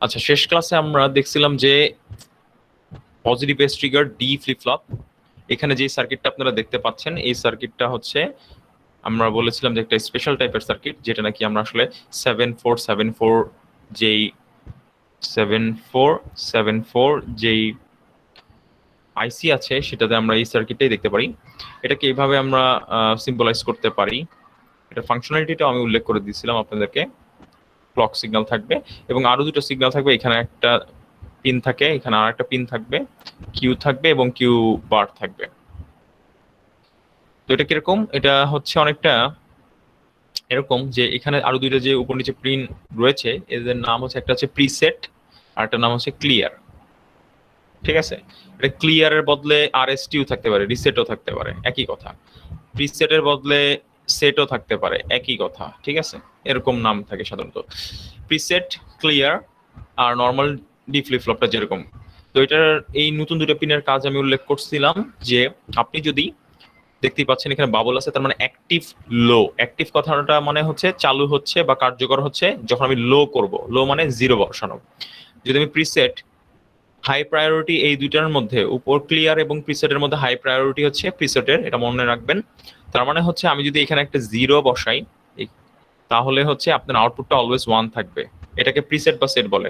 আচ্ছা, শেষ ক্লাসে আমরা দেখছিলাম যে positive base trigger D flip flop. এখানে যে সার্কিটটা আপনারা দেখতে পাচ্ছেন এই সার্কিটটা হচ্ছে আমরা বলেছিলাম যে একটা স্পেশাল টাইপের সার্কিট, যেটা নাকি আমরা আসলে 7474 যেই 7474 যেই আইসি আছে সেটাতে আমরা এই সার্কিটটাই দেখতে পারি। এটাকে এইভাবে আমরা সিম্বলাইজ করতে পারি। এটা ফাংশনালিটিটা আমি উল্লেখ করে দিয়েছিলাম আপনাদেরকে। ক্লক সিগন্যাল থাকবে এবং আরো দুটো সিগন্যাল থাকবে। এখানে একটা পিন থাকে, এখানে আর একটা পিন থাকবে, কিউ থাকবে এবং কিউ বার থাকবে। তো এটা কিরকম? এটা হচ্ছে অনেকটা এরকম যে এখানে আরো দুইটা যে উপর নিচে পিন রয়েছে এদের নাম হচ্ছে, একটা হচ্ছে প্রিসেট আর একটা নাম হচ্ছে ক্লিয়ার। ঠিক আছে, এটা ক্লিয়ারের বদলে আরএসটিও থাকতে পারে, রিসেটও থাকতে পারে, একই কথা। প্রিসেটের বদলে সেটও থাকতে পারে, একই কথা। ঠিক আছে, এরকম নাম থাকে সাধারণত। প্রিসেট, ক্লিয়ার আর নর্মাল ডি ফ্লিপ ফ্লপটা যেরকম। তো এটার এই নতুন দুটো পিনের কাজ আমি উল্লেখ করছিলাম যে আপনি যদি দেখতেই পাচ্ছেন এখানে বাবল আছে, তার মানে অ্যাক্টিভ লো। অ্যাক্টিভ কথাটা মানে হচ্ছে চালু হচ্ছে বা কার্যকর হচ্ছে যখন আমি লো করব। লো মানে জিরো বসানো। যদি আমি প্রিসেট হাই প্রায়োরিটি, এই দুইটার মধ্যে উপর ক্লিয়ার এবং প্রিসেটের মধ্যে হাই প্রায়োরিটি হচ্ছে প্রিসেটের, এটা মনে রাখবেন। তার মানে হচ্ছে আমি যদি এখানে একটা জিরো বসাই তাহলে হচ্ছে আপনার আউটপুটটা অলওয়েজ ওয়ান থাকবে। এটাকে প্রিসেট বা সেট বলে।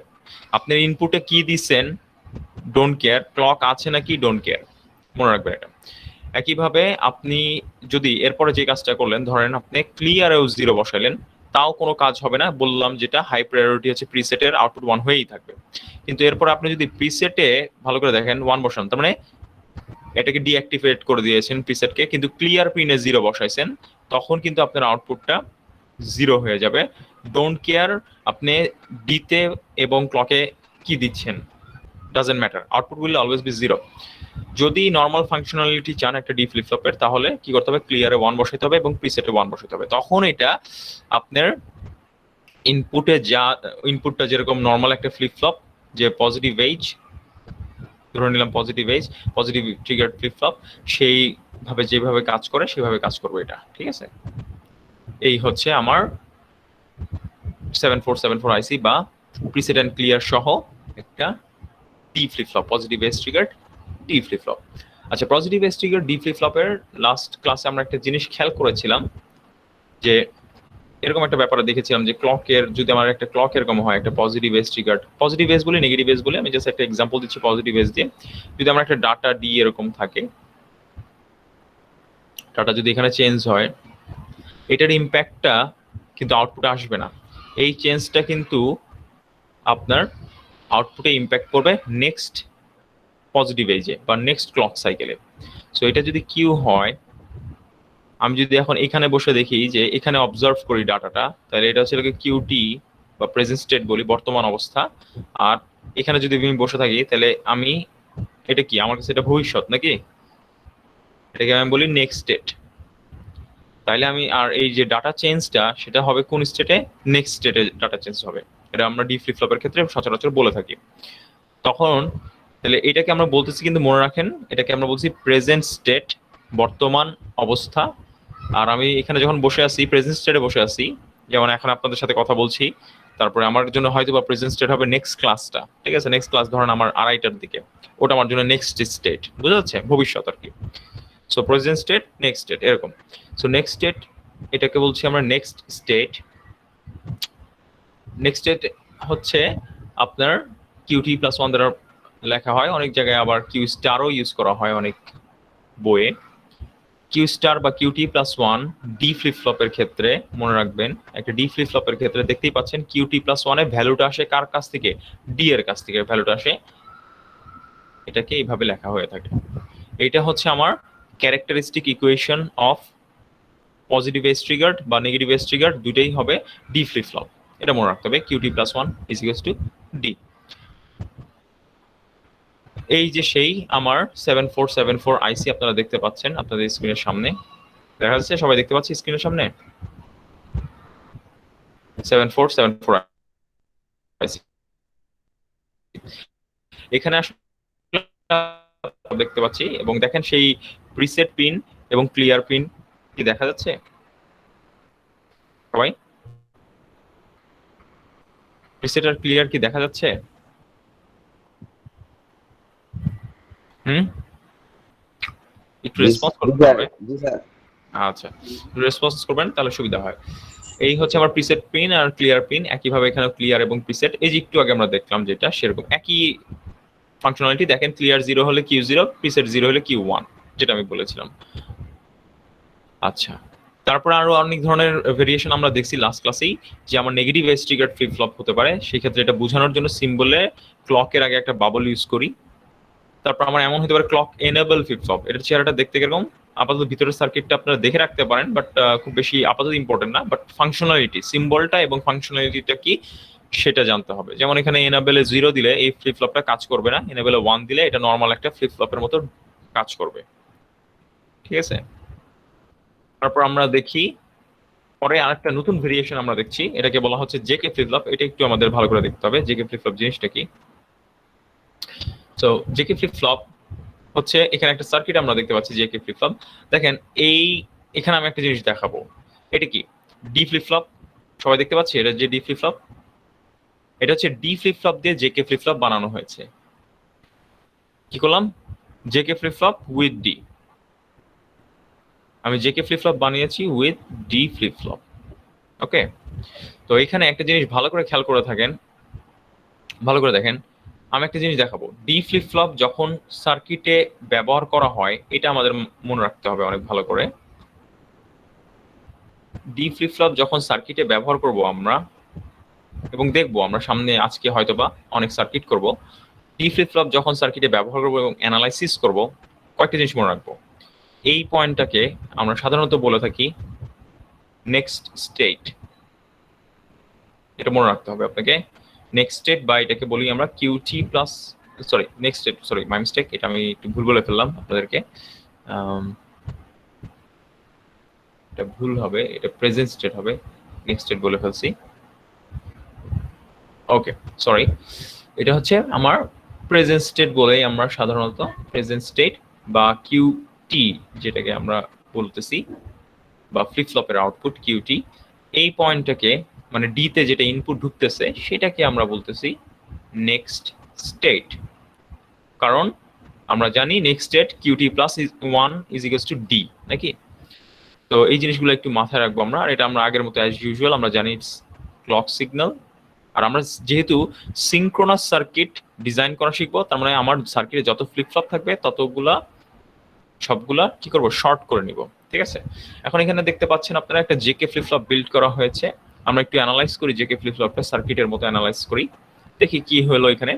আপনার ইনপুটে কি দিচ্ছেন ডোন্ট কেয়ার, ক্লক আছে নাকি ডোন্ট কেয়ার, মনে রাখবেন এটা। একইভাবে আপনি যদি এরপরে যে কাজটা করলেন, ধরেন আপনি ক্লিয়ারেও জিরো বসাইলেন, তাও কোনো কাজ হবে না। বললাম যেটা হাই প্রায়োরিটি হচ্ছে প্রিসেটের, আউটপুট ওয়ান হয়েই থাকবে। কিন্তু এরপর আপনি যদি প্রিসেটে ভালো করে দেখেন ওয়ান বসান, তার মানে এটাকে ডিঅ্যাক্টিভেট করে দিয়েছেন প্রিসেটকে, কিন্তু ক্লিয়ার পিনে জিরো বসাইছেন, তখন কিন্তু আপনার আউটপুটটা জিরো হয়ে যাবে। ডোন্ট কেয়ার আপনি ডিতে এবং ক্লকে কি দিচ্ছেন doesn't matter, output will always be zero. যদি নর্মাল ফাংশনালিটি চান একটা ডি ফ্লিপ ফ্লপের, তাহলে কি করতে হবে, ক্লিয়ারে ওয়ান বসাইতে হবে এবং প্রিসেটে ওয়ান বসাইতে হবে। তখন এটা আপনার ইনপুটে যা ইনপুটটা যেরকম নর্মাল একটা ফ্লিপ ফ্লপ, যে পজিটিভ এইজ ধরে নিলাম, positive age positive trigger flip flop, সেইভাবে যেভাবে কাজ করে সেভাবে কাজ করবে এটা। ঠিক আছে, এই হচ্ছে আমার 7474 আইসি বা প্রিসেট অ্যান্ড ক্লিয়ার সহ একটা D flip flop, positive edge trigger D flip flop. আচ্ছা, positive edge trigger D flip ফ্লপের লাস্ট ক্লাসে আমরা একটা জিনিস খেয়াল করেছিলাম যে এরকম একটা ব্যাপারে দেখেছিলাম যে ক্লকের, যদি আমার একটা ক্লক এরকম হয় একটা positive edge trigger, positive edge বলে নেগেটিভ এজ বলে, আমি জাস্ট একটা এক্সাম্পল দিচ্ছি পজিটিভ এজ দিয়ে। যদি আমার একটা ডাটা ডি এরকম থাকে, ডাটা যদি এখানে চেঞ্জ হয়, এটার ইম্প্যাক্টটা কিন্তু আউটপুটে আসবে না। এই চেঞ্জটা কিন্তু আপনার আউটপুটে ইম্প্যাক্ট করবে নেক্সট পজিটিভ এজে বা নেক্সট ক্লক সাইকেলে। সো এটা যদি কিউ হয়, আমি যদি এখন এখানে বসে দেখি যে এখানে অবজার্ভ করি ডাটাটা, তাহলে এটা হচ্ছে কিউটি বা প্রেজেন্ট স্টেট বলি, বর্তমান অবস্থা। আর এখানে যদি আমি বসে থাকি তাহলে আমি, এটা কি আমার কাছে এটা ভবিষ্যৎ নাকি, এটাকে আমি বলি নেক্সট স্টেট। তাইলে আমি আর এই যে ডাটা চেঞ্জটা সেটা হবে কোন স্টেটে, নেক্সট স্টেটে ডাটা চেঞ্জ হবে। এটা আমরা ডি ফ্লিপ ফ্লপের ক্ষেত্রে সচরাচর বলে থাকি। তখন তাহলে এটাকে আমরা বলতেছি, কিন্তু মনে রাখেন এটাকে আমরা বলছি প্রেজেন্ট স্টেট, বর্তমান অবস্থা। আর আমি এখানে যখন বসে আছি প্রেজেন্ট স্টেটে বসে আছি, যেমন এখন আপনাদের সাথে কথা বলছি, তারপরে আমার জন্য হয়তো বা প্রেজেন্ট স্টেট হবে নেক্সট ক্লাসটা। ঠিক আছে, নেক্সট ক্লাস ধরেন আমার আড়াইটার দিকে, ওটা আমার জন্য নেক্সট স্টেট, বুঝা যাচ্ছে, ভবিষ্যৎ আর কি। So present state, next state এরকম। সো নেক্সট স্টেট, এটাকে বলছি আমরা নেক্সট স্টেট। নেক্সট স্টেট হচ্ছে আপনার কিউটি প্লাস ওয়ান দ্বারা লেখা হয়, অনেক জায়গায় আবার কিউ স্টারও ইউজ করা হয় অনেক বইয়ে। কিউ স্টার বা QT plus one D flip ফ্লপের ক্ষেত্রে মনে রাখবেন, একটা ডি ফ্লিপ ফ্লপের ক্ষেত্রে দেখতেই পাচ্ছেন কিউটি প্লাস ওয়ানে ভ্যালুটা আসে কার কাছ থেকে, ডি এর কাছ থেকে ভ্যালুটা আসে, এটাকে এইভাবে লেখা হয়ে থাকে। এইটা হচ্ছে আমার characteristic equation of positive edge triggered বা নেগেটিভ এজ ট্রিগার্ড, দুইটাই হবে ডি ফ্লিপ ফ্লপ। এটা মনে রাখতে হবে, QT plus one is equals to D. এই যে সেই আমার 7474 আইসি আপনারা দেখতে পাচ্ছেন আপনাদের স্ক্রিনের সামনে, দেখা যাচ্ছে, সবাই দেখতে পাচ্ছি স্ক্রিনের সামনে 7474 আইসি। এখানে আসলে দেখতে পাচ্ছি, এবং দেখেন সেই প্রিসেট পিন এবং ক্লিয়ার পিন কি দেখা যাচ্ছে সবাই? প্রিসেট আর ক্লিয়ার কি দেখা যাচ্ছে? হুম, একটু জি রেসপন্স জি করতে স্যার, হবে। জি স্যার। আচ্ছা, রেসপন্স করবেন তাহলে সুবিধা হয়। এই হচ্ছে আমার প্রিসেট পিন আর ক্লিয়ার পিন, একইভাবে এখানে ক্লিয়ার এবং প্রিসেট, এই যে একটু আগে আমরা দেখলাম যেটা সেরকম একই ফাংশনালিটি। দেখেন ক্লিয়ার 0 হলে কিউ 0, প্রিসেট 0 হলে কিউ 1, যেটা আমি বলেছিলাম। আচ্ছা, তারপর আরো অনেক ধরনের ভেরিয়েশন আমরা দেখছি লাস্ট ক্লাসেই, যে আমার negative edge trigger flip flop হতে পারে। সেই ক্ষেত্রে এটা বোঝানোর জন্য সিম্বলে ক্লকের আগে একটা বাবল ইউজ করি। তারপর আমার এমন হতে পারে ক্লক এনেবল ফ্লিপ ফ্লপ, এটার চেহারাটা দেখতে কিরকম, আপাতত ভিতরের সার্কিটটা আপনারা দেখে রাখতে পারেন, বাট খুব বেশি আপাতত ইম্পর্টেন্ট না, বাট ফাংশনালিটি, সিম্বলটা এবং ফাংশনালিটিটা কি সেটা জানতে হবে। যেমন এখানে এনাবেলে 0 দিলে এই ফ্লিপ ফ্লপটা কাজ করবে না, এনাবেলে 1 দিলে এটা নর্মাল একটা ফ্লিপ ফ্লপের মতো কাজ করবে। ঠিক আছে, তারপর আমরা দেখি পরে আরেকটা নতুন ভেরিয়েশন আমরা দেখছি, এটাকে বলা হচ্ছে জেকে ফ্লিপ ফ্লপ। এটা একটু আমাদের ভালো করে দেখতে হবে জেকে ফ্লিপ ফ্লপ জিনিসটা কি। তো জেকে ফ্লিপ ফ্লপ হচ্ছে, এখানে একটা সার্কিট আমরা দেখতে পাচ্ছি জেকে ফ্লিপ ফ্লপ। দেখেন এই, এখানে আমি একটা জিনিস দেখাবো, এটা কি ডি ফ্লিপ ফ্লপ, সবাই দেখতে পাচ্ছি এটা যে ডি ফ্লিপ ফ্লপ, এটা হচ্ছে ডি ফ্লিপ ফ্লপ দিয়ে জেকে ফ্লিপ ফ্লপ বানানো হয়েছে। কি করলাম, JK flip flop with D, আমি জেকে ফ্লিপ ফ্লপ বানিয়েছি with D flip flop. Okay, তো এখানে একটা জিনিস ভালো করে খেয়াল করে থাকেন, ভালো করে দেখেন, আমি একটা জিনিস দেখাবো। ডি ফ্লিপ ফ্লপ যখন সার্কিটে ব্যবহার করা হয়, এটা আমাদের মনে রাখতে হবে অনেক ভালো করে। ডি ফ্লিপ ফ্লপ যখন সার্কিটে ব্যবহার করব আমরা, এবং দেখবো আমরা সামনে আজকে হয়তোবা অনেক সার্কিট করব, ডি ফ্লিপ ফ্লপ যখন সার্কিটে ব্যবহার করব এবং অ্যানালাইসিস করব, কয়েকটা জিনিস মনে রাখবো। এই পয়েন্টটাকে আমরা সাধারণত বলে থাকি নেক্সট স্টেট, এটা মনে রাখতে হবে আপনাকে। নেক্সট স্টেট, বা এটাকে বলি আমরা cutie plus, sorry next state, sorry my mistake, এটা আমি একটু ভুল বলে ফেললাম আপনাদেরকে। এটা ভুল হবে, এটা প্রেজেন্ট স্টেট হবে, নেক্সট স্টেট বলে ফেলছি। ওকে, সরি, এটা হচ্ছে আমার প্রেজেন্ট স্টেট বলেই আমরা সাধারণত প্রেজেন্ট স্টেট বা কিউটি যেটাকে আমরা বলতেছি, বা ফ্লিপ ফ্লপের আউটপুট কিউটি, এই পয়েন্টটাকে মানে ডিতে যেটা ইনপুট ঢুকতেছে সেটাকে আমরা বলতেছি নেক্সট স্টেট। কারণ আমরা জানি next state cutie plus 1 is equals to D, নাকি? তো এই জিনিসগুলো একটু মাথায় রাখবো আমরা। আর এটা আমরা আগের মতো অ্যাজ ইউজুয়াল আমরা জানি ক্লক সিগন্যাল। আর আমরা যেহেতু সিঙ্ক্রোনাস সার্কিট ডিজাইন করা শিখবো, তার মানে আমার সার্কিটে যত ফ্লিপ ফ্লপ থাকবে ততগুলা সবগুলা কি করব, শর্ট করে নিব। ঠিক আছে, এখন এখানে দেখতে পাচ্ছেন আপনারা একটা জেকে ফ্লিপ ফ্লপ বিল্ড করা হয়েছে। আমরা একটু অ্যানালাইজ করি জেকে ফ্লিপ ফ্লপটা, সার্কিটের মতো অ্যানালাইজ করি, দেখি কি হলো। এখানে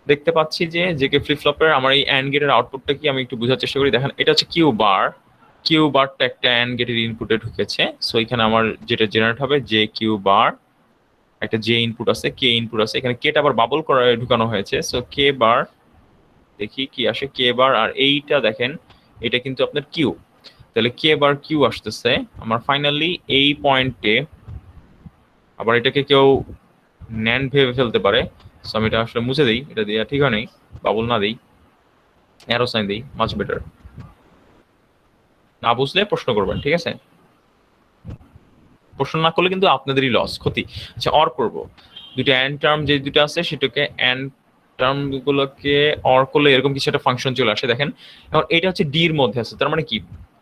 দেখতে পাচ্ছি যে জেকে ফ্লিপ ফ্লপের আমার এই অ্যান্ড গেটের আউটপুটটা কি, আমি একটু বোঝার চেষ্টা করি। দেখেন এটা হচ্ছে কিউ বার, কিউ বারটা একটা অ্যান্ড গেটের ইনপুটে ঢুকেছে। সো এখানে আমার যেটা জেনারেট হবে জে কিউ বার, একটা জে ইনপুট আছে, কে ইনপুট আছে, এখানে কেটা আবার বাবল করে ঢুকানো হয়েছে। সো কে বার, দেখি কি আসে, কে বার, আর এইটা দেখেন এটা কিন্তু আপনার কিউ, তাহলে কে বার কিউ আসতেছে আমার ফাইনালি এই পয়েন্টে। আবার এটাকে কেউ ন্যান্ড ভেবে ফেলতে পারে, সো আমি এটা আসলে মুছে দিই, এটা দেওয়া ঠিক হয় নাই, বাবল না দিই, অ্যারো সাইন দিই, মাচ বেটার। না বুঝলে প্রশ্ন করবেন, ঠিক আছে? প্রশ্ন না করলে কিন্তু আপনাদেরই লস, ক্ষতি। আচ্ছা, অর করব, দুটো অ্যান্ড টার্ম যে দুটো আছে সেটাকে অ্যান্ড টার্ম গুলোকে অর করলে এরকম কিছু একটা ফাংশন চলে আসে। দেখেন এখন এটা হচ্ছে ডি এর মধ্যে আছে, তার মানে কি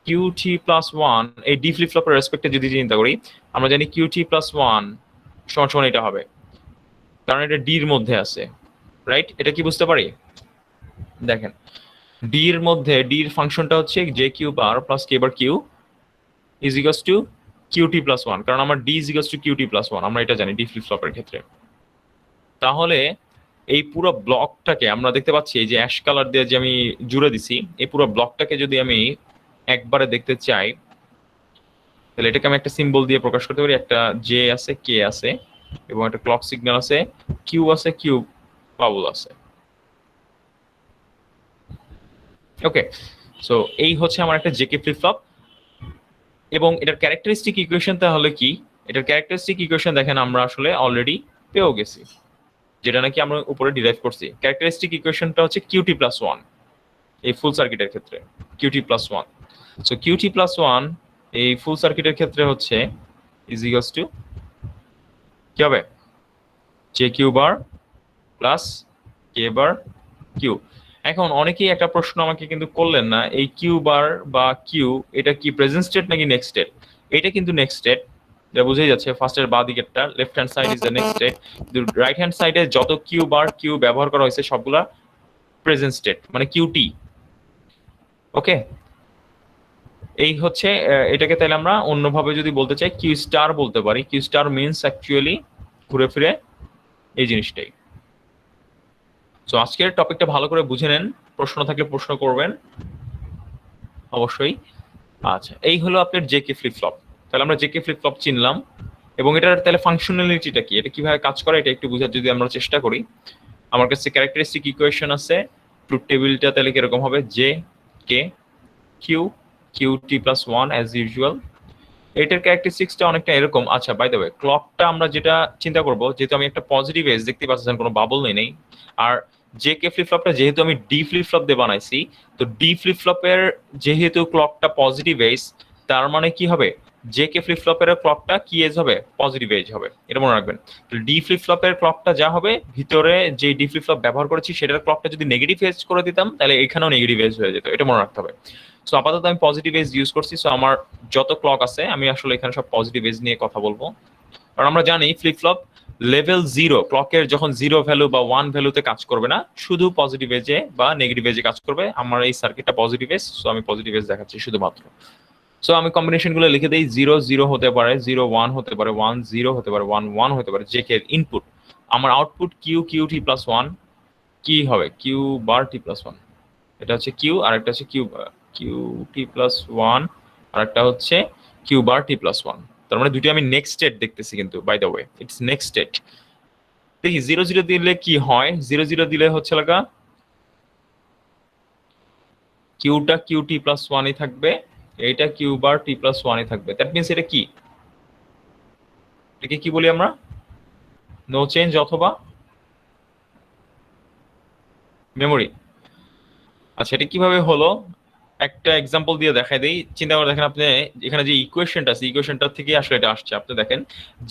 কিউটি প্লাস 1, এই ডি ফ্লিপ ফ্লপের রেসপেক্টে যদি চিন্তা করি, আমরা জানি কিউটি প্লাস 1 সমান সমান এটা হবে, কারণ এটা ডি এর মধ্যে আছে, রাইট? এটা কি বুঝতে পারি? দেখেন ডি এর মধ্যে ডি এর ফাংশনটা হচ্ছে J Q bar plus K bar Q is equals to QT plus 1, কারণ আমার D is equals to QT plus 1, আমরা এটা জানি ডি ফ্লিপ ফ্লপের ক্ষেত্রে। তাহলে এই পুরো ব্লকটাকে আমরা দেখতে পাচ্ছি, এই যে অ্যাশ কালার দিয়ে যে আমি জুড়ে দিছি, এই পুরো ব্লকটাকে যদি আমি একবারে দেখতে চাই, তাহলে এটাকে আমি একটা সিম্বল দিয়ে প্রকাশ করতে পারি। একটা জে আছে, কে আছে, এবং একটা ক্লক সিগন্যাল আছে, কিউ আছে, কিউ বাবল আছে। ওকে, সো এই হচ্ছে আমার একটা জেকে ফ্লিপ ফ্লপ, এবং এটার ক্যারেক্টারিস্টিক ইকুয়েশন তাহলে কি? এটার ক্যারেক্টারিস্টিক ইকুয়েশন দেখেন আমরা আসলে অলরেডি পেয়েও গেছি, যেটা নাকি আমরা উপরে ডিরাইভ করছি। ক্যারেক্টারিস্টিক ইকুয়েশনটা হচ্ছে কিউটি প্লাস 1 এই ফুল সার্কিটের ক্ষেত্রে, cutie plus 1। So cutie plus 1 এই ফুল সার্কিটের ক্ষেত্রে হচ্ছে ইজ ইকুয়ালস টু কি হবে, J Q bar plus K bar Q. এখন অনেকেই একটা প্রশ্ন আমাকে কিন্তু করলেন না, এই কিউ বার বা কিউ এটা কি প্রেজেন্ট স্টেট নাকি নেক্সট স্টেট? এটা কিন্তু নেক্সট স্টেট, এটা বুঝেই যাচ্ছে। ফার্স্টের বাঁ দিকেরটা left hand side is the next state, right hand সাইডে যত কিউ বার কিউ ব্যবহার করা হয়েছে সবগুলা প্রেজেন্ট স্টেট, মানে কিউটি। ওকে, এই হচ্ছে এটাকে তাহলে আমরা অন্যভাবে যদি বলতে চাই কিউ স্টার বলতে পারি। কিউ স্টার মিনস অ্যাকচুয়ালি ঘুরে ফিরে এই জিনিসটাই। সো আজকের টপিকটা ভালো করে বুঝে নেন, প্রশ্ন থাকলে প্রশ্ন করবেন অবশ্যই। আচ্ছা, এই হলো আপনার জেকে ফ্লিপ ফ্লপ। তাহলে আমরা জেকে ফ্লিপ ফ্লপ চিনলাম, এবং এটার তাহলে ফাংশনালিটিটা কি, এটা কিভাবে কাজ করে এটা একটু বোঝার যদি আমরা চেষ্টা করি। আমার কাছে ক্যারেক্টারিস্টিক ইকুয়েশন আছে, ট্রুথ টেবিলটা তাহলে কিরকম হবে, J K Q Q T plus one as usual. এটার ক্যারেক্টারিস্টিক্সটা অনেকটা এরকম। আচ্ছা, বাই দ্য ওয়ে, ক্লকটা আমরা যেটা চিন্তা করব, যেহেতু আমি একটা পজিটিভ এজ দেখতে পাচ্ছেন, কোনো বাবল নেই, আর জে কে ফ্লিপ ফ্লপটা যেহেতু আমি ডি ফ্লিপ ফ্লপ দিয়ে বানাইছি, তো ডি ফ্লিপ ফ্লপের যেহেতু ক্লকটা পজিটিভ এজ, তার মানে কি হবে, জে কে ফ্লিপ ফ্লপের ক্লকটা কি এজ হবে, পজিটিভ এজ হবে, এটা মনে রাখবেন। ডি ফ্লিপ ফ্লপের ক্লকটা যা হবে, ভিতরে যে ডি ফ্লিপ ফ্লপ ব্যবহার করেছি সেটার ক্লকটা যদি নেগেটিভ এজ করে দিতাম, তাহলে এখানেও নেগেটিভ এজ হয়ে যেত, এটা মনে রাখতে হবে। সো আপাতত আমি পজিটিভ এজ ইউজ করছি। সো আমার যত ক্লক আছে আমি আসলে এখানে সব পজিটিভ এজ নিয়ে কথা বলবো, কারণ আমরা জানি ফ্লিপ ফ্লপ লেভেল জিরো, ক্লকের যখন জিরো ভ্যালু বা ওয়ান ভ্যালুতে কাজ করবে না, শুধু পজিটিভ এজে বা নেগেটিভ এজে কাজ করবে। আমার এই সার্কিটটা পজিটিভ এজ, সো আমি পজিটিভ এজ দেখাচ্ছি শুধুমাত্র। সো আমি কম্বিনেশন গুলো লিখে দিই, 0 0 হতে পারে, 0 1 হতে পারে, 1 0 হতে পারে, 1 1 হতে পারে। জে কে ইনপুট, আমার output Q Q T plus one, কি হবে Q bar T plus one. এটা হচ্ছে কিউ, আর একটা হচ্ছে Q Q T plus one, আর একটা হচ্ছে Q bar T plus one. তার মানে দুটি আমি নেক্সট স্টেট দেখতেছি, কিন্তু by the way it's next state. দেখি 0 0 দিলে কি হয়, 0 0 দিলে হচ্ছে লাগা কিউটা কিউ টি প্লাস ওয়ানই থাকবে, এইটা কিউ বার টি প্লাস ওয়ানই থাকবে। দ্যাট মিনস এটা কি, এটাকে কি বলি আমরা, নো চেঞ্জ অথবা মেমোরি। আচ্ছা, এটা কিভাবে হলো একটা এক্সাম্পল দিয়ে দেখাই দেই। চিন্তা করে দেখেন, আপনি এখানে যে ইকুয়েশনটা আছে, ইকুয়েশনটা থেকে আসলে এটা আসছে। আপনি দেখেন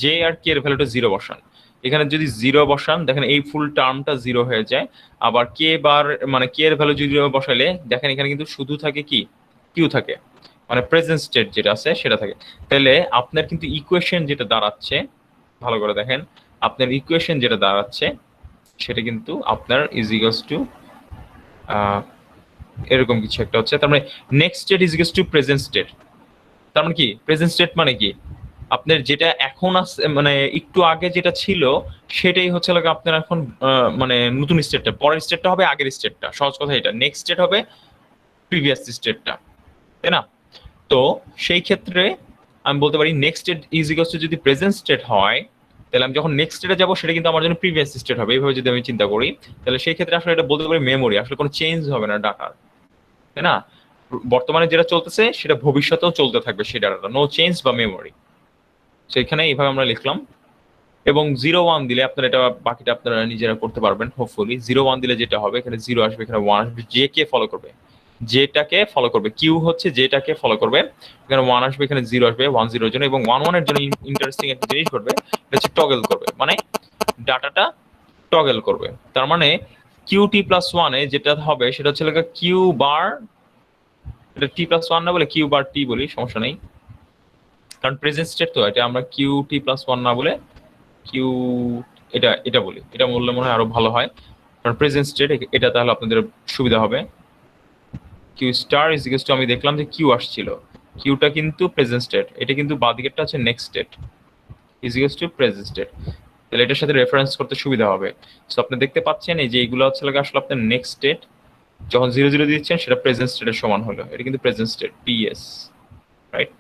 জে আর কে এর ভ্যালুটা জিরো বসান, এখানে যদি জিরো বসান দেখেন এই ফুল টার্মটা জিরো হয়ে যায়। আবার কে বার মানে কে এর ভ্যালু জিরো বসাইলে দেখেন এখানে কিন্তু শুধু থাকে কি, কিউ থাকে, মানে প্রেজেন্ট স্টেট যেটা আছে সেটা থাকে। তাহলে আপনার কিন্তু ইকুয়েশন যেটা দাঁড়াচ্ছে, ভালো করে দেখেন, আপনার ইকুয়েশন যেটা দাঁড়াচ্ছে সেটা কিন্তু আপনার ইজ ইকুয়ালস টু এরকম কিছু একটা হচ্ছে। তার মানে next state is equals two present state. তার মানে কি, প্রেজেন্ট স্টেট মানে কি, আপনার যেটা এখন আছে, মানে একটু আগে যেটা ছিল সেটাই হচ্ছে লাগে আপনার এখন মানে নতুন স্টেটটা, পরের স্টেটটা হবে আগের স্টেটটা। সহজ কথা এটা, নেক্সট স্টেট হবে প্রিভিয়াস স্টেটটা, তাই না? তো সেই ক্ষেত্রে আমি বলতে পারি next state is equals two, যদি প্রেজেন্ট স্টেট হয় তাহলে আমি যখন নেক্সট স্টেটে যাবো সেটা কিন্তু আমার জন্য প্রিভিয়াস স্টেট হবে। এইভাবে যদি আমি চিন্তা করি, তাহলে সেই ক্ষেত্রে আসলে এটা বলতে পারি মেমোরি, আসলে কোনো চেঞ্জ হবে না ডাটার, তাই না? বর্তমানে যেটা চলতেছে সেটা ভবিষ্যতেও চলতে থাকবে, সেই ডাটাটা, নো চেঞ্জ বা মেমোরি। তো এখানে এইভাবে আমরা লিখলাম। এবং 0 1 দিলে আপনারা এটা বাকিটা আপনারা নিজেরা করতে পারবেন হোপফুলি। 0 1 দিলে যেটা হবে, এখানে 0 আসবে, এখানে 1 আসবে, জে কে ফলো করবে, যেটাকে ফলো করবে, কিউ হচ্ছে যেটাকে ফলো করবে, এখানে 1 আসবে, এখানে 0 আসবে 1 0 এর জন্য। এবং 1 1 এর জন্য ইন্টারেস্টিং একটা জিনিস করবে, এটা হচ্ছে টগল করবে, মানে ডাটাটা টগল করবে। তার মানে কিউ টি প্লাস ওয়ানে যেটা হবে সেটা হচ্ছে কিউ বার, এটা টি প্লাস ওয়ান না বলে কিউ বার টি বলি, সমস্যা নেই, কারণ প্রেজেন্ট স্টেট তো, এটা আমরা কিউ টি প্লাস ওয়ান না বলে কিউ এটা এটা বলি, এটা বললে মনে হয় আরো ভালো হয়, কারণ প্রেজেন্ট স্টেট এটা, তাহলে আপনাদের সুবিধা হবে। Q star is equals to, আমি দেখলাম যে কিউ আসছিল, কিউটা কিন্তু প্রেজেন্ট স্টেট, এটা কিন্তু বাদিকেরটা হচ্ছে next state, is equals two present state. তাহলে এটার সাথে রেফারেন্স করতে সুবিধা হবে। সো আপনি দেখতে পাচ্ছেন এই যে এইগুলো হচ্ছে আসলে আপনার নেক্সট স্টেট, যখন 0 0 দিচ্ছেন সেটা প্রেজেন্ট স্টেটের সমান হলো, এটা কিন্তু প্রেজেন্ট স্টেট পিএস, রাইট?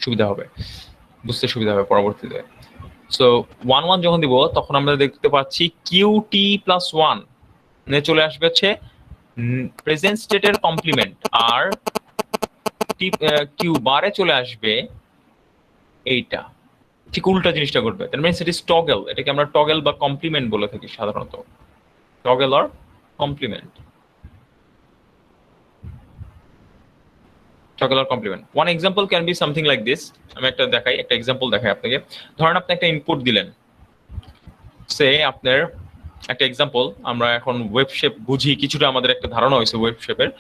সুবিধা হবে, বুঝতে সুবিধা হবে পরবর্তীতে। সো 1 1 যখন দিব তখন আমরা দেখতে পাচ্ছি কিউ টি প্লাস ওয়ান চলে আসবে হচ্ছে প্রেজেন্ট স্টেটের কমপ্লিমেন্ট, আর কিউ বারে চলে আসবে এইটা, ঠিক উল্টা জিনিসটা ঘটবে। That means it is toggle, এটাকে আমরা টগল বা কমপ্লিমেন্ট বলে থাকি সাধারণত, toggle or complement, toggle or complement. One example can be something like this. আমি একটা দেখাই, একটা এক্সাম্পল দেখাই আপনাকে। ধরেন আপনি একটা ইনপুট দিলেন, সে আপনার একটা এক্সাম্পল, আমরা এখন ওয়েব শেপ বুঝি, কিছুটা আমাদের একটা ধারণা হয়েছে ওয়েব শেপের।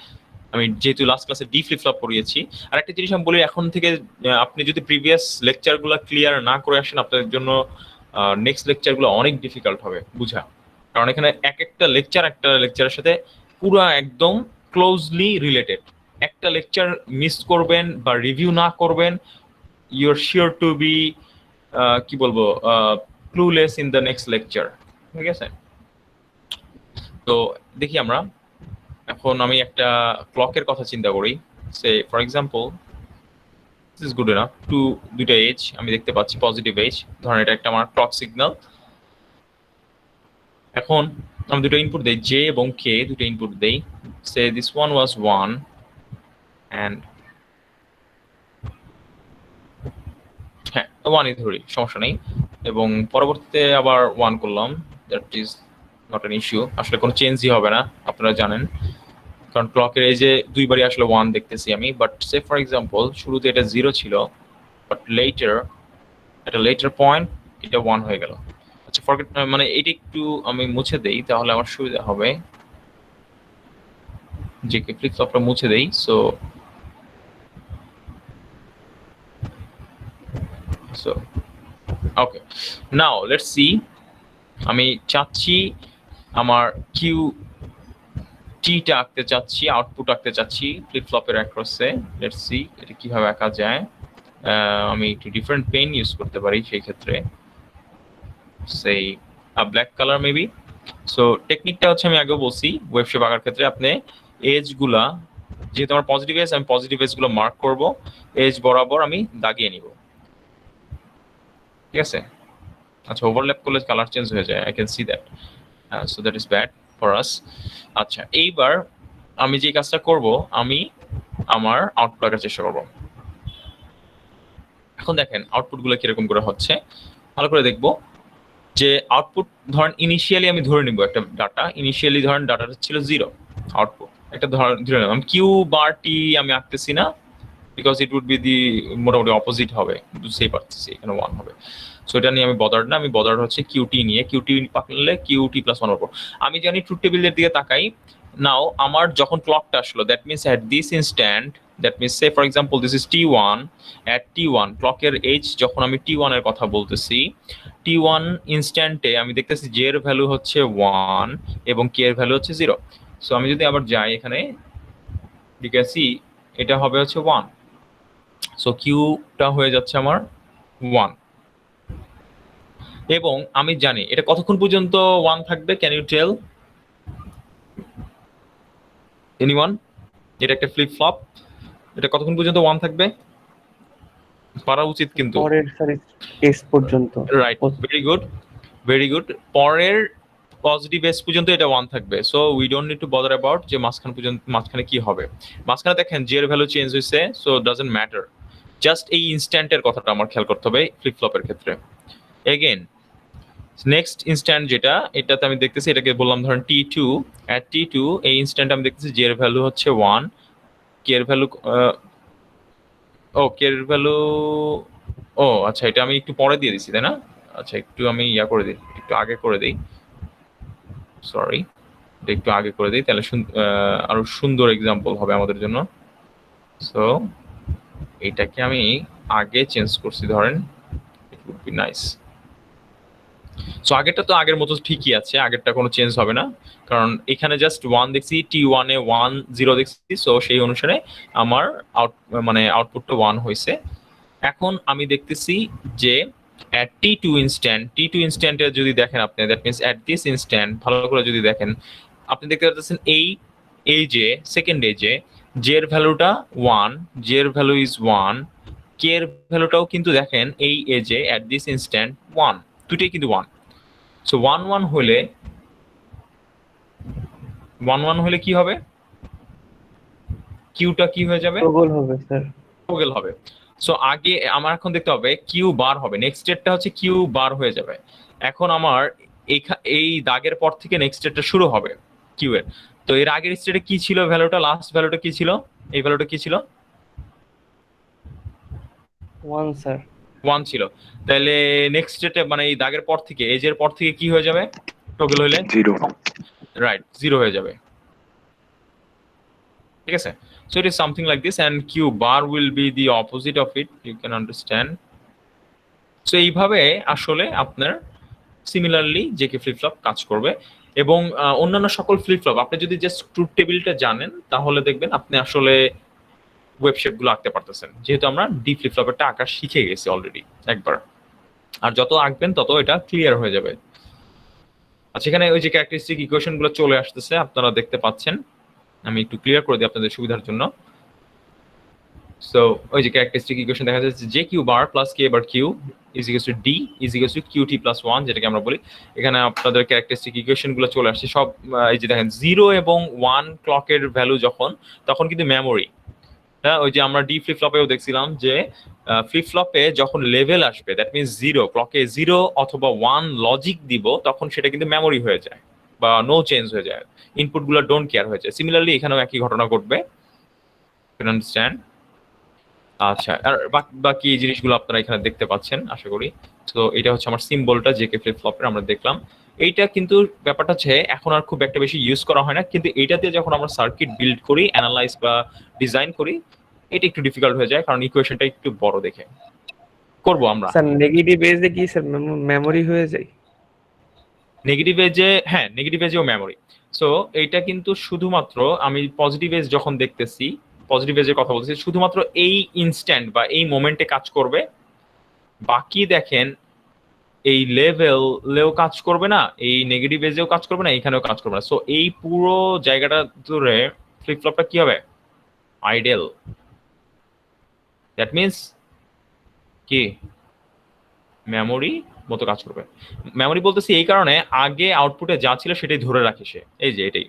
আমি যেহেতু লাস্ট ক্লাসে ডি ফ্লিপ ফ্লপ পড়িয়েছি, আর একটা জিনিস আমি বলি, এখন থেকে আপনি যদি প্রিভিয়াস লেকচারগুলো ক্লিয়ার না করে আসেন, আপনাদের জন্য নেক্সট লেকচারগুলো অনেক ডিফিকাল্ট হবে বুঝা। কারণ এখানে একটা লেকচারের সাথে পুরো একদম ক্লোজলি রিলেটেড। একটা লেকচার মিস করবেন বা রিভিউ না করবেন, you are sure to be কি বলবো, clueless in the next lecture. ঠিক আছে, তো দেখি আমরা এখন, আমি একটা ক্লকের কথা চিন্তা করি। Say for example this is good enough to, দুইটা এজ আমি দেখতে পাচ্ছি, পজিটিভ এজ, ধরেন এটা একটা আমার ক্লক সিগন্যাল। এখন আমি দুটো ইনপুট দেই, জে এবং কে, দুটো ইনপুট দেই। Say this one was 1 and হ্যাঁ 1ই ধরি, সমস্যা নেই। এবং পরবর্তীতে আবার 1 করলাম, that is not an issue, আসলে কোনো চেঞ্জই হবে না, আপনারা জানেন। কারণ ক্লকের এই যে দুইবারই আসলে 1 দেখতেছি আমি। বাট সে ফর এক্সাম্পল শুরুতে এটা 0 ছিল, বাট লেটার পয়েন্ট এটা 1 হয়ে গেল। আচ্ছা ফরগেট, মানে এটা একটু আমি মুছে দেই, তাহলে আমার সুবিধা হবে। যে ফ্লিপ ফ্লপটা মুছে দেই। So okay, now let's see. আমি চাচ্ছি আমার কিউ টিটা আঁকতে চাচ্ছি, আউটপুট আঁকতে চাচ্ছি ফ্লিপ ফ্লপের অ্যাক্রসে। লেটস সি এটা কিভাবে আঁকা যায়। আমি একটু ডিফারেন্ট পেন ইউজ করতে পারি সেই ক্ষেত্রে, সেই ব্ল্যাক কালার মেবি। সো টেকনিকটা হচ্ছে, আমি আগেও বলছি ওয়েব শেপ আঁকার ক্ষেত্রে আপনি এজ গুলা, যেহেতু আমার পজিটিভ এজ, আমি পজিটিভ এজ গুলো মার্ক করব, এজ বরাবর আমি দাগিয়ে নিব। ঠিক আছে, আচ্ছা ওভারল্যাপ করলে কালার চেঞ্জ হয়ে যায়, I can see that, so that is bad for us. আচ্ছা এইবার আমি যে কাজটা করব, আমি আমার আউটপুট আঁকার চেষ্টা করব। এখন দেখেন আউটপুট গুলো কিরকম করে হচ্ছে, ভালো করে দেখবো। যে আউটপুট ধরেন ইনিশিয়ালি আমি ধরে নিব একটা ডাটা, ইনিশিয়ালি ধরেন ডাটাটা ছিল 0, আউটপুট একটা ধরে নিলাম। কিউ বার টি আমি আঁকতেছি না, বিকজ ইট উড বি দি মোটামুটি অপোজিট হবে, বুঝতেই পারতেছি এখানে 1 হবে। সো এটা নিয়ে আমি বদার্ড না, আমি বদার্ড হচ্ছে কিউটি নিয়ে। কিউটি পাকলে কিউটি প্লাস 1 উপর আমি জানি ট্রুথ টেবিলের দিকে তাকাই। নাও আমার যখন ক্লকটা আসলো, that means at this instant, that means say for example this is T1, at T1 ক্লকের এজ যখন আমি T1 এর কথা বলতেছি, T1 ইনস্ট্যান্টে আমি দেখতেছি জে এর ভ্যালু হচ্ছে 1 এবং কে এর ভ্যালু হচ্ছে 0। সো আমি যদি আবার যাই এখানে, you can see এটা হবে হচ্ছে 1। সো কিউটা হয়ে যাচ্ছে আমার 1, এবং আমি জানি এটা কতক্ষণ পর্যন্ত 1 থাকবে। Can you tell anyone? এটা একটা ফ্লিপ ফ্লপ, এটা কতক্ষণ পর্যন্ত 1 থাকবে পারা উচিত কিন্তু। পরের কেস পর্যন্ত। Right, very good, very good. পরের পজিটিভ এজ পর্যন্ত এটা 1 থাকবে। So we don't need to bother about যে মাঝখানে কি হবে। মাঝখানে দেখেন জে এর ভ্যালু চেঞ্জ হয়েছে, সো ডাজন্ট ম্যাটার। জাস্ট এই ইনস্ট্যান্টের কথাটা আমার খেয়াল করতে হবে ফ্লিপ ফ্লপের ক্ষেত্রে। এগেন নেক্সট ইনস্ট্যান্ট যেটা, এটাতে আমি দেখতেছি, এটাকে বললাম ধরেন T2, অ্যাট T2 এই ইনস্ট্যান্ট আমি দেখতেছি জে এর ভ্যালু হচ্ছে 1, কে এর ভ্যালু কে এর ভ্যালু, ও আচ্ছা এটা আমি একটু পরে দিয়ে দিছি তাই না। আচ্ছা একটু আমি করে দিই, একটু আগে করে দিই, সরি এটা একটু আগে করে দিই, তাহলে আরো সুন্দর এক্সাম্পল হবে আমাদের জন্য। সো এটাকে আমি আগে চেঞ্জ করছি, ধরেন it would be nice. So আগেরটা তো আগের মতো ঠিকই আছে, আগেরটা কোনো চেঞ্জ হবে না, কারণ এখানে জাস্ট 1 দেখছি, T1 এ 1 0 দেখছি। সো সেই অনুসারে আমার আউটপুটটা 1 হয়েছে। এখন আমি দেখতেছি যে at T2 ইনস্ট্যান্টে যদি দেখেন আপনি, that means at this instant ভালো করে যদি দেখেন, আপনি দেখতে পাচ্ছেন এই যে সেকেন্ড এজে জে এর ভ্যালুটা 1, জে এর ভ্যালু ইজ 1, কে এর ভ্যালুটাও কিন্তু দেখেন এই এজে অ্যাট দিস ইনস্ট্যান্ট 1, দুটোই কিন্তু 1। সো 1 হলে কি হবে, কিউটা কি হয়ে যাবে, টগল হবে স্যার, টগল হবে। সো আগে আমার এখন দেখতে হবে কিউ বার হবে, নেক্সট স্টেটটা হচ্ছে কিউ বার হয়ে যাবে। এখন আমার এই দাগের পর থেকে নেক্সট স্টেটটা শুরু হবে কিউ এর। তো এর আগের স্টেটে কি ছিল ভ্যালুটা, লাস্ট ভ্যালুটা কি ছিল, এই ভ্যালুটা কি ছিল? 1 স্যার। 1 ছিল, তাহলে নেক্সট স্টেটে মানে এই দাগের পর থেকে এজের পর থেকে কি হয়ে যাবে টগল হইলে? 0 রাইট, 0 হয়ে যাবে। ঠিক আছে, so it is something like this and q bar will be the opposite of it, you can understand. so এইভাবে আসলে আপনার সিমিলারলি জেকে ফ্লিপ ফ্লপ কাজ করবে। এবং অন্যান্য সকল ফ্লিপ ফ্লপ আপনি যদি জাস্ট ট্রুথ টেবিলটা জানেন তাহলে দেখবেন আপনি আসলে ওয়েব শেপগুলো আঁকতে পারতেছেন, যেহেতু আমরা ডি ফ্লিপ ফ্লপেরটা আঁকা শিখে গেছি অলরেডি একবার। আর যত আঁকবেন তত এটা ক্লিয়ার হয়ে যাবে। আচ্ছা, এখানে ওই যে ক্যারেক্টারিস্টিক ইকুয়েশন গুলো চলে আসতেছে আপনারা দেখতে পাচ্ছেন, আমি একটু ক্লিয়ার করে দিই আপনাদের সুবিধার জন্য। সো ওই যে ক্যারেক্টারিস্টিক ইকুয়েশন দেখা যাচ্ছে যে Q bar plus K bar Q is equals to D is equals to Q T plus 1, যেটাকে আমরা বলি। এখানে আপনাদের ক্যারেক্টারিস্টিক ইকুয়েশন গুলো চলে আসছে সব। এই যে দেখেন 0 এবং 1 ক্লকের ভ্যালু যখন, তখন কিন্তু মেমোরি। হ্যাঁ, ওই যে আমরা ডি ফ্লিপ ফ্লপেও দেখছিলাম যে ফ্লিপ ফ্লপে যখন লেভেল আসবে, দ্যাট মিনস 0 ক্লকে 0 অথবা 1 লজিক দিব, তখন সেটা কিন্তু মেমোরি হয়ে যায় বা নো চেঞ্জ হয়ে যায়, ইনপুট গুলো ডোন্ট কেয়ার হয়ে যায়। সিমিলারলি এখানেও একই ঘটনা ঘটবে, ক্যান আন্ডারস্ট্যান্ড? আচ্ছা, আর বাকি এই জিনিসগুলো আপনারা এখানে দেখতে পাচ্ছেন আশা করি। তো এটা হচ্ছে আমার সিম্বলটা জেকে ফ্লিপ ফ্লপের আমরা দেখলাম। এইটা কিন্তু ব্যাপারটা হচ্ছে এখন আর খুব একটা বেশি ইউজ করা হয় না, কিন্তু এইটাতে যখন আমরা সার্কিট বিল্ড করি, অ্যানালাইজ বা ডিজাইন করি, এটা একটু ডিফিকাল্ট হয়ে যায় কারণ ইকুয়েশনটা একটু বড় দেখে করব আমরা। স্যার নেগেটিভ এজে কি স্যার মেমোরি হয়ে যায়? নেগেটিভ এজে, হ্যাঁ নেগেটিভ এজেও মেমোরি। সো এইটা কিন্তু শুধুমাত্র আমি পজিটিভ এজ যখন দেখতেছি, পজিটিভ এজের কথা বলতেছি, শুধুমাত্র এই ইনস্ট্যান্ট বা এই মোমেন্টে কাজ করবে। বাকি দেখেন এই লেভেলেও কাজ করবে না, এই নেগেটিভ এজেও কাজ করবে না, এখানেও কাজ করবে না। সো এই পুরো জায়গাটা ধরে ফ্লিপ ফ্লপটা কি হবে? আইডেল। দ্যাট মিনস কি মেমোরি মতো কাজ করবে। মেমোরি বলতেছি এই কারণে, আগে আউটপুটে যা ছিল সেটাই ধরে রাখে সে। এই যে এটাই,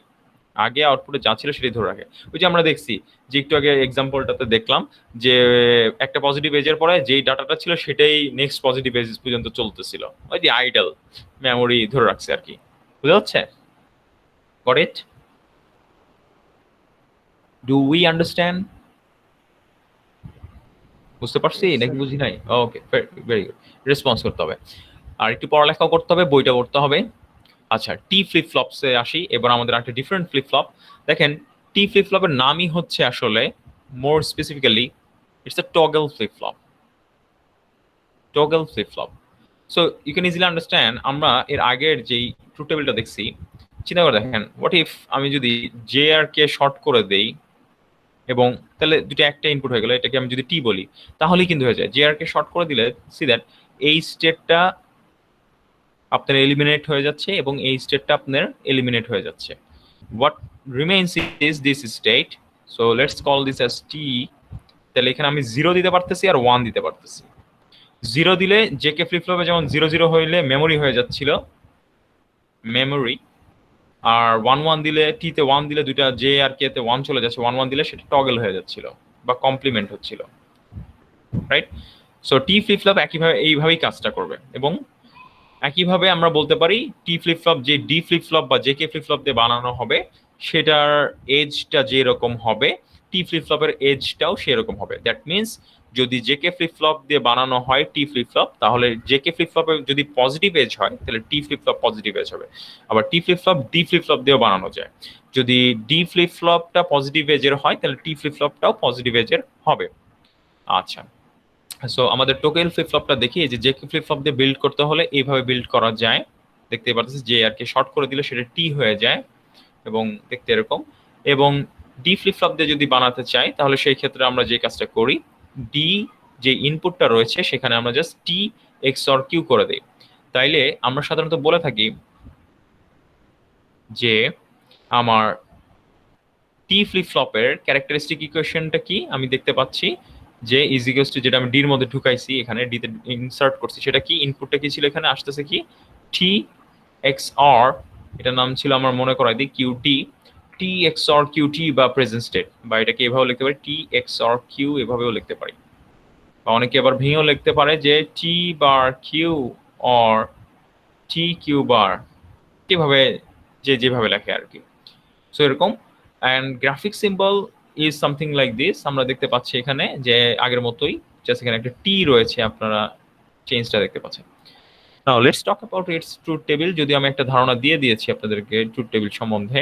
আগে আউটপুটে যা ছিল সেটাই ধরে রাখে। ওই যে আমরা দেখছি যে একটু আগে এক্সাম্পলটাতে দেখলাম যে একটা পজিটিভ এজের পরে যেই ডাটাটা ছিল সেটাই নেক্সট পজিটিভ এজ পর্যন্ত চলতেছিল। ওই যে আইডল, মেমোরি ধরে রাখছে আর কি। বুঝা যাচ্ছে? Got it? Do we understand? বুঝতে পারছি নাকি বুঝি নাই? ওকে, ভেরি গুড। রেসপন্স করতে হবে, আর একটু পড়ালেখাও করতে হবে, বইটা পড়তে হবে। আচ্ছা, টি ফ্লিপ ফ্লপসে আসি। এবার আমাদের একটা ডিফারেন্ট ফ্লিপ ফ্লপ দেখেন। টি ফ্লিপ ফ্লপের নামই হচ্ছে আসলে, more specifically it's a toggle flip flop. Toggle flip flop. So you can easily understand, আমরা এর আগের যেই ট্রুথ টেবিলটা দেখছি, চিন্তা করে দেখেন হোয়াট ইফ আমি যদি জে আর কে শর্ট করে দেই, এবং তাহলে দুটো একটা ইনপুট হয়ে গেল, এটাকে আমি যদি টি বলি তাহলেই কিন্তু হয়ে যায়। জে আর কে শর্ট করে দিলে সি দ্যাট এই স্টেটটা আপনার এলিমিনেট হয়ে যাচ্ছে এবং এই স্টেটটা আপনার এলিমিনেট হয়ে যাচ্ছে। what remains is this state, so let's call this as t। তাহলে এখানে আমি 0 দিতে পারতেছি আর 1 দিতে পারতেছি। 0 দিলে জেকে ফ্লিপ ফ্লপে যেমন 0 0 হইলে মেমোরি হয়ে যাচ্ছিল, মেমোরি। আর 1 1 দিলে, টি তে 1 দিলে দুইটা জে আর কে তে 1 চলে যাচ্ছে, 1 1 দিলে সেটা টগল হয়ে যাচ্ছিল বা কমপ্লিমেন্ট হচ্ছিল, রাইট? সো টি ফ্লিপ ফ্লপ একইভাবে এইভাবেই কাজটা করবে। এবং একইভাবে আমরা বলতে পারি টি ফ্লিপ ফ্লপ যে ডি ফ্লিপ ফ্লপ বা জেকে ফ্লিপ ফ্লপ দিয়ে বানানো হবে, সেটার এজটা যেরকম হবে টি ফ্লিপ ফ্লপের এজটাও সেরকম হবে। দ্যাট মিনস যদি জেকে ফ্লিপ ফ্লপ দিয়ে বানানো হয় টি ফ্লিপ ফ্লপ, তাহলে জেকে ফ্লিপ ফ্লপের যদি পজিটিভ এজ হয় তাহলে T flip flop positive edge হবে। আবার T flip flop D flip flop দিয়েও বানানো যায়। যদি ডি ফ্লিপ ফ্লপটা পজিটিভ এজের হয় তাহলে টি ফ্লিপ ফ্লপটাও পজিটিভ এজের হবে। আচ্ছা, সো আমাদের টোকেল ফ্লিপ ফ্লপটা দেখি। এই যে জেকে ফ্লিপ ফ্লপ দিয়ে বিল্ড করতে হলে এইভাবে বিল্ড করা যায়। দেখতে পাচ্ছেন যে আর কি শর্ট করে দিলে সেটা টি হয়ে যায় এবং দেখতে এরকম। এবং ডি ফ্লিপ ফ্লপ দিয়ে যদি বানাতে চাই তাহলে সেই ক্ষেত্রে আমরা যে কাজটা করি, ডি যে ইনপুটটা রয়েছে সেখানে আমরা জাস্ট টি এক্সঅর কিউ করে দিই। তাইলে আমরা সাধারণত বলে থাকি যে আমার টি ফ্লিপ ফ্লপের ক্যারেক্টারিস্টিক ইকুয়েশনটা কি আমি দেখতে পাচ্ছি যে ইজ ইকুয়ালস টু, যেটা আমি ডির মধ্যে ঢুকাইছি এখানে ডিতে ইনসার্ট করছি, সেটা কি ইনপুটটা কি ছিল এখানে আসতেছে কি টি এক্স আর, এটার নাম ছিল আমার মনে করাই দিই কিউ টি, টি এক্স আর কিউ টি বা প্রেজেন্ট স্টেট, বা এটাকে এভাবেও লিখতে পারি টি এক্স আর কিউ, এভাবেও লিখতে পারি। বা অনেকে আবার ভেঙেও লিখতে পারে যে T bar Q or T Q bar, কিভাবে যে যেভাবে লেখে আর কি। সো এরকম। And graphic symbol is something like this. আমরা দেখতে পাচ্ছি এখানে যে আগের মতোই, জাস্ট এখানে একটা টি রয়েছে, আপনারা চেঞ্জটা দেখতে পাচ্ছেন। Now let's talk about it's truth table. যদি আমি একটা ধারণা দিয়ে দিয়েছি আপনাদেরকে ট্রুথ টেবিল সম্বন্ধে,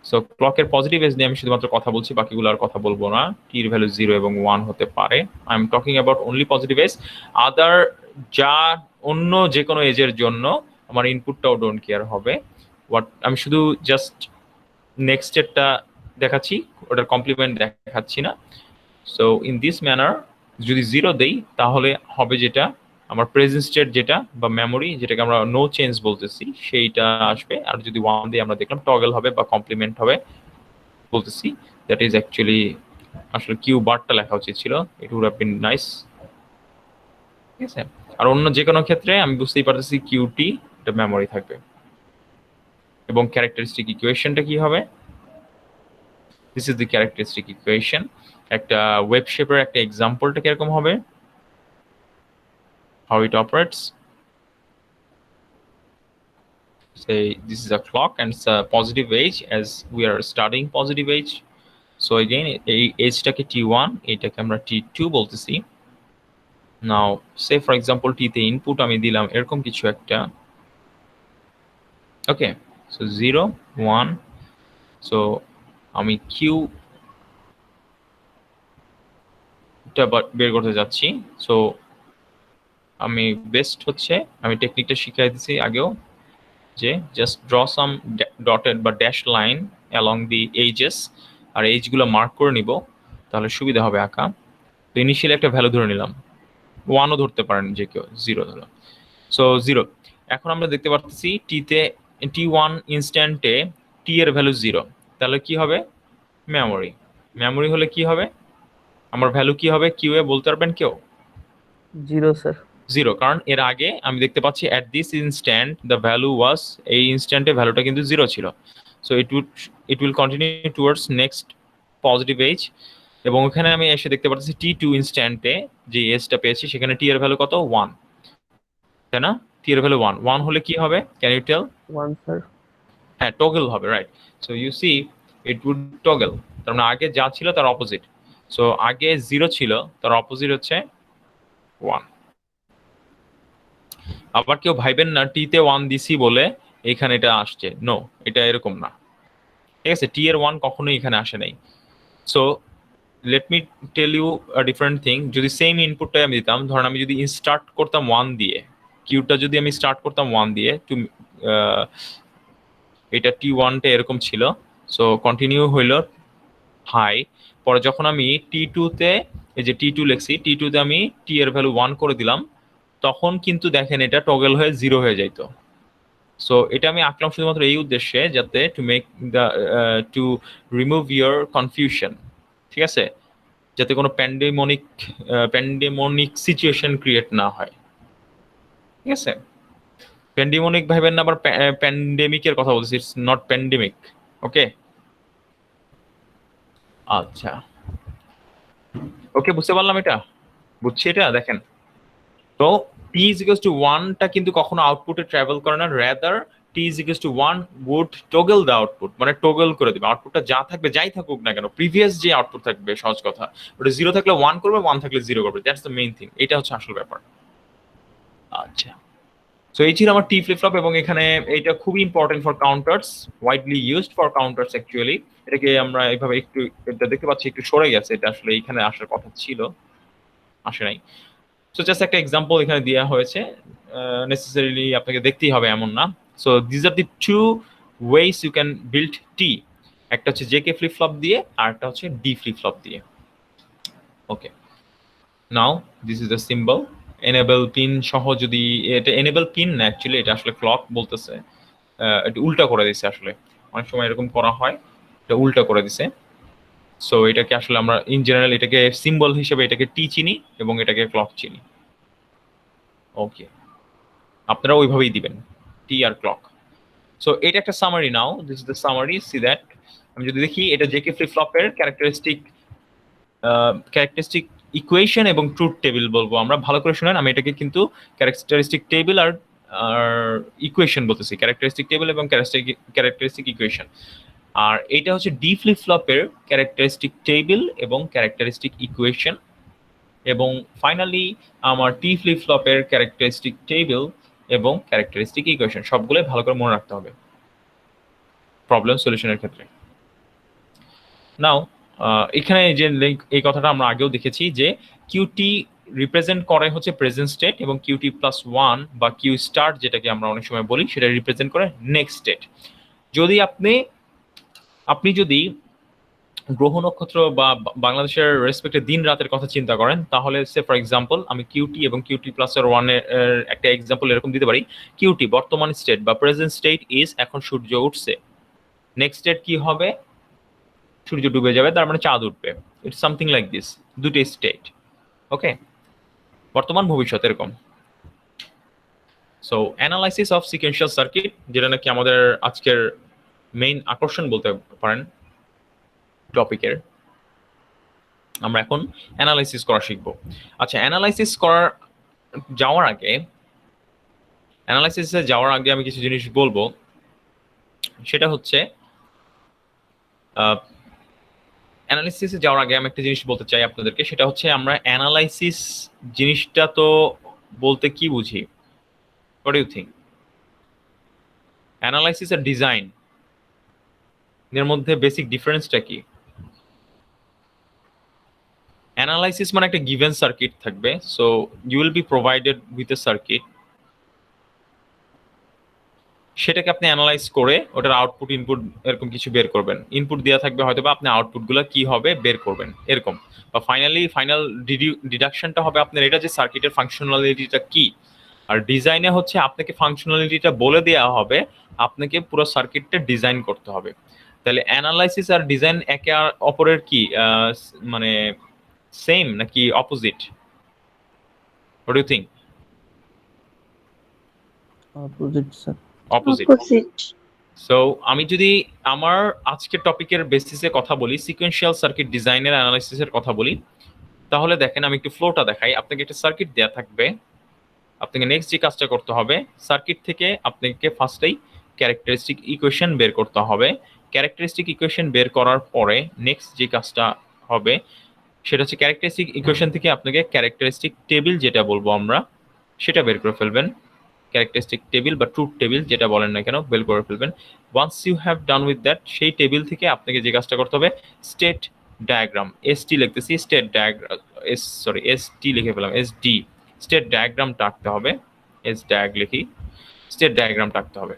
সো ক্লকের পজিটিভ এজ নিয়ে আমি শুধুমাত্র কথা বলছি, বাকিগুলো আর কথা বলবো না। টির ভ্যালু 0 এবং 1 হতে পারে। I am talking about only positive edge. Other যা অন্য যে কোনো এজের জন্য আমার ইনপুটটাও ডোন্ট কেয়ার হবে। আমি শুধু জাস্ট নেক্সট স্টেপটা দেখাচ্ছি, ওটার কমপ্লিমেন্ট দেখাচ্ছি না। সো ইন দিস ম্যানার যদি 0 দেই তাহলে হবে যেটা আমার প্রেজেন্ট স্টেট যেটা বা মেমোরি যেটাকে আমরা নো চেঞ্জ বলতেছি সেইটা আসবে। আর যদি 1 দিয়ে আমরা দেখলাম টগল হবে বা কমপ্লিমেন্ট হবে বলতেছি। দ্যাট ইজ অ্যাকচুয়ালি আসলে কিউ বারটা লেখা উচিত ছিল, it would have been nice. ঠিক আছে, আর অন্য যে কোনো ক্ষেত্রে আমি বুঝতেই পারতেছি কিউটি এটা মেমোরি থাকবে। এবং ক্যারেক্টারিস্টিক ইকুয়েশনটা কি হবে? This is the characteristic equation. একটা ওয়েব শেপের একটা এক্সাম্পলটা কিরকম হবে, how it operates. Say this is a clock and it's a positive age as we are studying positive age. So again এই এজটাকে t1, এটাকে আমরা t2 বলতেছি। নাও সে ফর এক্সাম্পল টি তে ইনপুট আমি দিলাম এরকম কিছু একটা, ওকে। সো 0 1, সো আমি কিউ টা বের করতে যাচ্ছি। সো আমি বেস্ট হচ্ছে আমি টেকনিকটা শিখাই দিছি আগেও, যে জাস্ট ড্র সাম ডটেড বা dash line along the edges, আর এজগুলো মার্ক করে নিব, তাহলে সুবিধা হবে আঁকা। তো ইনিশিয়ালি একটা ভ্যালু ধরে নিলাম, 1ও ধরতে পারেন যে কেউ, 0 ধরলাম। সো 0। এখন আমরা দেখতে পাচ্ছি টিতে t1 ইনস্ট্যান্টে টি এর ভ্যালু 0, তাহলে কি হবে? মেমোরি। মেমোরি হলে কি হবে? আমার ভ্যালু কি হবে কিউ এ বলতে পারবেন কেউ? 0 স্যার। 0, কারণ এর আগে আমি দেখতে পাচ্ছি at this instant the value was, এই ইনস্ট্যান্টে ভ্যালুটা কিন্তু 0 ছিল। So it will continue towards next positive edge. এবং ওখানে আমি এসে দেখতে পাচ্ছি t2 ইনস্ট্যান্টে যে এজটা পেয়েছি সেখানে টি এর ভ্যালু কত? 1, তাই না? টি এর ভ্যালু 1, 1 হলে কি হবে? Can you tell? 1 স্যার। হ্যাঁ, টগল হবে, right. So you see it would toggle, তার মানে আগে যা ছিল তার অপোজিট। সো আগে 0 ছিল, তার অপোজিট হচ্ছে 1। আবার কেউ ভাইবেন না টি তে 1 দিছি বলে এখানে এটা আসছে, নো, এটা এরকম না। ঠিক আছে, টি এর 1 কখনোই এখানে আসে নাই। So let me tell you a different thing. যদি সেম ইনপুটটাই আমি দিতাম, ধরেন আমি যদি স্টার্ট করতাম 1 দিয়ে, কিউটা যদি আমি স্টার্ট করতাম 1 দিয়ে, এটা t1টা এরকম ছিল। সো কন্টিনিউ হইল হাই, পরে যখন আমি t2 তে এই যে t2 লিখছি, t2 তে আমি t এর ভ্যালু 1 করে দিলাম, তখন কিন্তু দেখেন এটা টগল হয়ে 0 হয়ে যাইতো। সো এটা আমি আঁকলাম শুধুমাত্র এই উদ্দেশ্যে যাতে টু রিমুভ ইউর কনফিউশন। ঠিক আছে, যাতে কোনো প্যান্ডেমনিক সিচুয়েশন ক্রিয়েট না হয়। ঠিক আছে, প্যান্ডেমনিক ভাবেন না, আবার প্যান্ডেমিকের কথা বলছি, ইটস নট প্যান্ডেমিক। ওকে, আচ্ছা, ওকে, বুঝতে পারলাম, এটা বুঝছি। এটা দেখেন তো t is equals to 1টা কিন্তু কখনো আউটপুটে ট্রাভেল করে না, rather t is equals to 1 would toggle the output, মানে টগল করে দেবে আউটপুটটা, যা থাকবে যাই থাকুক না কেন, প্রিভিয়াস যে আউটপুট থাকবে, সহজ কথা, ওটা 0 থাকলে 1 করবে, 1 থাকলে 0 করবে। দ্যাটস দ্য মেইন থিং, এটা হচ্ছে আসল ব্যাপার। আচ্ছা, সো এই ছিল আমার টি ফ্লিপ ফ্লপ, এবং এখানে এইটা খুবই important for counters, widely used for counters actually. এটাকে আমরা এইভাবে একটু, এটা দেখতে পাচ্ছি একটু সরে গেছে, এটা আসলে এখানে আসার কথা ছিল, আসে নাই। সো জাস্ট একটা এক্সাম্পল এখানে দেওয়া হয়েছে, নেসেসারিলি আপনাকে দেখতেই হবে এমন না। So this are the two ways you can build T, একটা হচ্ছে জেকে ফ্লিপ ফ্লপ দিয়ে, আর একটা হচ্ছে ডি ফ্লিপ ফ্লপ দিয়ে। Okay, now this is the symbol enable pin সহ। যদি এটা এনেবল পিন না, অ্যাকচুয়ালি এটা আসলে ক্লক বলতেছে, এটা উল্টা করে দিছে, আসলে অনেক সময় এরকম করা হয়, এটা উল্টা করে দিছে। সো এটাকে আসলে আমরা ইন জেনারেল এটাকে সিম্বল হিসেবে এটাকে টি চিনি এবং এটাকে ক্লক চিনি। ওকে, আপনারা ওইভাবেই দিবেন টি আর ক্লক। সো এটা একটা summary. Now this is the summary, see that আমি যদি দেখি এটা জেকে ফ্লিপ ফ্লপের ক্যারেক্টারিস্টিক ইকুয়েশন এবং ট্রুথ টেবিল বলবো আমরা, ভালো করে শুনেন, আমি এটাকে কিন্তু ক্যারেক্টারিস্টিক টেবিল আর ইকুয়েশন বলতেছি, ক্যারেক্টারিস্টিক টেবিল এবং ক্যারেক্টারিস্টিক ইকুয়েশন। আর এটা হচ্ছে ডি ফ্লিপ ফ্লপের ক্যারেক্টারিস্টিক টেবিল এবং ক্যারেক্টারিস্টিক ইকুয়েশন। এবং ফাইনালি আমার টি ফ্লিপ ফ্লপের ক্যারেক্টারিস্টিক টেবিল এবং ক্যারেক্টারিস্টিক ইকুয়েশন সবগুলোই ভালো করে মনে রাখতে হবে প্রবলেম সলিউশনের ক্ষেত্রে। নাও এখানে যে এই কথাটা আমরা আগেও দেখেছি যে কিউটি রিপ্রেজেন্ট করে হচ্ছে প্রেজেন্ট স্টেট এবং কিউটি প্লাস ওয়ান বা কিউ স্টার্ট যেটাকে আমরা অনেক সময় বলি সেটা রিপ্রেজেন্ট করে নেক্সট স্টেট। যদি আপনি যদি গ্রহ নক্ষত্র বা বাংলাদেশের রেসপেক্টে দিন রাতের কথা চিন্তা করেন তাহলে সে ফর এক্সাম্পল আমি কিউটি এবং কিউটি প্লাস এর ওয়ানের একটা এক্সাম্পল এরকম দিতে পারি। কিউটি বর্তমান স্টেট বা প্রেজেন্ট স্টেট ইজ এখন সূর্য উঠছে, নেক্সট স্টেট কি হবে, সূর্য ডুবে যাবে তার মানে চাঁদ উঠবে। ইটস সামথিং লাইক দিস, দুটো স্টেট। ওকে, বর্তমান ভবিষ্যৎ এরকম। So analysis of sequential circuit যেটা নাকি আমাদের আজকের মেইন আকর্ষণ বলতে পারেন টপিকের, আমরা এখন অ্যানালাইসিস করা শিখবো। আচ্ছা, অ্যানালাইসিস যাওয়ার আগে আমি কিছু জিনিস বলবো। সেটা হচ্ছে অ্যানালাইসিসে যাওয়ার আগে আমি একটা জিনিস বলতে চাই আপনাদেরকে, সেটা হচ্ছে আমরা অ্যানালাইসিস জিনিসটা তো বলতে কি বুঝি? What do you think? Analysis আর ডিজাইন এর মধ্যে বেসিক ডিফারেন্সটা কি? অ্যানালাইসিস মানে একটা গিভেন সার্কিট থাকবে, so you will be provided with a circuit, সেটাকে আপনি অ্যানালাইজ করে ওটার আউটপুট ইনপুট এরকম কিছু বের করবেন। ইনপুট দেওয়া থাকবে হয়তো বা আপনি আউটপুটগুলো কি হবে বের করবেন এরকম, বা ফাইনাল ডিডাকশনটা হবে আপনার এটা যে সার্কিটের ফাংশনালিটিটা কি। আর ডিজাইনে হচ্ছে আপনাকে ফাংশনালিটিটা বলে দেওয়া হবে, আপনাকে পুরো সার্কিটটা ডিজাইন করতে হবে। তাহলে অ্যানালাইসিস আর ডিজাইন একে অপরের কি মানে সেম নাকি opposite? What do you think? Opposite sir. Opposite. So আমি যদি আমার আজকের টপিকের বেসিসে কথা বলি, সিকোয়েন্সিয়াল সার্কিট ডিজাইনের অ্যানালাইসিসের কথা বলি, তাহলে দেখেন আমি একটু ফ্লোটা দেখাই। আপনাকে একটা সার্কিট দেয়া থাকবে, আপনাকে নেক্সট যে কাজটা করতে হবে সার্কিট থেকে আপনাকে ফার্স্টেই ক্যারেক্টারিস্টিক ইকুয়েশন বের করতে হবে। ক্যারেক্টারিস্টিক ইকুয়েশন বের করার পরে নেক্সট যে কাজটা হবে সেটা হচ্ছে ক্যারেক্টারিস্টিক ইকুয়েশন থেকে আপনাকে ক্যারেক্টারিস্টিক টেবিল যেটা বলবো আমরা সেটা বের করে ফেলবেন। ক্যারেক্টারিস্টিক টেবিল বা ট্রুথ টেবিল যেটা বলেন না কেন বের করে ফেলবেন। Once you have done with that, সেই টেবিল থেকে আপনাকে যে কাজটা করতে হবে স্টেট ডায়াগ্রাম, এসটি লিখতেছি, স্টেট ডায়াগ্রাম এসটি লিখে ফেলাম, এসডি, স্টেট ডায়াগ্রামটা আঁকতে হবে। এস ডায়াগ লিখি, স্টেট ডায়াগ্রামটা আঁকতে হবে।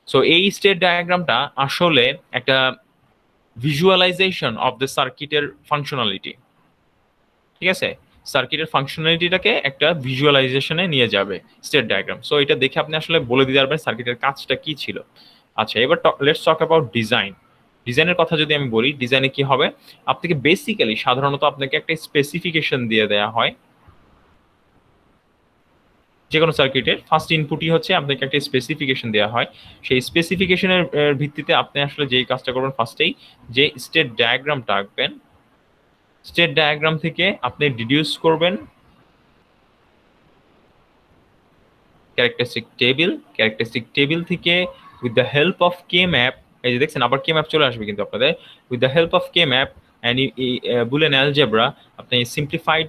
সো এই স্টেট ডায়াগ্রামটা আসলে একটা ভিজুয়ালাইজেশন অফ দ্য সার্কিটের ফাংশনালিটি, ঠিক আছে? সার্কিটের ফাংশনালিটিটাকে একটা ভিজুয়ালাইজেশনে নিয়ে যাবে স্টেট ডায়াগ্রাম। সো এটা দেখে আপনি আসলে বলে দিতে পারবেন সার্কিটের কাজটা কি ছিল। আচ্ছা, এবার লেটস টক অ্যাবাউট ডিজাইন। ডিজাইনের কথা যদি আমি বলি, ডিজাইনে কি হবে, আপনাকে বেসিক্যালি সাধারণত আপনাকে একটা স্পেসিফিকেশন দিয়ে দেওয়া হয়। যে কোনো সার্কিটের ফার্স্ট ইনপুটই হচ্ছে আপনাকে একটা স্পেসিফিকেশন দেওয়া হয়। সেই স্পেসিফিকেশনের ভিত্তিতে আপনি আসলে যেই কাজটা করবেন ফার্স্টেই যে স্টেট ডায়াগ্রামটা আঁকবেন। স্টেট ডায়াগ্রাম থেকে আপনি ডিডিউস করবেন ক্যারেক্টারিস্টিক টেবিল থেকে with the help of K map, এই যে দেখছেন আবার কে ম্যাপ চলে আসবে কিন্তু আপনাদের, with the help of K map and Boolean algebra আপনি সিম্পলিফাইড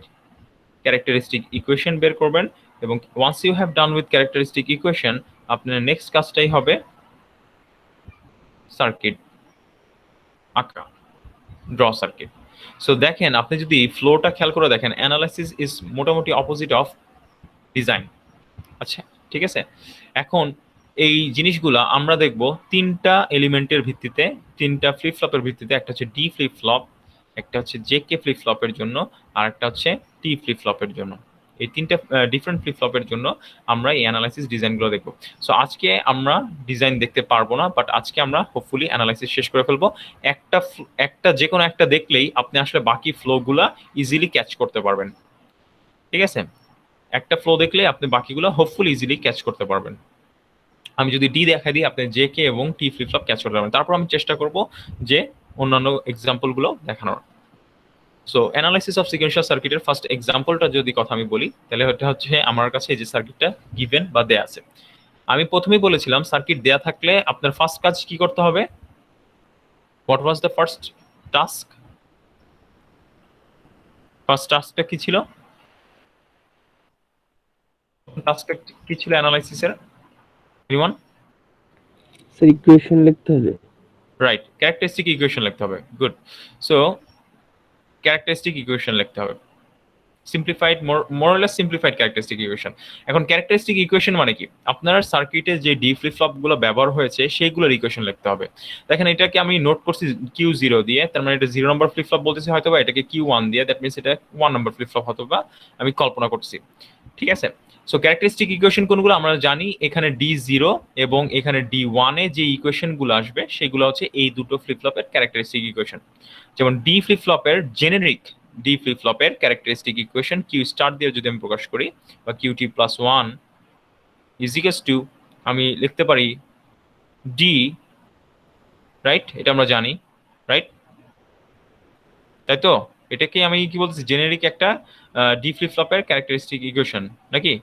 ক্যারেক্টারিস্টিক ইকুয়েশন বের করবেন। এবং once you have done with characteristic equation আপনার নেক্সট কাজটাই হবে সার্কিট আঁকা, ড্র সার্কিট। সো দেখেন আপনি যদি ফ্লোটা খেয়াল করে দেখেন, অ্যানালাইসিস ইজ মোটামুটি অপোজিট অফ ডিজাইন। আচ্ছা, ঠিক আছে। এখন এই জিনিসগুলা আমরা দেখব তিনটা এলিমেন্টের ভিত্তিতে, তিনটা ফ্লিপ ফ্লপের ভিত্তিতে। একটা হচ্ছে ডি ফ্লিপ ফ্লপ, একটা হচ্ছে জে কে ফ্লিপ ফ্লপের জন্য, আর একটা হচ্ছে টি ফ্লিপ ফ্লপের জন্য। এই তিনটা ডিফারেন্ট ফ্লিপ ফ্লপের জন্য আমরা এই অ্যানালাইসিস ডিজাইনগুলো দেখব। সো আজকে আমরা ডিজাইন দেখতে পারবো না, বাট আজকে আমরা হোপফুলি অ্যানালাইসিস শেষ করে ফেলবো। একটা যে কোনো একটা দেখলেই আপনি আসলে বাকি ফ্লোগুলা ইজিলি ক্যাচ করতে পারবেন, ঠিক আছে? একটা ফ্লো দেখলে আপনি বাকিগুলো হোপফুলি ইজিলি ক্যাচ করতে পারবেন। আমি যদি ডি দেখাই দিই আপনি জে কে এবং টি ফ্লিপ ফ্লপ ক্যাচ করতে পারবেন। তারপর আমি চেষ্টা করব যে অন্যান্য এক্সাম্পলগুলো দেখানোর। সো অ্যানালাইসিস অফ সিকোয়েন্সিয়াল সার্কিটের ফার্স্ট এক্সাম্পলটা যদি কথা আমি বলি তাহলে এটা হচ্ছে আমার কাছে এই যে সার্কিটটা গিভেন বা দেয়া আছে। আমি প্রথমেই বলেছিলাম সার্কিট দেয়া থাকলে আপনার ফার্স্ট কাজ কি করতে হবে? What was the first task? First টাস্কটা কি ছিল? টাস্কটা কি ছিল অ্যানালাইসিসের? এনিওয়ান? স্যার ইকুয়েশন লিখতে হবে। রাইট, ক্যারেক্টারিস্টিক ইকুয়েশন লিখতে হবে। গুড। সো ক্যারেক্টারিস্টিক ইকুয়েশন লিখতে হবে, সিম্পলিফাইড, মোরলেস সিম্পলিফাইড ক্যারেক্টারিস্টিক ইকুয়েশন। এখন ক্যারেক্টারিস্টিক ইকুয়েশন মানে কি? আপনার সার্কিটে যে ডি ফ্লিপ ফ্লপ গুলো ব্যবহার হয়েছে সেইগুলোর ইকুয়েশন লিখতে হবে। দেখেন এটাকে আমি নোট করছি Q0 দিয়ে, তার মানে এটা 0 নম্বর ফ্লিপ ফ্লপ বলতেছি হয়তো, বা এটাকে Q1 দিয়ে, দ্যাট মিনস এটা 1 নম্বর ফ্লিপ ফ্লপ হতো, বা আমি কল্পনা করছি। ঠিক আছে? সো ক্যারেক্টারিস্টিক ইকুয়েশন কোনগুলো আমরা জানি, এখানে D0 এবং এখানে D1 এ যে ইকুয়েশন গুলো আসবে সেগুলো হচ্ছে এই দুটো ফ্লিপ ফ্লপের ক্যারেক্টারিস্টিক ইকুয়েশন। যেমন ডি ফ্লিপ ফ্লপের জেনেরিক ডি ফ্লিপ ফ্লপের ক্যারেক্টারিস্টিক ইকুয়েশন কিউ স্টার দিয়ে যদি আমি প্রকাশ করি, বা কিউটি প্লাস 1 ইজিকাস টু, আমি লিখতে পারি ডি, রাইট? এটা আমরা জানি, রাইট? তাই তো? এটাকে আমি কি বলতেছি, জেনেরিক একটা ডি ফ্লিপ ফ্লপের ক্যারেক্টারিস্টিক ইকুয়েশন নাকি?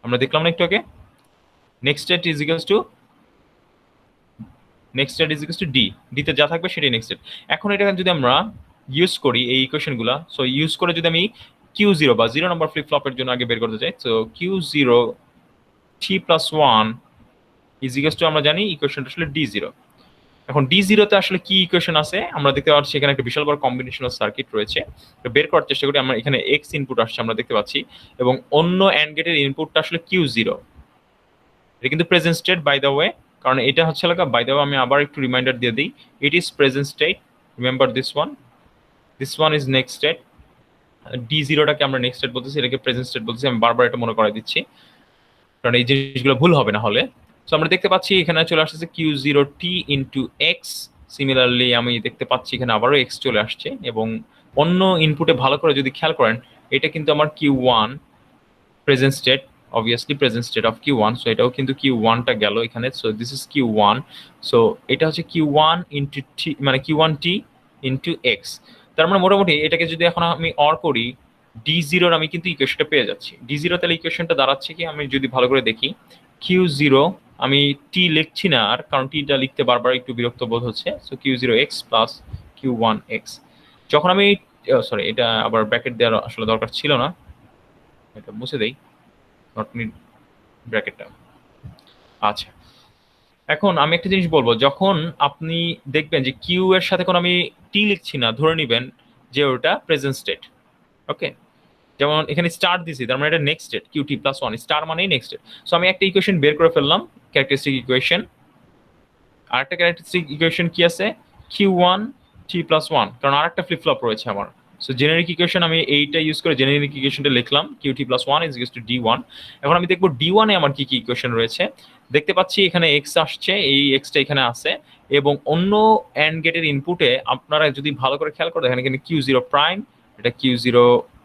আমরা দেখলাম না একটু আগে, next state is equals to, next state is equals to D, ডিতে যা থাকবে সেটাই নেক্সট স্টেট। এখন এটা যদি আমরা ইউজ করি এই ইকুয়েশনগুলো, সো ইউজ করে যদি আমি Q0 বা 0 নম্বর ফ্লিপ ফ্লপের জন্য আগে বের করতে চাই, so Q0 T plus 1 is equals to, আমরা জানি ইকুয়েশনটা আসলে D0। এখন D0 তে আসলে কি ইকুয়েশন আছে আমরা দেখতে পাচ্ছি, এখানে একটা বিশাল বড় কম্বিনেশনাল সার্কিট রয়েছে। তো বের করার চেষ্টা করি আমরা, এখানে X ইনপুট আসছে আমরা দেখতে পাচ্ছি, এবং অন্য অ্যান্ড গেটের ইনপুটটা আসলে Q0। এটা কিন্তু present state by the way, কারণ এটা হচ্ছে লাগা, বাই দ্য ওয়ে আমি আবার একটু রিমাইন্ডার দিয়ে দিই, it is present state, remember this one is next state. D0টাকে আমরা নেক্সট স্টেট বলতেছি, এটাকে প্রেজেন্ট স্টেট বলতেছি, আমি বারবার এটা মনে করাই দিচ্ছি কারণ এই জিনিসগুলো ভুল হবে না হলে। সো আমরা দেখতে পাচ্ছি এখানে চলে আসছে Q0T ইন্টু এক্স। সিমিলারলি আমি দেখতে পাচ্ছি এখানে আবারও এক্স চলে আসছে, এবং অন্য ইনপুটে ভালো করে যদি খেয়াল করেন, এটা কিন্তু আমার Q1 present state, obviously present state of Q1, so এটাও কিন্তু Q1টা গেল এখানে, so this is Q1। So এটা হচ্ছে Q1 ইন্টু টি, মানে Q1T ইন্টু এক্স। তার মানে মোটামুটি এটাকে যদি এখন আমি অর করি, D0 আমি কিন্তু ইকুয়েশনটা পেয়ে যাচ্ছি। D0 তাহলে ইকুয়েশনটা দাঁড়াচ্ছে কি, আমি যদি ভালো করে দেখি, Q0, আমি টি লিখছি না আর, কারণ টিটা লিখতে বারবার একটু বিরক্ত বোধ হচ্ছে। So Q0x plus Q1x। যখন আমি, সরি এটা আবার ব্র্যাকেট দেওয়ার আসলে দরকার ছিল না, এটা মুছে দেই, নট নিড ব্র্যাকেটটা। আচ্ছা, এখন আমি একটা জিনিস বলবো, যখন আপনি দেখবেন যে কিউ এর সাথে কোনো আমি টি লিখছি না, ধরে নিবেন যে ওটা প্রেজেন্ট স্টেট। ওকে, যেমন এখানে স্টার দিছি, তার মানে এটা next state, cutie plus 1, star মানেই নেক্সট স্টেট। সো আমি একটা ইকুয়েশন বের করে ফেললাম, ক্যারেক্টারিস্টিক ইকুয়েশন। আরেকটা ক্যারেক্টারিস্টিক ইকুয়েশন কি আছে, Q1T প্লাস 1, কারণ আরেকটা ফ্লিপ ফ্লপ রয়েছে আমার। সো জেনারিক ইকুয়েশন আমি এইটা ইউজ করে জেনারিক ইকুয়েশনটা লিখলাম, QT plus 1 is equal two D1। এখন আমি দেখবো D1 এ আমার কি কি ইকুয়েশন রয়েছে। দেখতে পাচ্ছি এখানে x আসছে, এই xটা এখানে আছে, এবং অন্য অ্যান্ড গেটের ইনপুটে আপনারা যদি ভালো করে খেয়াল করে দেখেন, এখানে Q0 প্রাইম, এটা Q0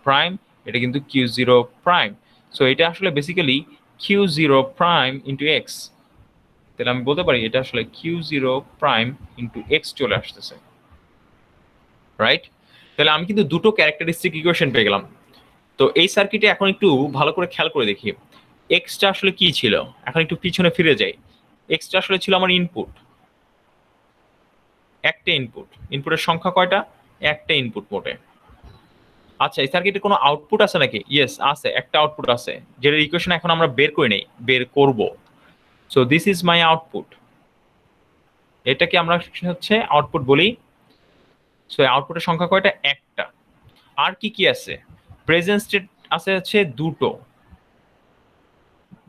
প্রাইম, এটা কিন্তু Q0 প্রাইম। সো এটা আসলে basically Q0 prime into x. তাহলে আমি বলতে পারি এটা আসলে Q0 প্রাইম ইন্টু এক্স চলে আসতেছে, রাইট? তাহলে আমি কিন্তু দুটো ক্যারেক্টারিস্টিক ইকুয়েশন পেয়ে গেলাম। তো এই সার্কিটে এখন একটু ভালো করে খেয়াল করে দেখি, এক্সটা আসলে কি ছিল। এখন একটু পিছনে ফিরে যাই, এক্সটা আসলে ছিল আমার ইনপুট, একটা ইনপুট। ইনপুটের সংখ্যা কয়টা? একটা ইনপুট মোটে। আচ্ছা, এই সার্কিটে কোনো আউটপুট আছে নাকি? ইয়েস আছে, একটা আউটপুট আছে, যেটার ইকুয়েশন এখন আমরা বের করে নেই, বের করব। So this is my output, এটাকে আমরা হচ্ছে আউটপুট বলি। সো আউটপুটের সংখ্যা কয়টা? একটা। আর কি কি আছে? প্রেজেন্ট স্টেট আছে হচ্ছে দুটো,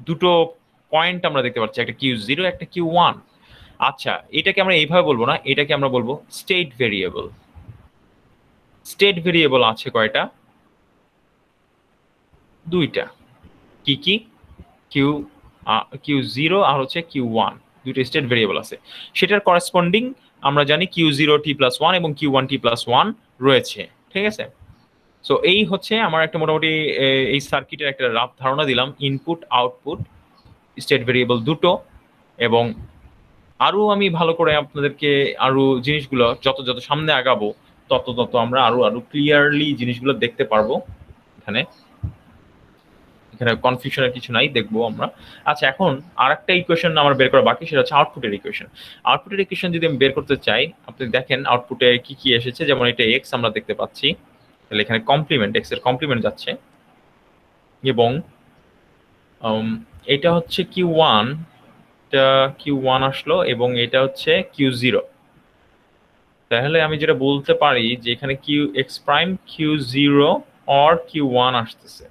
দুটো পয়েন্ট আমরা দেখতে পাচ্ছি, একটা Q0 একটা Q1। আচ্ছা, এটাকে আমরা এইভাবে বলবো না, এটাকে আমরা বলবো স্টেট ভেরিয়েবল। স্টেট ভেরিয়েবল আছে কয়টা? দুইটা। কি কি? কিউ Q0 আর হচ্ছে Q1, দুইটা স্টেট ভেরিয়েবল আছে। সেটার করেসপন্ডিং আমরা জানি Q0T প্লাস 1 এবং Q1T প্লাস 1 রয়েছে। ঠিক আছে? সো এই হচ্ছে আমার একটা মোটামুটি এই সার্কিটের একটা রাফ ধারণা দিলাম, ইনপুট আউটপুট স্টেট ভেরিয়েবল দুটো। এবং আরো আমি ভালো করে আপনাদেরকে আরো জিনিসগুলো যত যত সামনে আগাবো, তত তত আমরা আরো আরো ক্লিয়ারলি জিনিসগুলো দেখতে পারবো। এখানে এখানে কনফিউশনের কিছু নাই, দেখবো আমরা। আচ্ছা, এখন আরেকটা ইকুয়েশন আমার বের করা বাকি, সেটা হচ্ছে আউটপুটের ইকুয়েশন। আউটপুটের ইকুয়েশন যদি আমি বের করতে চাই, আপনি দেখেন আউটপুটে কি কি এসেছে, যেমন এটা এক্স আমরা দেখতে পাচ্ছি, তাহলে এখানে কমপ্লিমেন্ট, এক্স এর কমপ্লিমেন্ট যাচ্ছে, এবং এটা হচ্ছে কিউ ওয়ান, এটা কিউ ওয়ান আসলো, এবং এটা হচ্ছে কিউ জিরো। তাহলে আমি যেটা বলতে পারি যে এখানে Q X prime Q zero or Q one আসতেছে।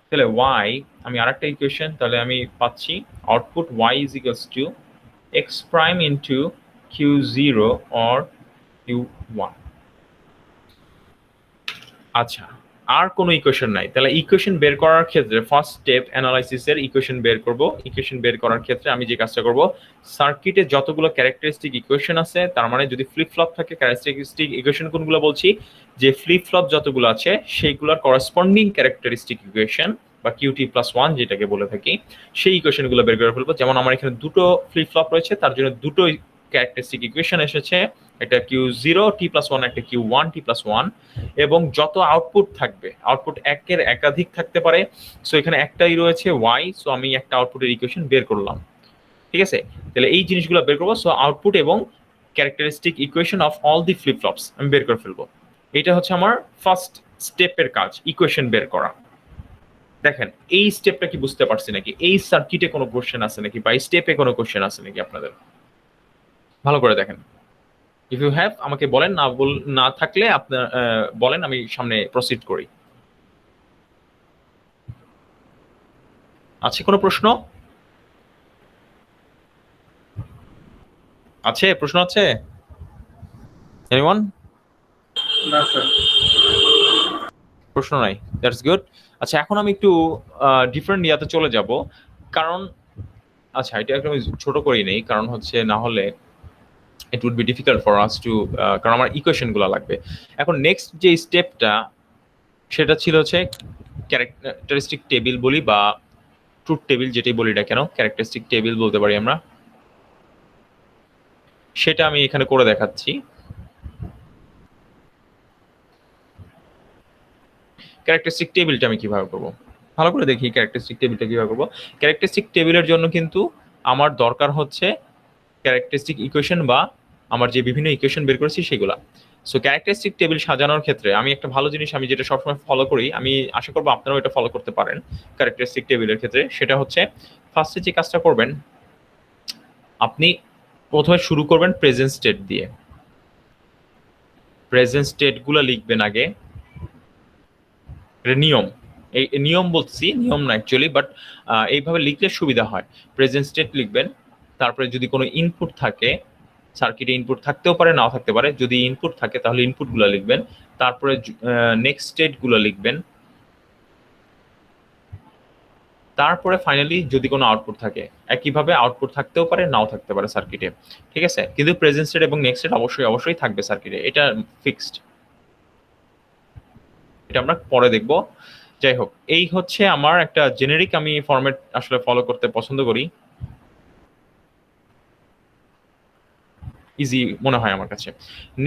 তাহলে ওয়াই, আমি আরেকটা ইকুয়েশন তাহলে আমি পাচ্ছি, output Y is equals to X prime into Q zero or Q one. আচ্ছা, আর কোনো ইকুয়েশন নাই। তাহলে ইকুয়েশন বের করার ক্ষেত্রে ফার্স্ট স্টেপ অ্যানালাইসিসের ইকুয়েশন বের করব। ইকুয়েশন বের করার ক্ষেত্রে আমি যে কাজটা করব, সার্কিটে যতগুলো ক্যারেক্টারিস্টিক ইকুয়েশন আছে, তার মানে যদি ফ্লিপ ফ্লপ থাকে, ক্যারেক্টারিস্টিক ইকুয়েশন কোনগুলো বলছি, যে ফ্লিপ ফ্লপ যতগুলো আছে সেইগুলোর করসপন্ডিং ক্যারেক্টারিস্টিক ইকুয়েশন বা কিউটি প্লাস ওয়ান যেটাকে বলে থাকি, সেই ইকুয়েশনগুলো বের করে ফেলবো। যেমন আমার এখানে দুটো ফ্লিপ ফ্লপ রয়েছে, তার জন্য দুটো ক্যারেক্টারিস্টিক ইকুয়েশন এসেছে, একটা Q zero T plus one, একটা Q one T plus one. এবং যত আউটপুট থাকবে, আউটপুট একের একাধিক থাকতে পারে, সো এখানে একটাই রয়েছে ওয়াই, সো আমি একটা আউটপুটের ইকুয়েশন বের করলাম। ঠিক আছে, তাহলে এই জিনিসগুলো বের করবো। সো আউটপুট এবং characteristic equation of all the flip flops আমি বের করে ফেলবো। এটা হচ্ছে আমার ফার্স্ট স্টেপের কাজ, ইকুয়েশন বের করা। দেখেন এই স্টেপটা কি বুঝতে পারছি নাকি, এই সার্কিটে কোনো কোশ্চেন আছে নাকি, বা এই স্টেপে কোনো কোশ্চেন আছে নাকি আপনাদের, ভালো করে দেখেন। ইফ ইউ হ্যাভ আমাকে বলেন, না থাকলে আপনার বলেন, আমি সামনে প্রসিড করি। আছে কোনো প্রশ্ন? আছে প্রশ্ন? আছে এনিওয়ান? না স্যার। প্রশ্ন নাই, দ্যাটস গুড। আচ্ছা, এখন আমি একটু ডিফারেন্ট ইয়াতে চলে যাব, কারণ আচ্ছা এটা একদম ছোট করেই নেই, কারণ হচ্ছে না হলে it would be difficult for us to, কারণ আমার ইকুয়েশনগুলো লাগবে। এখন নেক্সট যে স্টেপটা, সেটা ছিল হচ্ছে ক্যারেক্টারিস্টিক টেবিল বলি বা ট্রুথ টেবিল, যেটাই বলি না কেন, ক্যারেক্টারিস্টিক টেবিল বলতে পারি আমরা। সেটা আমি এখানে করে দেখাচ্ছি। ক্যারেক্টারিস্টিক টেবিলটা আমি কিভাবে করব, ভালো করে দেখি ক্যারেক্টারিস্টিক টেবিলটা কিভাবে করব। ক্যারেক্টারিস্টিক টেবিলের জন্য কিন্তু আমার দরকার হচ্ছে ক্যারেক্টারিস্টিক ইকুয়েশন বা আমার যে বিভিন্ন ইকুয়েশন বের করেছি সেগুলা। সো ক্যারেক্টারিস্টিক টেবিল সাজানোর ক্ষেত্রে আমি একটা ভালো জিনিস, আমি যেটা সবসময় ফলো করি, আমি আশা করবো আপনারাও এটা ফলো করতে পারেন ক্যারেক্টারিস্টিক টেবিলের ক্ষেত্রে, সেটা হচ্ছে ফার্স্টে যে কাজটা করবেন, আপনি প্রথমে শুরু করবেন প্রেজেন্ট স্টেট দিয়ে। প্রেজেন্ট স্টেটগুলো লিখবেন আগে, এটা নিয়ম, এই নিয়ম বলছি, নিয়ম না অ্যাকচুয়ালি, বাট এইভাবে লিখলে সুবিধা হয়। প্রেজেন্ট স্টেট লিখবেন, তারপরে যদি কোনো ইনপুট থাকে, সার্কিটে ইনপুট থাকতেও পারে নাও থাকতে পারে, যদি ইনপুট থাকে তাহলে ইনপুটগুলো লিখবেন, তারপরে নেক্সট স্টেটগুলো লিখবেন, তারপরে ফাইনালি যদি কোনো আউটপুট থাকে, একইভাবে আউটপুট থাকতেও পারে নাও থাকতে পারে সার্কিটে। ঠিক আছে, কিন্তু প্রেজেন্ট স্টেট এবং নেক্সট স্টেট অবশ্যই অবশ্যই থাকবে সার্কিটে, এটা ফিক্সড, এটা আমরা পরে দেখব। যাই হোক, এই হচ্ছে আমার একটা জেনেরিক, আমি ফরম্যাট আসলে ফলো করতে পছন্দ করি, ইজি মনে হয় আমার কাছে।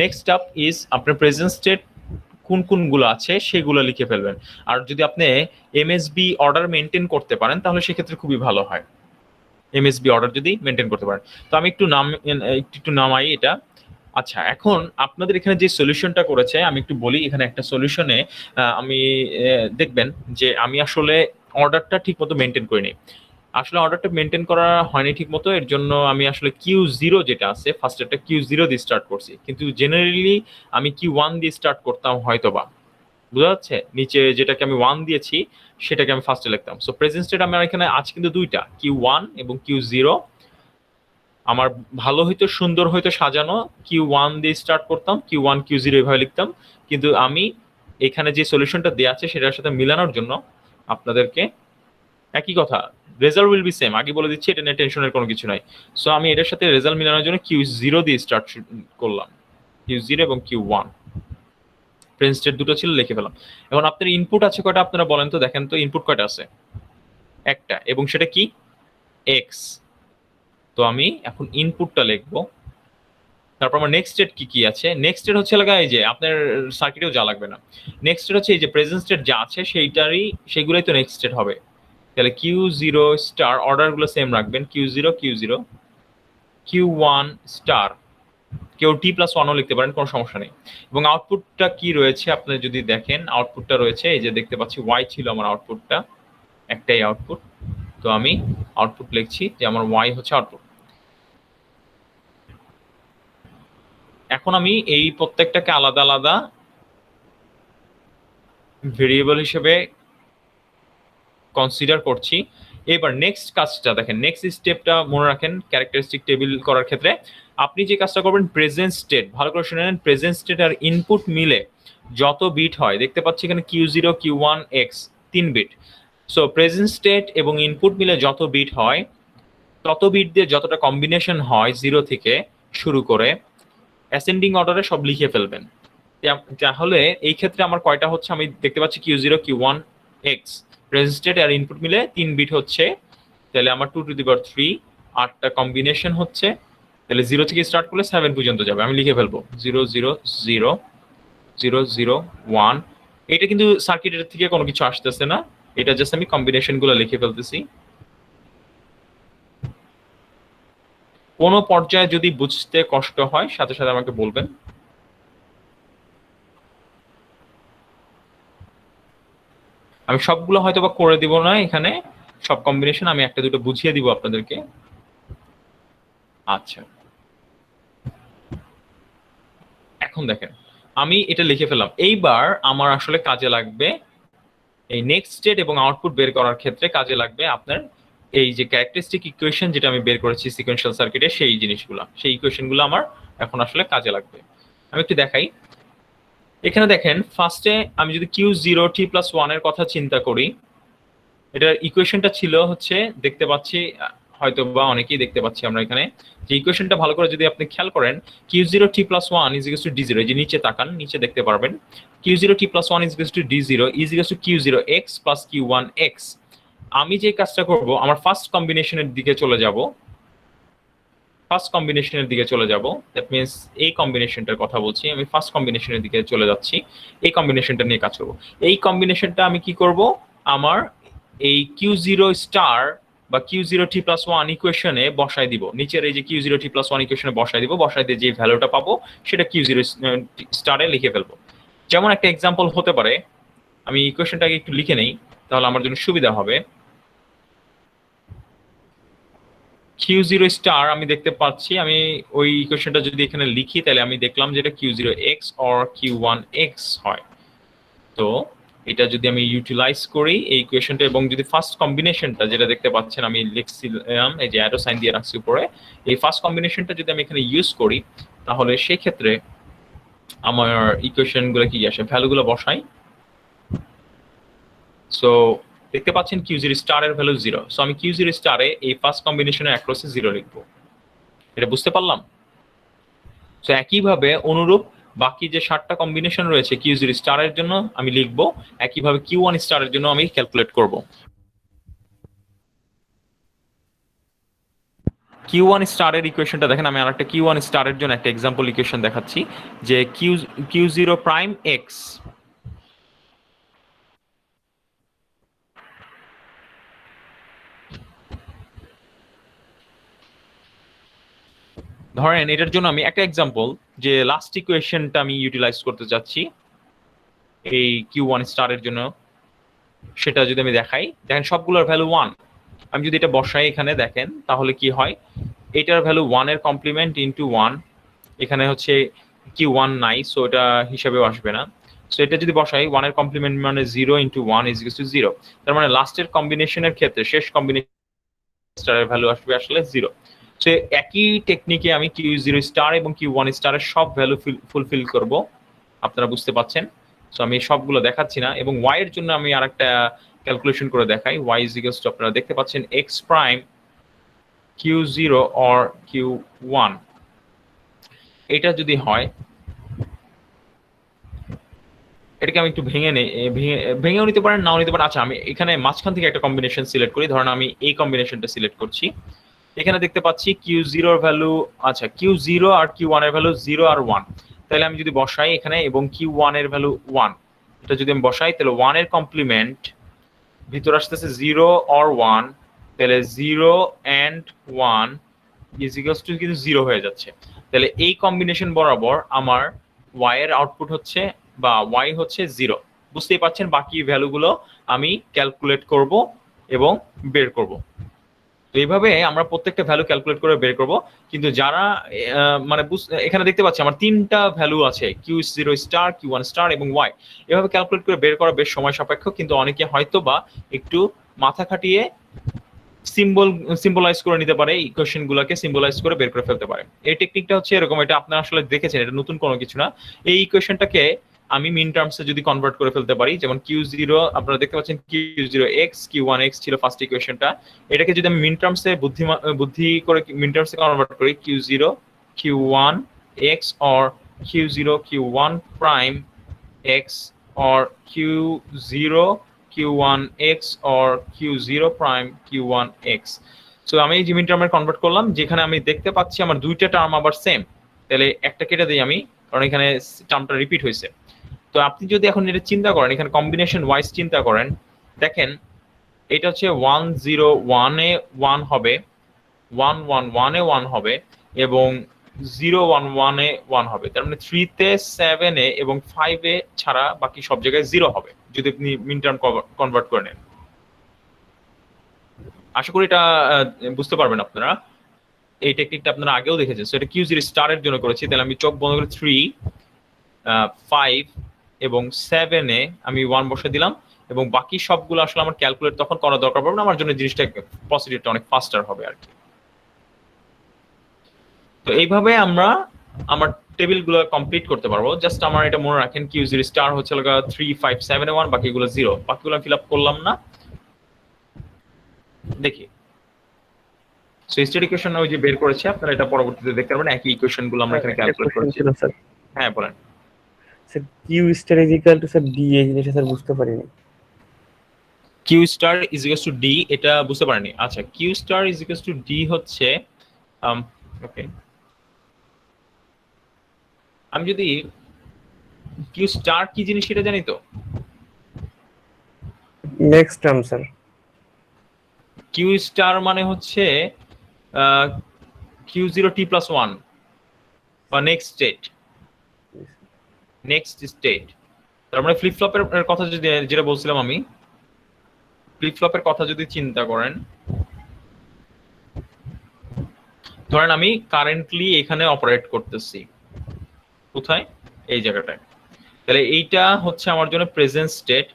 নেক্সট আপ ইজ আপনার প্রেজেন্ট স্টেট কোন কোনগুলো আছে সেগুলো লিখে ফেলবেন। আর যদি আপনি এমএসবি অর্ডার মেনটেন করতে পারেন তাহলে সেক্ষেত্রে খুবই ভালো হয়, এমএসবি অর্ডার যদি মেনটেন করতে পারেন। তো আমি একটু নামাই এটা। আচ্ছা, এখন আপনাদের এখানে যে সলিউশনটা করেছে আমি একটু বলি। এখানে একটা সলিউশনে আমি দেখবেন যে আমি আসলে অর্ডারটা ঠিক মতো মেনটেন করিনি। আসলে অর্ডারটা মেনটেন করা হয়নি ঠিক মতো, এর জন্য আমি আসলে কিউ জিরো যেটা আছে ফার্স্ট, একটা কিউ জিরো দিয়ে স্টার্ট করছি, কিন্তু জেনারেলি আমি কিউ ওয়ান দিয়ে স্টার্ট করতাম হয়তো বা, বুঝা যাচ্ছে? নিচে যেটাকে আমি ওয়ান দিয়েছি সেটাকে আমি ফার্স্টে লিখতাম। সো প্রেজেন্ট স্টেট আমার এখানে আছে কিন্তু দুইটা, কিউ ওয়ান এবং কিউ জিরো। আমার ভালো হইতো, সুন্দর হইতো সাজানো, কিউ ওয়ান দিয়ে স্টার্ট করতাম, কিউ ওয়ান কিউ জিরো এভাবে লিখতাম, কিন্তু আমি এখানে যে সলিউশনটা দেওয়া আছে সেটার সাথে মিলানোর জন্য আপনাদেরকে একই কথা, রেজাল্ট উইল বি সেম, আগে বলে দিচ্ছি, এটা নিয়ে টেনশনের কোনো কিছু নাই। সো আমি এটার সাথে রেজাল্ট মিলানোর জন্য কিউ জিরো দিয়ে স্টার্ট করলাম, কিউ জিরো এবং কিউ ওয়ান, প্রেজেন্ট স্টেট দুটো ছিল লিখে ফেলাম। এখন আপনার ইনপুট আছে কয়টা আপনারা বলেন তো, দেখেন তো ইনপুট কয়টা আছে, একটা, এবং সেটা কি এক্স। তো আমি এখন ইনপুটটা লিখবো, তারপর আমার নেক্সট স্টেট কি কি আছে। নেক্সট স্টেট হচ্ছে লাগা এই যে আপনার সার্কিটেও যা লাগবে না, নেক্সট স্টেট হচ্ছে এই যে প্রেজেন্ট স্টেট যা আছে সেইগুলোই তো নেক্সট স্টেট হবে। তাহলে কিউ জিরো স্টার, অর্ডারগুলো সেম রাখবেন, Q zero Q zero, Q one star, কেউ t+1ও লিখতে পারেন, কোনো সমস্যা নেই। এবং আউটপুটটা কি রয়েছে আপনি যদি দেখেন, আউটপুটটা রয়েছে এই যে দেখতে পাচ্ছি y ছিল আমার আউটপুটটা, একটাই আউটপুট। তো আমি আউটপুট লিখছি যে আমার y হচ্ছে আউটপুট। এখন আমি এই প্রত্যেকটাকে আলাদা আলাদা ভেরিয়েবল হিসেবে কনসিডার করছি। এবার নেক্সট কাজটা দেখেন, নেক্সট স্টেপটা মনে রাখেন ক্যারেক্টারিস্টিক টেবিল করার ক্ষেত্রে আপনি যে কাজটা করবেন প্রেজেন্ট স্টেট, ভালো করে শুনে নেন, প্রেজেন্ট স্টেট আর ইনপুট মিলে যত বিট হয়, দেখতে পাচ্ছি এখানে Q0 Q1 X 3 bit. So present state এবং ইনপুট মিলে যত বিট হয় তত বিট দিয়ে যতটা কম্বিনেশন হয় 0 থেকে শুরু করে অ্যাসেন্ডিং অর্ডারে সব লিখে ফেলবেন। তাহলে এই ক্ষেত্রে আমার কয়টা হচ্ছে, আমি দেখতে পাচ্ছি Q0 Q1 X present state আর ইনপুট মিলে 3 বিট হচ্ছে, তাহলে আমার 2 টু দি পাওয়ার 3 8টা কম্বিনেশন হচ্ছে। তাহলে 0 থেকে স্টার্ট করলে 7 পর্যন্ত যাবে, আমি লিখে ফেলবো 0 0 0 0 0 1। এটা কিন্তু সার্কিটের থেকে কোনো কিছু আসতেছে না, এটা জাস্ট আমি কম্বিনেশন গুলো লিখে ফেলতেছি। কোনো পর্যায়ে যদি বুঝতে কষ্ট হয় সাথে সাথে আমাকে বলবেন। আমি সবগুলো হয়তো বা করে দিব না এখানে, সব কম্বিনেশন আমি একটা দুটো বুঝিয়ে দিব আপনাদেরকে। আচ্ছা, এখন দেখেন আমি এটা লিখে ফেললাম। এইবার আমার আসলে কাজে লাগবে এই নেক্সট স্টেট এবং আউটপুট বের করার ক্ষেত্রে কাজে লাগবে আপনার এই যে ক্যারেক্টারিস্টিক ইকুয়েশন যেটা আমি বের করেছি সিকোয়েন্সিয়াল সার্কিটে, সেই জিনিসগুলো, সেই ইকুয়েশনগুলো আমার এখন আসলে কাজে লাগবে। আমি একটু দেখাই। এখানে দেখেন ফার্স্টে আমি যদি Q0 T+1 এর কথা চিন্তা করি, এটার ইকুয়েশনটা ছিল হচ্ছে, দেখতে পাচ্ছি হয়তো বা অনেকেই দেখতে পাচ্ছি আমরা এখানে যে ইকুয়েশনটা ভালো করে যদি আপনি খেয়াল করেন, Q0 T+1 = D0, যে নিচে তাকান, নিচে দেখতে পারবেন Q0 T+1 = D0 = Q0 X plus Q1 X। আমি যে কাজটা করব, আমার ফার্স্ট কম্বিনেশনের দিকে চলে যাব, দ্যাট মিনস এই কম্বিনেশনটার কথা বলছি, আমি ফার্স্ট কম্বিনেশনের দিকে চলে যাচ্ছি, এই কম্বিনেশনটা নিয়ে কাজ করব। এই কম্বিনেশনটা আমি কি করব, আমার এই Q0 স্টার বা Q0 T+1 ইকুয়েশনে বসায় দিব, নিচের এই যে Q0 T+1 ইকুয়েশনে বসায় দিব, বসায় দিয়ে যে ভ্যালুটা পাবো সেটা Q0 স্টারে লিখে ফেলবো। যেমন একটা এক্সাম্পল হতে পারে, আমি ইকুয়েশনটাকে একটু লিখে নেই তাহলে আমার জন্য সুবিধা হবে। Q0 স্টার আমি দেখতে পাচ্ছি, আমি ওই ইকুয়েশনটা যদি এখানে লিখি তাহলে আমি দেখলাম যে এটা Q0 X or Q1 X হয়। তো এটা যদি আমি ইউটিলাইজ করি এই ইকুয়েশনটা, এবং যদি ফার্স্ট কম্বিনেশনটা যেটা দেখতে পাচ্ছেন আমি লিখছিলাম এই যে অ্যারো সাইন দিয়ে রাখছি উপরে, এই ফার্স্ট কম্বিনেশনটা যদি আমি এখানে ইউজ করি তাহলে সেই ক্ষেত্রে আমার ইকুয়েশনগুলো কি আসে, ভ্যালুগুলো বসাই। সো দেখতে পাচ্ছেন Q0 স্টারের ভ্যালু 0, সো আমি Q0 স্টারে এই ফার্স্ট কম্বিনেশনের অ্যাক্রসে 0 লিখবো। এটা বুঝতে পারলাম? সো একইভাবে অনুরূপ বাকি যে 7টা কম্বিনেশন রয়েছে Q0 স্টারের জন্য আমি লিখবো, একইভাবে Q1 স্টারের জন্য আমি ক্যালকুলেট করব। Q1 স্টারের ইকুয়েশনটা দেখেন, আমি আরেকটা Q1 স্টারের জন্য একটা এক্সাম্পল ইকুয়েশন দেখাচ্ছি যে Q0 প্রাইম X, ধরেন এটার জন্য আমি একটা এক্সাম্পল যে লাস্ট ইকুয়েশনটা আমি ইউটিলাইজ করতে যাচ্ছি এই Q1 স্টারের জন্য, সেটা যদি আমি দেখাই, দেখেন সবগুলোর ভ্যালু 1। আমি যদি এটা বসাই এখানে দেখেন তাহলে কি হয়, এটার ভ্যালু 1 এর কমপ্লিমেন্ট ইনটু 1, এখানে হচ্ছে Q1 নাই সো এটা হিসাবেও আসবে না। সো এটা যদি বসাই 1 এর কমপ্লিমেন্ট মানে 0 ইনটু 1 = 0, তার মানে লাস্টের কম্বিনেশনের ক্ষেত্রে শেষ কম্বিনেশন স্টারের ভ্যালু আসবে আসলে 0। সো একই টেকনিকে আমি Q0 স্টার এবং Q1 স্টারের সব ভ্যালু ফুলফিল করব, আপনারা বুঝতে পাচ্ছেন। সো আমি সবগুলো দেখাচ্ছি না, এবং y এর জন্য আমি আরেকটা ক্যালকুলেশন করে দেখাই। y = আপনারা দেখতে পাচ্ছেন x prime Q0 or Q1, এটা যদি হয়, এটাকে আমি একটু ভেঙেও নিতে পারেন, নাও নিতে পারেন। আচ্ছা, আমি এখানে মাঝখান থেকে একটা কম্বিনেশন সিলেক্ট করি, ধরেন আমি এই কম্বিনেশনটা সিলেক্ট করছি। এখানে দেখতে পাচ্ছি Q0 এর ভ্যালু, আচ্ছা Q0 আর Q1 এর ভ্যালু 0 আর 1, তাহলে আমি যদি বসাই এখানে এবং Q1 এর ভ্যালু 1, এটা যদি আমি বসাই তাহলে 1 এর কমপ্লিমেন্ট ভিতর আসতেছে 0 or 1, তাহলে 0 and 1 = কিন্তু 0 হয়ে যাচ্ছে। তাহলে এই কম্বিনেশন বরাবর আমার y এর আউটপুট হচ্ছে বা y হচ্ছে 0। বুঝতেই পারছেন, বাকি ভ্যালুগুলো আমি ক্যালকুলেট করব এবং বের করব। তো এইভাবে আমরা প্রত্যেকটা ভ্যালু ক্যালকুলেট করে বের করব। কিন্তু যারা মানে এখানে দেখতে পাচ্ছি আমার তিনটা ভ্যালু আছে, Q0 স্টার, Q1 স্টার এবং y। এভাবে ক্যালকুলেট করে বের করা বেশ সময় সাপেক্ষ, কিন্তু অনেকে হয়তো বা একটু মাথা খাটিয়ে সিম্বলাইজ করে নিতে পারে, ইকুয়েশন গুলোকে সিম্বলাইজ করে বের করে ফেলতে পারে। এই টেকনিকটা হচ্ছে এরকম, এটা আপনারা আসলে দেখেছেন, এটা নতুন কোনো কিছু না। এই ইকুয়েশনটাকে আমি মিন টার্মসে যদি কনভার্ট করে ফেলতে পারি, যেমন Q0 আপনারা দেখতে পাচ্ছেন Q0x Q1x ছিল ফার্স্ট ইকুয়েশনটা, এটাকে যদি আমি মিন টার্মসে বুদ্ধি করে মিন টার্মসে কনভার্ট করি, Q0 Q1x or Q0 Q1 prime x or Q0 Q1x or Q0 prime Q1x। So আমি এই মিন টার্মে কনভার্ট করলাম, যেখানে আমি দেখতে পাচ্ছি আমার দুইটা টার্ম আবার সেম, তাহলে একটা কেটে দিই আমি, কারণ এখানে টার্মটা রিপিট হয়েছে। তো আপনি যদি এখন এটা চিন্তা করেন, এখানে কম্বিনেশন ওয়াইজ চিন্তা করেন, দেখেন এটা হচ্ছে 101 এ 1 হবে, 111 এ 1 হবে এবং 011 এ 1 হবে। তার মানে 3 তে 7 এ এবং 5 এ ছাড়া বাকি সব জায়গায় 0 হবে যদি আপনি মিন টার্ম কনভার্ট করে নেন। আশা করি এটা বুঝতে পারবেন আপনারা। এই টেকনিকটা আপনারা আগেও দেখেছেন। সো এটা Q0 স্টারের জন্য করেছি, তাহলে আমি চোখ বন্ধ করে 3 5 এবং 7 এ আমি 1 বসে দিলাম, এবং বাকি সবগুলো আসলে আমার ক্যালকুলেট তখন করা দরকার পড়বে না, আমার জন্য জিনিসটা প্রসিডিউরটা অনেক ফাস্টার হবে আর কি। তো এইভাবে আমরা আমার টেবিলগুলো কমপ্লিট করতে পারবো। জাস্ট আমার এটা মনে রাখেন, Q0 স্টার হচ্ছে 3 5 7 এ 1, বাকিগুলো 0, বাকিগুলো ফিল আপ করলাম না। দেখি সো স্টেট ইকুয়েশন ওই যে বের করেছে, আপনারা এটা পরবর্তীতে দেখতে পারবেন, একই ইকুয়েশন গুলো আমরা এখানে ক্যালকুলেট করেছি। স্যার হ্যাঁ বলেন। Sir Q star is equal to sir D, এই জিনিসটা স্যার বুঝতে পারিনি। Q star is equals to D, এটা বুঝতে পারেনি? আচ্ছা, Q star is equals to D হচ্ছে ওকে, আমি যদি Q star কি জিনিস সেটা জানি তো। Next term sir. Q star মানে হচ্ছে Q0 T plus 1 বা নেক্সট স্টেট, নেক্সট স্টেট। তার মানে ফ্লিপ ফ্লপের কথা যদি, যেটা বলছিলাম আমি, ফ্লিপ ফ্লপের কথা যদি চিন্তা করেন, ধরেন আমি কারেন্টলি এখানে অপারেট করতেছি, কোথায়? এই জায়গাটায়। তাহলে এইটা হচ্ছে আমার জন্য প্রেজেন্ট স্টেট,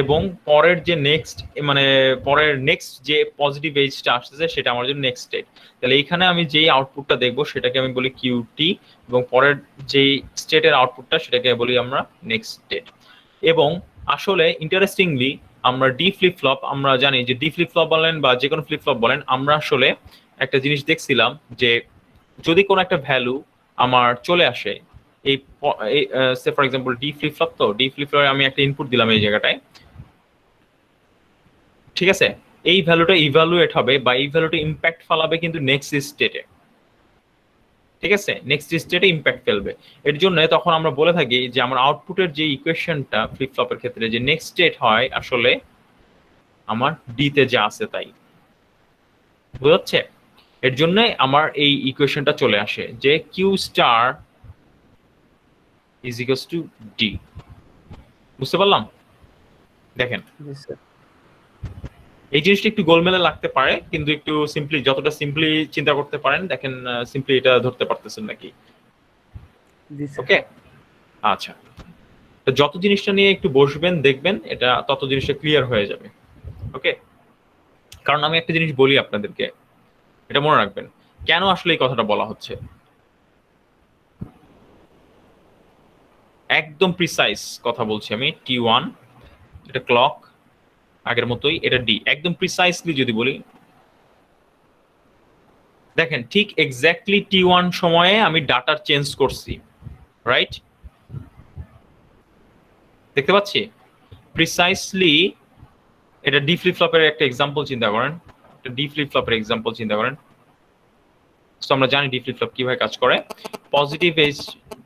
এবং পরের যে নেক্সট, মানে পরের নেক্সট যে পজিটিভ এজটা আসতেছে সেটা আমার জন্য নেক্সট স্টেট। তাহলে এইখানে আমি যেই আউটপুটটা দেখবো সেটাকে আমি বলি কিউটি, এবং পরের যেই স্টেটের আউটপুটটা সেটাকে বলি আমরা নেক্সট স্টেট। এবং আসলে ইন্টারেস্টিংলি আমরা ডি ফ্লিপ ফ্লপ, আমরা জানি যে ডি ফ্লিপ ফ্লপ বলেন বা যে কোনো ফ্লিপ ফ্লপ বলেন, আমরা আসলে একটা জিনিস দেখছিলাম যে যদি কোনো একটা ভ্যালু আমার চলে আসে, এই say for example D flip flop, তো ডি ফ্লিপ ফ্লপে আমি একটা ইনপুট দিলাম এই জায়গাটায়, ঠিক আছে? এই ভ্যালুটা ইভালুয়েট হবে বা এই ভ্যালুটা ইম্প্যাক্ট ফেলাবে কিন্তু নেক্সট স্টেটে, ঠিক আছে? নেক্সট স্টেটে ইম্প্যাক্ট ফেলবে। এর জন্য তখন আমরা বলে থাকি যে আমার আউটপুটের যে ইকুয়েশনটা ফ্লিপ ফ্লপের ক্ষেত্রে যে নেক্সট স্টেট হয় আসলে আমার ডি তে যা আছে তাই। বুঝাচ্ছে? এর জন্য আমার এই ইকুয়েশনটা চলে আসে যে Q star is equals to D. বুঝতে পারলাম? দেখেন এই জিনিসটা একটু গোলমেলে লাগতে পারে, কিন্তু একটু সিম্পলি, যতটা সিম্পলি চিন্তা করতে পারেন, দেখেন সিম্পলি এটা ধরতে পারতেছেন নাকি? ওকে, আচ্ছা। তো যত জিনিসটা নিয়ে একটু বসবেন দেখবেন এটা তত জিনিসটা ক্লিয়ার হয়ে যাবে। ওকে, কারণ আমি একটা জিনিস বলি আপনাদেরকে, এটা মনে রাখবেন কেন আসলে এই কথাটা বলা হচ্ছে। একদম প্রিসাইজ কথা বলছি আমি। T1 এটা ক্লক, আগের মতোই, এটা ডি। একদম প্রিসাইসলি যদি বলি, দেখেন ঠিক এক্স্যাক্টলি T1 সময়ে আমি ডাটার চেঞ্জ করছি, রাইট? দেখতে পাচ্ছি প্রিসাইসলি। এটা ডি ফ্লিপ ফ্লপের একটা এক্সাম্পল চিন্তা করেন, একটা ডি ফ্লিপ ফ্লপের এক্সাম্পল চিন্তা করেন। সো আমরা জানি ডি ফ্লিপ ফ্লপ কিভাবে কাজ করে। Positive edge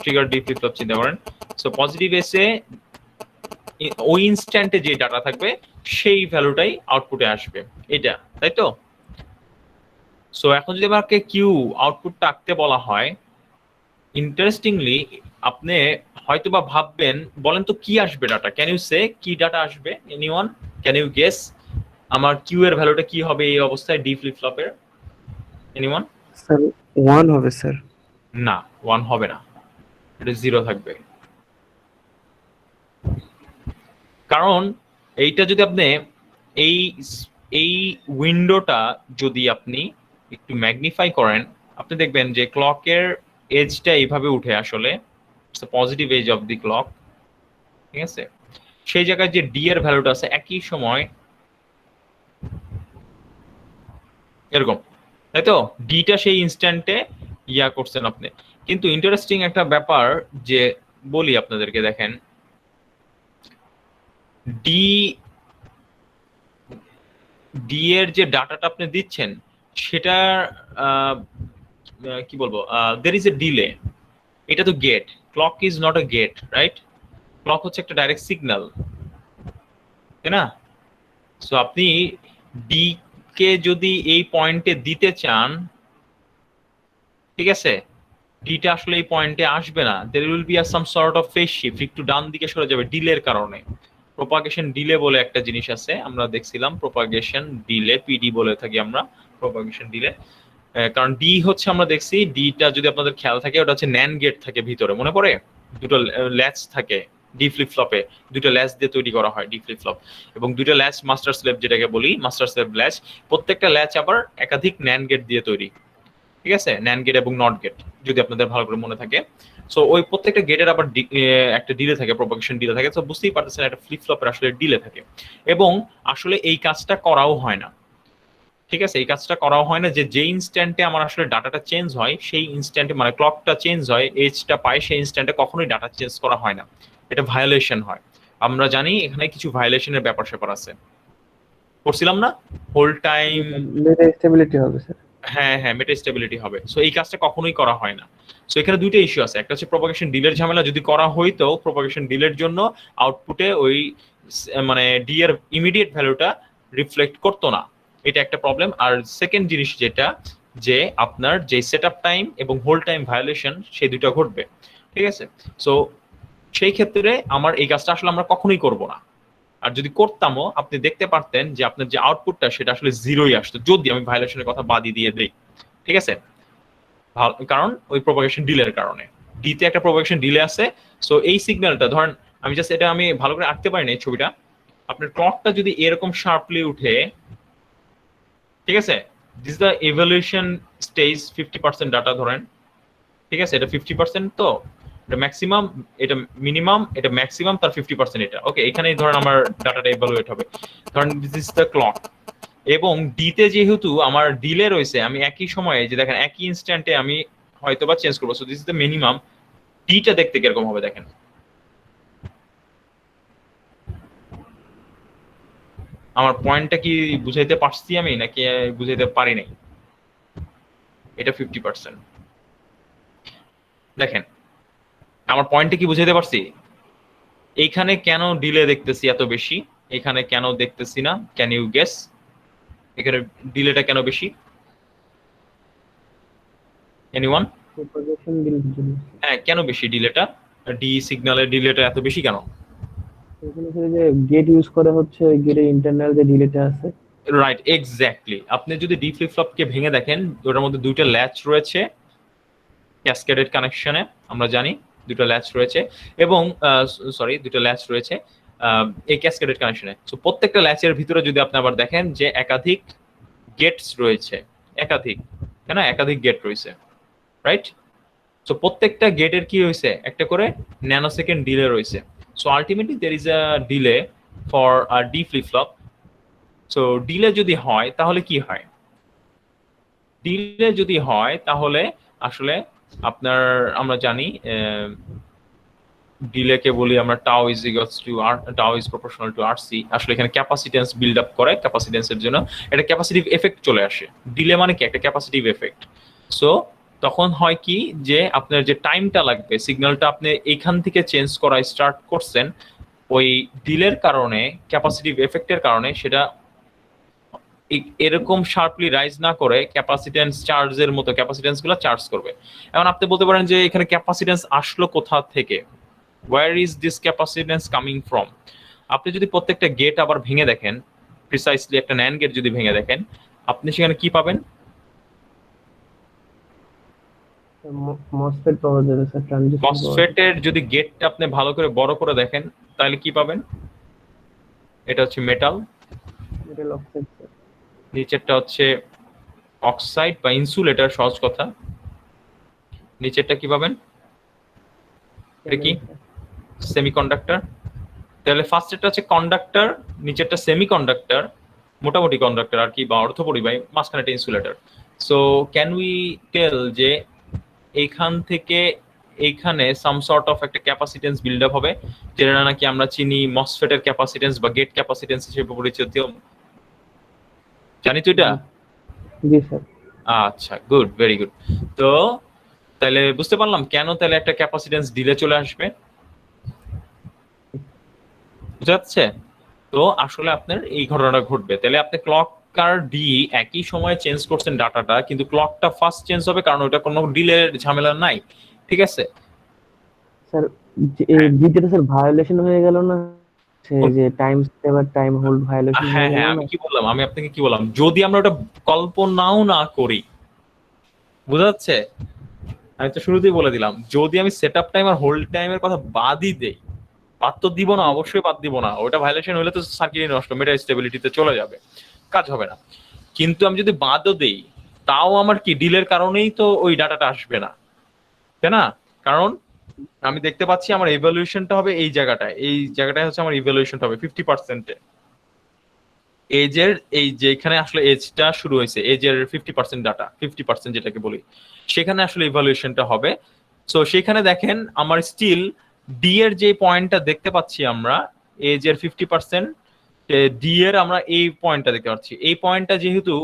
trigger D flip flop চিন্তা করেন। সো পজিটিভ এজে ওই ইনস্ট্যান্টে যে ডাটা থাকবে সেই ভ্যালুটাই আউটপুটে আসবে, এটা, তাই তো? সো এখন যদি আমাকে কিউ আউটপুটটা আঁকতে বলা হয়, ইন্টারেস্টিংলি আপনি হয়তোবা ভাববেন, বলেন তো কি আসবে ডাটা, ক্যান ইউ সে কি ডাটা আসবে? এনিওয়ান ক্যান ইউ গেস আমার কিউ এর ভ্যালুটা কি হবে এই অবস্থায় ডি ফ্লিপ ফ্লপের? এনিওয়ান? স্যার 1 হবে স্যার। না, 1 হবে না, এটা 0 থাকবে। কারণ এইটা যদি আপনি এই এই উইন্ডোটা যদি আপনি একটু ম্যাগনিফাই করেন, আপনি দেখবেন যে ক্লকের এজটা এইভাবে উঠে, আসলে positive edge of the clock, ঠিক আছে? সেই জায়গায় যে ডি এর ভ্যালুটা আছে একই সময় এরকম, তাই তো? ডিটা সেই ইনস্ট্যান্টে ইয়া করছেন আপনি। কিন্তু ইন্টারেস্টিং একটা ব্যাপার যে বলি আপনাদেরকে, দেখেন ডি ডি এর যে ডাটাটা আপনি দিচ্ছেন সেটা কি বলবো, দের ইজ এ ডিলে। এটা তো gate, clock is not a gate, right? Clock হচ্ছে একটা ডাইরেক্ট সিগন্যাল, তাই না? সো আপনি ডি কে যদি এই পয়েন্টে দিতে চান, ঠিক আছে, ডিটা আসলে এই পয়েন্টে আসবে না, there will be some sort of phase shift, একটু ডান দিকে সরে যাবে ডিলের কারণে। প্রপাগেশন ডিলে বলে একটা জিনিস আছে, আমরা দেখছিলাম প্রপাগেশন ডিলে, পিডি বলে থাকি আমরা, প্রপাগেশন ডিলে। কারণ ডি হচ্ছে আমরা দেখছি ডিটা যদি আপনাদের খেয়াল থাকে ওটা হচ্ছে ন্যান্ড গেট থাকে ভিতরে, মনে পড়ে? দুটো ল্যাচ থাকে ডি ফ্লিপ ফ্লপে, দুটো ল্যাচ দিয়ে তৈরি করা হয় ডি ফ্লিপ ফ্লপ, এবং দুটো ল্যাচ মাস্টার স্লেভ যেটাকে বলি, মাস্টার স্লেভ ল্যাচ। প্রত্যেকটা ল্যাচ আবার একাধিক ন্যান্ড গেট দিয়ে তৈরি, ঠিক আছে? ন্যান্ড গেট এবং নট গেট যদি আপনাদের ভালো করে মনে থাকে। সো ওই প্রত্যেকটা গেটের আবার একটা ডিলে থাকে, প্রপাগেশন ডিলে থাকে। তো বুঝতেই পারতেছেন একটা ফ্লিপ ফ্লপের আসলে ডিলে থাকে, এবং আসলে এই কাজটা করাও হয় না, ঠিক আছে? এই কাজটা করাও হয় না যে ইনস্ট্যান্টে আমার আসলে ডাটাটা চেঞ্জ হয় সেই ইনস্ট্যান্টে, মানে ক্লকটা চেঞ্জ হয়, এজটা পায়, সেই ইনস্ট্যান্টে কখনোই ডাটা চেঞ্জ করা হয় না, এটা ভায়োলেশন হয়। আমরা জানি এখানে কিছু ভায়োলেশনের ব্যাপার স্যাপার আছে, করছিলাম না হোল টাইম? মেটা স্টেবিলিটি হবে স্যার। হ্যাঁ হ্যাঁ, মেটা স্টেবিলিটি হবে। সো এই কাজটা কখনোই করা হয় না। সো এখানে দুইটা ইস্যু আছে, একটা হচ্ছে প্রপাগেশন ডিলের ঝামেলা, যদি করা হইতো প্রপাগেশন ডিলের জন্য আউটপুটে ওই মানে ডি এর ইমিডিয়েট ভ্যালুটা রিফ্লেক্ট করতো না, এটা একটা প্রবলেম। আর সেকেন্ড জিনিস যেটা, যে আপনার যে সেটআপ টাইম এবং হোল্ড টাইম ভায়োলেশন সেই দুটো ঘটবে, ঠিক আছে? সো সেই ক্ষেত্রে আমার এই কাজটা আসলে আমরা কখনোই করব না। আর যদি করতামও আপনি দেখতে পারতেন যে আপনার যে আউটপুটটা সেটা আসলে 0ই আসতো, যদি আমি ভায়োলেশনের কথা বাদই দিয়ে দিই, ঠিক আছে? কারণ ওই প্রপাগেশন ডিলের কারণে, ডিতে একটা প্রপাগেশন ডিলে আছে। সো এই সিগন্যালটা ধরেন, আমি জাস্ট এটা আমি ভালো করে আঁকতে পারি না এই ছবিটা, আপনার ক্লকটা যদি এরকম শার্পলি উঠে, ঠিক আছে, this the evaluation stage 50% data ধরেন, ঠিক আছে? এটা 50%, তো এটা ম্যাক্সিমাম, এটা মিনিমাম, এটা ম্যাক্সিমাম, তার 50% এটা, ওকে? এখানেই ধরেন আমার ডাটাটা ইভ্যালুয়েট হবে, ধরেন দিস ইজ দ্য ক্লক। এবং ডিতে যেহেতু আমার ডিলে রয়েছে, আমি একই সময়ে যে দেখেন একই ইনস্ট্যান্টে আমি হয়তোবা চেঞ্জ করবো, so this is the minimum. ডিটা দেখতে কিরকম হবে দেখেন, আমার পয়েন্টটা কি বুঝাইতে পারছি আমি নাকি বুঝাইতে পারি নাই? এটা 50%, দেখেন আমার পয়েন্টটা কি বুঝাইতে পারছি? এইখানে কেন ডিলে দেখতেছি এত বেশি, এখানে কেন দেখতেছি না? ক্যান ইউ গেস এখানে ডিলেটা কেন বেশি? এনিওয়ান? প্রপাগেশন ডিলের জন্য। হ্যাঁ, কেন বেশি ডিলেটা? ডি সিগন্যালের ডিলেটা এত বেশি কেন? এখানে স্যার যে গেট ইউজ করা হচ্ছে, ওই গেটের ইন্টারনাল যে ডিলেটা আছে। Right, exactly. আপনি যদি ডি ফ্লিপ ফ্লপকে ভেঙে দেখেন, ওটার মধ্যে দুইটা ল্যাচ রয়েছে ক্যাসকেডেড কানেকশনে, আমরা জানি দুটো ল্যাচ রয়েছে, এবং সরি দুটো ল্যাচ রয়েছে এই ক্যাসকেডেড কানেকশনে। সো প্রত্যেকটা ল্যাচের ভিতরে যদি আপনি আবার দেখেন যে একাধিক গেটস রয়েছে, একাধিক, তাই না? একাধিক গেট রয়েছে, রাইট? সো প্রত্যেকটা গেটের কি হয়েছে, একটা করে ন্যানো সেকেন্ড ডিলে রয়েছে। So ultimately there is a delay for a D flip flop. So delay যদি হয় তাহলে কি হয়? ডিলে যদি হয় তাহলে আসলে আপনার, আমরা জানি ডিলেকে বলি আমরা tau is equals to R, tau is proportional to RC. আসলে এখানে ক্যাপাসিটেন্স বিল্ড আপ করে, ক্যাপাসিটেন্সের জন্য একটা ক্যাপাসিটিভ এফেক্ট চলে আসে। ডিলে মানে কি? একটা ক্যাপাসিটিভ এফেক্ট। সো তখন হয় কি, যে আপনার যে টাইমটা লাগবে সিগন্যালটা আপনি এইখান থেকে চেঞ্জ করা স্টার্ট করছেন, ওই ডিলের কারণে, ক্যাপাসিটিভ এফেক্টের কারণে সেটা এরকম শার্পলি রাইজ না করে ক্যাপাসিটেন্স চার্জের মতো ক্যাপাসিটেন্স গুলো চার্জ করবে। এখন আপনি বলতে পারেন যে এখানে ক্যাপাসিটেন্স আসলো কোথা থেকে, where is this capacitance coming from? আপনি যদি প্রত্যেকটা গেট আবার ভেঙে দেখেন, প্রিসাইসলি একটা NAND গেট যদি ভেঙে দেখেন, আপনি সেখানে কি পাবেন? মসফেট পাওয়া যাবে স্যার, ট্রানজিস্টর পাওয়া যাবে। মসফেটের যদি গেটটা আপনি ভালো করে বড় করে দেখেন তাহলে কি পাবেন? এটা হচ্ছে মেটাল, মেটাল অক্সাইড স্যার। নিচেরটা হচ্ছে অক্সাইড বা ইনসুলেটর, সহজ কথা। নিচেরটা কি পাবেন? এটা কি? সেমিকন্ডাক্টর। তাহলে ফার্স্টেরটা হচ্ছে কন্ডাক্টর, নিচেরটা সেমিকন্ডাক্টর, মোটামুটি কন্ডাক্টর আর কি, বা অর্ধপরিবাহী, মাঝখানে একটা insulator. So can we tell যে এইখান থেকে এইখানে সাম সর্ট অফ একটা ক্যাপাসিটেন্স বিল্ড আপ হবে, যেটা নাকি আমরা চিনি মসফেটের ক্যাপাসিটেন্স বা গেট ক্যাপাসিটেন্স হিসেবে পরিচিত, জানি তো এটা? জি স্যার। আচ্ছা, গুড, ভেরি গুড। তো তাহলে বুঝতে পারলাম কেন তাহলে একটা ক্যাপাসিটেন্স ডিলে চলে আসবে, বুঝা যাচ্ছে? তো আসলে আপনার এই ঘটনাটা ঘটবে। তাহলে আপনি ক্লক আর ডি একই সময়ে চেঞ্জ করছেন ডাটাটা, কিন্তু ক্লকটা ফার্স্ট চেঞ্জ হবে কারণ ওটা কোনো ডিলের ঝামেলা নাই, ঠিক আছে? স্যার এই ডিতে স্যার ভায়োলেশন হয়ে গেল না, যে time step time hold violation হ্যাঁ হয়ে গেল হ্যাঁ, না? আমি কি বললাম, আমি আপনাকে কি বললাম, যদি আমরা ওটা কল্পনাও না করি, বুঝা যাচ্ছে? আমি তো শুরুতেই বলে দিলাম, যদি আমি সেট আপ টাইম আর হোল্ড টাইমের কথা বাদই দেই, বাদ তো দিব না, অবশ্যই বাদ দিব না, ওটা ভায়োলেশন হলে তো সার্কিটই নষ্ট, মেটা স্টেবিলিটিতে চলে যাবে, কাজ হবে না। কিন্তু আমি যদি বাদও দেই, তাও আমার কি ডিলের কারণেই তো ওই ডাটাটা আসবে না, তাই না? কারণ আমি দেখতে পাচ্ছি আমার ইভ্যালুয়েশনটা হবে এই জায়গাটায়, এই জায়গাটায় হচ্ছে আমার ইভ্যালুয়েশনটা হবে 50%-এ। এজের এই যে এখানে আসলে এজটা শুরু হয়েছে, এজের 50% ডাটা, 50% যেটাকে বলি, সেখানে আসলে ইভ্যালুয়েশনটা হবে। সো সেখানে দেখেন আমার স্টিল ডি এর যে পয়েন্টটা দেখতে পাচ্ছি আমরা, এজের 50%, ডি এর আমরা এই পয়েন্টটা দেখতে পাচ্ছি। এই পয়েন্টটা যেহেতু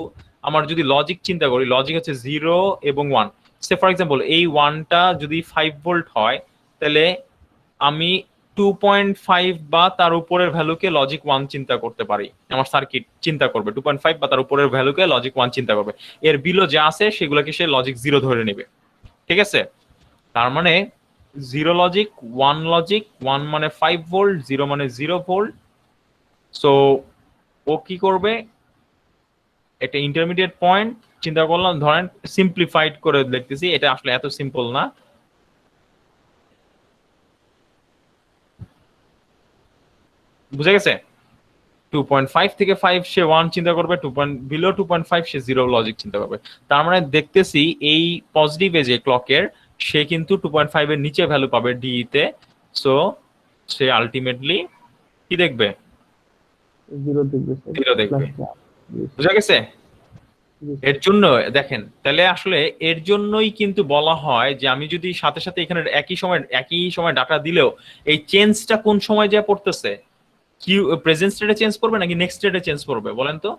আমার যদি লজিক চিন্তা করি, লজিক হচ্ছে 0 এবং 1। সে ফর এক্সাম্পল এই 1টা যদি 5 ভোল্ট হয়, তাহলে আমি 2.5 বা তার উপরের ভ্যালুকে লজিক 1 চিন্তা করতে পারি, আমার সার্কিট চিন্তা করবে 2.5 বা তার উপরের ভ্যালুকে লজিক 1 চিন্তা করবে, এর বিলো যা আছে সেগুলোকে সে লজিক 0 ধরে নেবে, ঠিক আছে? তার মানে 0 লজিক 1 লজিক, 1 মানে 5 ভোল্ট, 0 মানে 0 ভোল্ট। সো ও কি করবে, একটা ইন্টারমিডিয়েট পয়েন্ট চিন্তা করলাম, ধরেন সিম্পলিফাইড করে দেখতেছি, এটা আসলে এত সিম্পল না। বুঝে গেছে? 2.5 থেকে 5 সে 1 চিন্তা করবে, বিলো 2.5 সে 0 লজিক চিন্তা করবে। তার মানে দেখতেছি এই পজিটিভ এজে ক্লকের সে কিন্তু 2.5 এর নিচে ভ্যালু পাবে ডি তে। সো সে আলটিমেটলি কি দেখবে? জিরো দেখবে স্যার। 0 দেখবে। প্লাস বুঝা গেছে? এর জন্য দেখেন, তাহলে আসলে এর জন্যই কিন্তু বলা হয় যে আমি যদি সাথে সাথে এখানে একই সময় ডাটা দিলেও এই চেঞ্জটা কোন সময় যা পড়তেছে, কি প্রেজেন্ট স্টেটে চেঞ্জ করবে নাকি নেক্সট স্টেটে চেঞ্জ করবে বলেন তো?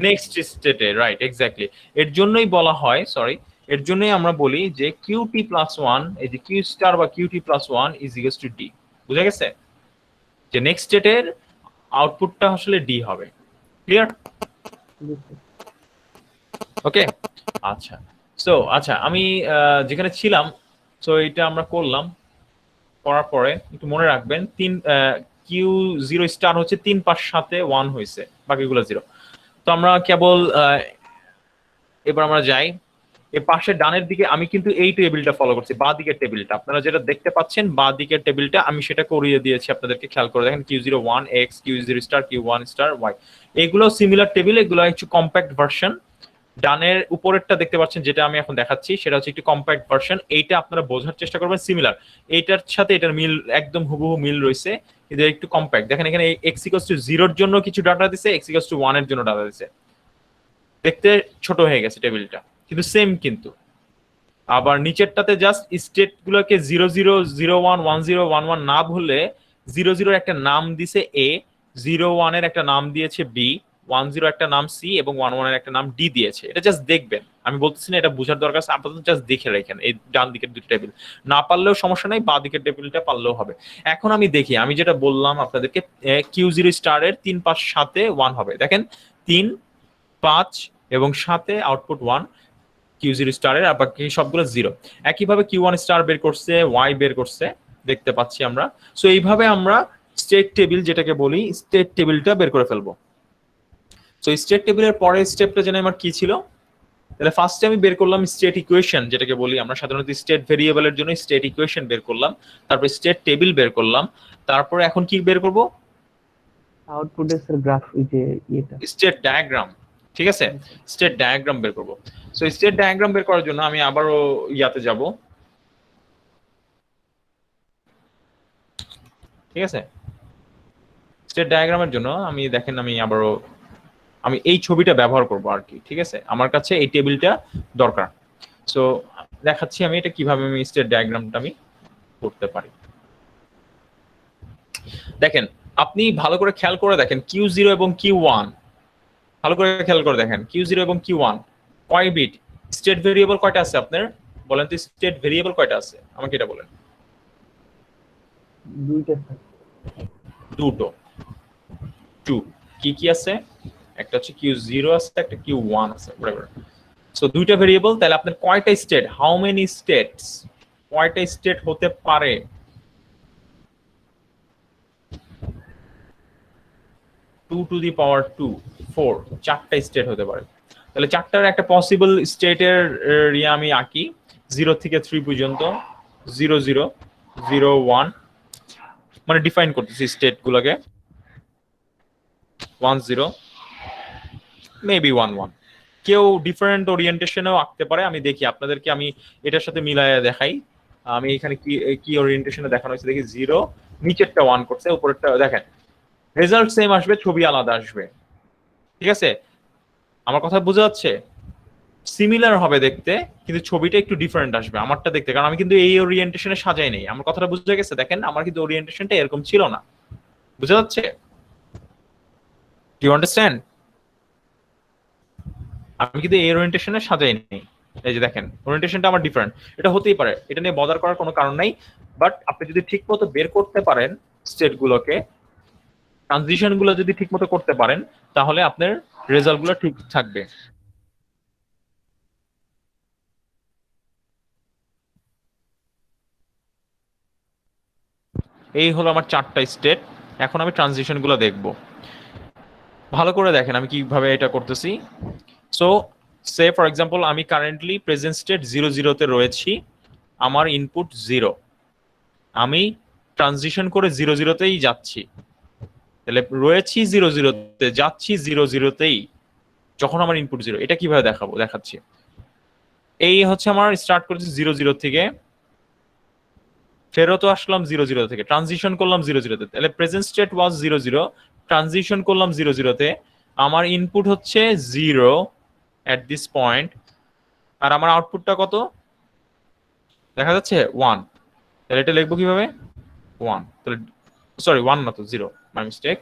নেক্সট স্টেটে, রাইট, এক্স্যাক্টলি। এর জন্যই বলা হয়, সরি, এর জন্যই আমরা বলি যে কিউটি প্লাস 1, এই যে কিউ স্টার বা QT plus 1 is equals to D. বুঝা গেছে? যে নেক্সট স্টেটের আউটপুটটা আসলে ডি হবে। ক্লিয়ার? ওকে, আচ্ছা। সো আচ্ছা, আমি যেখানে ছিলাম, সো এটা আমরা করলাম, করার পরে একটু মনে রাখবেন কিউ 0 স্টার হচ্ছে 3 5 সাথে 1 হয়েছে, বাকিগুলো 0। তো আমরা কেবল এবার আমরা যাই এই পাশে ডানের দিকে, আমি কিন্তু এই টেবিলটা ফলো করছি, বাঁ দিকের টেবিলটা আপনারা যেটা দেখতে পাচ্ছেন, বাঁ দিকের টেবিলটা আমি সেটা করিয়ে দিয়েছি আপনাদেরকে, খেয়াল করে দেখেন Q01 X, Q0 star, Q1 star, Y, এগুলো সিমিলার টেবিল, এগুলো একটু কম্প্যাক্ট ভার্সন। ডানের উপরেরটা দেখতে পাচ্ছেন যেটা আমি এখন দেখাচ্ছি, সেটা হচ্ছে একটু কম্প্যাক্ট ভার্সন। এইটা আপনারা বোঝার চেষ্টা করবেন সিমিলার, এইটার সাথে এটার মিল একদম হুবহু মিল রয়েছে, কিন্তু একটু কম্প্যাক্ট। দেখেন এখানে x = 0 এর জন্য কিছু ডাটা দিছে, x = 1 এর জন্য ডাটা দিছে, দেখতে ছোট হয়ে গেছে টেবিলটা, কিন্তু সেম। কিন্তু আবার নিচেরটাতে জাস্ট স্টেট গুলোকে 0 0 0 1 1 0 1 1 না ভুলে 0 0 একটা নাম দিছে A, 0 1 এর একটা নাম দিয়েছে B, 1 0 একটা নাম C এবং 1 1 এর একটা নাম D দিয়েছে। এটা জাস্ট দেখবেন, আমি বলতেছি না এটা বোঝার দরকার আছে, আপাতত জাস্ট দেখে রাখেন এই ডান দিকের দুটো টেবিল। না পারলেও সমস্যা নাই, বাঁ দিকের টেবিলটা পারলেও হবে। এখন আমি দেখি, আমি যেটা বললাম আপনাদেরকে Q0 স্টারের 3 5 সাথে 1 হবে। দেখেন 3, 5 এবং 7 আউটপুট 1 Q0 স্টারের, আর বাকি সবগুলো 0। একইভাবে Q1 স্টার বের করছে, Y বের করছে, দেখতে পাচ্ছি আমরা। সো এইভাবে আমরা স্টেট টেবিল যেটাকে বলি, স্টেট টেবিলটা বের করে ফেলবো। সো স্টেট টেবিলের পরের স্টেপটা জানি আমার কি ছিল। তাহলে ফার্স্টে আমি বের করলাম স্টেট ইকুয়েশন, যেটাকে বলি আমরা সাধারণত স্টেট ভেরিয়েবলের জন্য স্টেট ইকুয়েশন বের করলাম, তারপর স্টেট টেবিল বের করলাম, তারপরে এখন কি বের করব, আউটপুটের স্যার গ্রাফ যে এটা স্টেট ডায়াগ্রাম। ঠিক আছে, স্টেট ডায়াগ্রাম বের করব। সো স্টেট ডায়াগ্রাম বের করার জন্য আমি আবারও ইয়াতে যাব। ঠিক আছে, স্টেট ডায়াগ্রামের জন্য আমি দেখেন আমি আবারও আমি এই ছবিটা ব্যবহার করব আর কি। ঠিক আছে, আমার কাছে এই টেবিলটা দরকার। সো দেখাচ্ছি আমি এটা কিভাবে আমি স্টেট ডায়াগ্রামটা আমি করতে পারি। দেখেন, আপনি ভালো করে খেয়াল করে দেখেন Q0 এবং Q1, ভালো করে খেয়াল করে দেখেন Q0 এবং Q1 কয় বিট, স্টেট ভেরিয়েবল কয়টা আছে আপনার বলেন তো, স্টেট ভেরিয়েবল কয়টা আছে আমাকে এটা বলেন। দুইটা স্যার, দুটো, 2। কি কি আছে, একটা হচ্ছে Q0 আছে, একটা Q1 আছে, বরাবর। সো দুইটা ভেরিয়েবল, তাহলে আপনার কয়টা স্টেট, হাউ মেনি স্টেটস, কয়টা স্টেট হতে পারে, 2 টু দি পাওয়ার 2, 4, 4টা স্টেট হতে পারে। তাহলে 4টার একটা পসিবল স্টেটের ইয়ে আমি আঁকি, 0 থেকে 3 পর্যন্ত, 0 0 0 1, মানে ডিফাইন করতেছি স্টেট গুলোকে, 1 0 মেবি 1 1। কেউ ডিফারেন্ট ওরিয়েন্টেশনেও আঁকতে পারে, আমি দেখি আপনাদেরকে, আমি এটার সাথে মিলাইয়া দেখাই। আমি এখানে কি কি ওরিয়েন্টেশনে দেখানো হয়েছে দেখি, 0 নিচেরটা 1 করছে, উপরেরটা দেখেন রেজাল্ট সেম আসবে, ছবি আলাদা আসবে। ঠিক আছে, আমার কথা বোঝা যাচ্ছে, সিমিলার হবে দেখতে কিন্তু ছবিটা একটু ডিফারেন্ট আসবে আমারটা দেখতে, কারণ আমি কিন্তু এই ওরিয়েন্টেশনে সাজাই নেই। আমার কথাটা বুঝে গেছে, দেখেন আমার কিন্তু ওরিয়েন্টেশনটা এরকম ছিল না, বুঝা যাচ্ছে, ইউ আন্ডারস্ট্যান্ড? আমি কিন্তু এই ওরিয়েন্টেশনে সাজাই নেই, এই যে দেখেন ওরিয়েন্টেশনটা আমার ডিফারেন্ট। এটা হতেই পারে, এটা নিয়ে বদার করার কোনো কারণ নাই, বাট আপনি যদি ঠিকমতো বের করতে পারেন স্টেট গুলোকে, ট্রানজিশন গুলো যদি ঠিকমতো করতে পারেন, তাহলে আপনার রেজাল্ট গুলো ঠিক থাকবে। এই হলো আমার 4টা স্টেট। এখন আমি ট্রানজিশন গুলো দেখবো, ভালো করে দেখেন আমি কিভাবে এটা করতেছি। সো সে ফর এক্সাম্পল আমি কারেন্টলি প্রেজেন্ট স্টেট 0 0 তে রয়েছি, আমার ইনপুট 0, আমি ট্রানজিশন করে 0 0 তেই যাচ্ছি, তাহলে রয়েছি 0 0 তে, যাচ্ছি 0 0 তেই, যখন আমার ইনপুট 0। এটা কিভাবে দেখাচ্ছি, এই হচ্ছে আমার স্টার্ট করেছি 0 0 থেকে, ফেরত আসলাম 0 0 থেকে, ট্রানজিশন করলাম 0 0 তে, তাহলে প্রেজেন্ট স্টেট ওয়াজ 0 0, ট্রানজিশন করলাম 0 0 তে, আমার ইনপুট হচ্ছে 0 এট দিস পয়েন্ট, আর আমার আউটপুটটা কত দেখা যাচ্ছে 1। তাহলে এটা লিখবো কিভাবে, 1, তাহলে সরি 1 না তো 0, মাই মিস্টেক,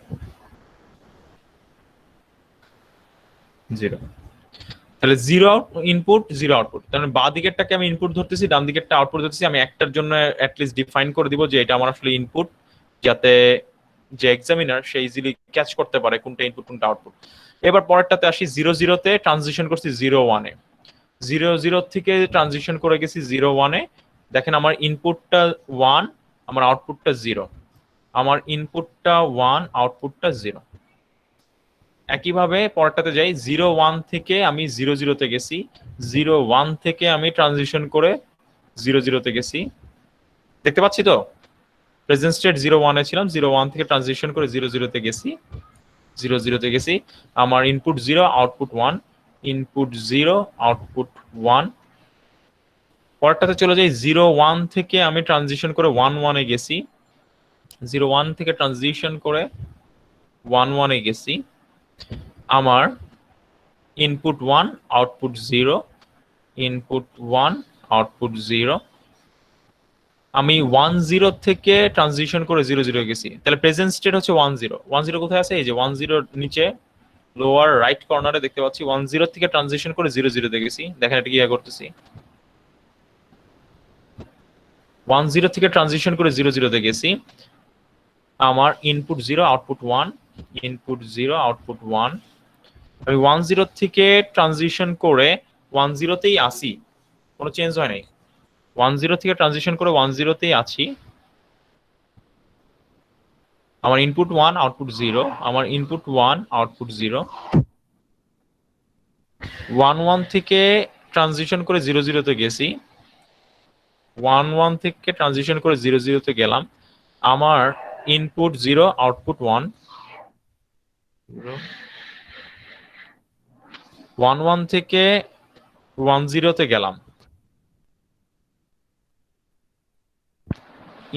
0। তাহলে 0 ইনপুট 0 আউটপুট, তাহলে বাঁ দিকেরটাকে আমি ইনপুট ধরতেছি, ডান দিকেরটা আউটপুট ধরতেছি। আমি একটার জন্য অ্যাটলিস্ট ডিফাইন করে দিব যে এটা আমার আসলে ইনপুট, যাতে যে এক্সামিনার সে ইজিলি ক্যাচ করতে পারে কোনটা ইনপুট কোনটা আউটপুট। এবার পরেরটাতে আসি, 0 0 তে ট্রানজিশন করছি 0 1 এ, 0 0 থেকে ট্রানজিশন করে গেছি 0 1 এ। দেখেন আমার ইনপুটটা 1, আমার আউটপুটটা 0, আমার ইনপুটটা 1, আউটপুটটা 0। একইভাবে পরেরটাতে যাই, 0 1 থেকে আমি 0 0 তে গেছি, 0 1 থেকে আমি ট্রানজিশন করে 0 0 তে গেছি, দেখতে পাচ্ছি তো, প্রেজেন্ট স্টেট 0 1 এ ছিলাম, 0 1 থেকে ট্রানজিশন করে 0 0 তে গেছি, 0 0 তে গেছি, আমার ইনপুট 0 আউটপুট 1, ইনপুট 0 আউটপুট 1। পরেরটাতে চলে যাই, 0 1 থেকে আমি ট্রানজিশন করে 1 1 এ গেছি, 0 1 থেকে ট্রানজিশন করে 1 1 এ গেছি, আমার ইনপুট 1 আউটপুট 0, ইনপুট 1 আউটপুট 0। আমি 1 0 থেকে ট্রানজিশন করে 0 0 গেছি, তাহলে প্রেজেন্ট স্টেট হচ্ছে 1 0। 1 0 কোথায় আছে, এই যে 1 0 নিচে লোয়ার রাইট কর্নারে দেখতে পাচ্ছি, 1 0 থেকে ট্রানজিশন করে 0 0 তে গেছি। দেখেন এটা কি করতেছি, 1 0 থেকে ট্রানজিশন করে 0 0 তে গেছি, আমার ইনপুট 0 আউটপুট 1, ইনপুট 0 আউটপুট 1। আমি 10 থেকে ট্রানজিশন করে 10তেই আসি, কোনো চেঞ্জ হয় নাই। 10 থেকে ট্রানজিশন করে 10তেই আছি। আমার ইনপুট 1 আউটপুট 0, আমার ইনপুট 1 আউটপুট 0। 11 থেকে ট্রানজিশন করে 00তে গেছি, 11 থেকে ট্রানজিশন করে 00তে গেলাম। আমার ইনপুট 0 আউটপুট 1। 11 থেকে 10তে গেলাম,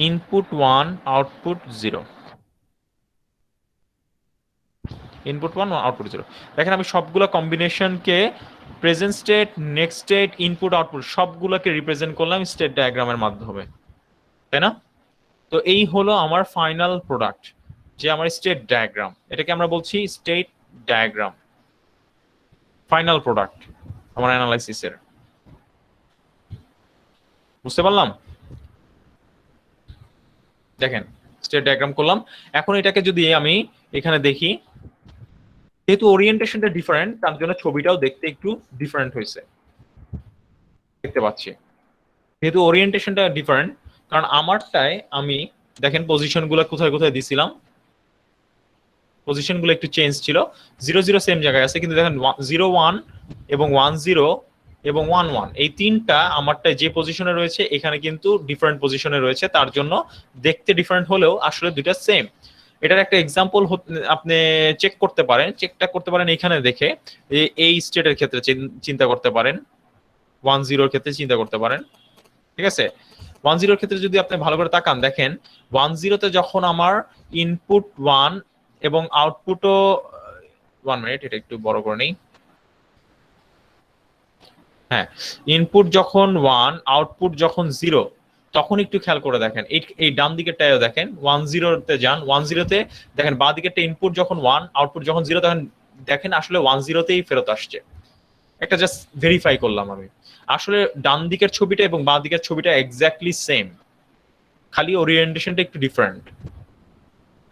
ইনপুট 1 আউটপুট 0, ইনপুট 1 আউটপুট 0। দেখেন আমি সবগুলো কম্বিনেশনকে present state, next state, input output সবগুলোকে রিপ্রেজেন্ট করলাম স্টেট ডায়াগ্রামের মাধ্যমে, তাই না? তো এই হলো আমার ফাইনাল প্রোডাক্ট, যে আমার স্টেট ডায়াগ্রাম। এটাকে আমরা বলছি স্টেট ডায়াগ্রাম, ফাইনাল প্রোডাক্ট আমার অ্যানালাইসিসের। বুঝতে পারলাম? দেখেন স্টেট ডায়াগ্রাম করলাম। এখন এটাকে যদি আমি এখানে দেখি, যেহেতু ওরিয়েন্টেশনটা ডিফারেন্ট তার জন্য ছবিটাও দেখতে একটু ডিফারেন্ট হয়েছে, দেখতে পাচ্ছি। যেহেতু ওরিয়েন্টেশনটা ডিফারেন্ট, কারণ আমারটায় আমি দেখেন পজিশনগুলো কোথায় কোথায় দিছিলাম, পজিশনগুলো একটু চেঞ্জ ছিল। 00 সেম জায়গায় আছে, কিন্তু দেখেন 01 এবং 10 এবং 11 এই তিনটা আমারটায় যে পজিশনে রয়েছে এখানে কিন্তু ডিফারেন্ট পজিশনে রয়েছে, তার জন্য দেখতে ডিফারেন্ট হলেও আসলে দুইটা সেম। এটার একটা এক্সাম্পল আপনি চেক করতে পারেন, চেকটা করতে পারেন এখানে দেখে। এই স্টেটের ক্ষেত্রে চিন্তা করতে পারেন, 10 ক্ষেত্রে চিন্তা করতে পারেন, ঠিক আছে? 10 ক্ষেত্রে যদি আপনি ভালো করে তাকান, দেখেন 10তে যখন আমার ইনপুট 1 এবং আউটপুটও 1 মিনিট, এটা একটু বড় করে নেই। হ্যাঁ, ইনপুট যখন 1 আউটপুট যখন 0, তখন একটু খেয়াল করে দেখেন এই ডান দিকেরটাও দেখেন। 10তে যান, 10তে দেখেন বাঁ দিকেরটা ইনপুট যখন 1 আউটপুট যখন 0, তখন দেখেন আসলে 10তেই ফেরত আসছে। একটা জাস্ট ভেরিফাই করলাম আমি, আসলে ডান দিকের ছবিটা এবং বাঁ দিকের ছবিটা এক্স্যাক্টলি সেম, খালি ওরিয়েন্টেশনটা একটু ডিফারেন্ট।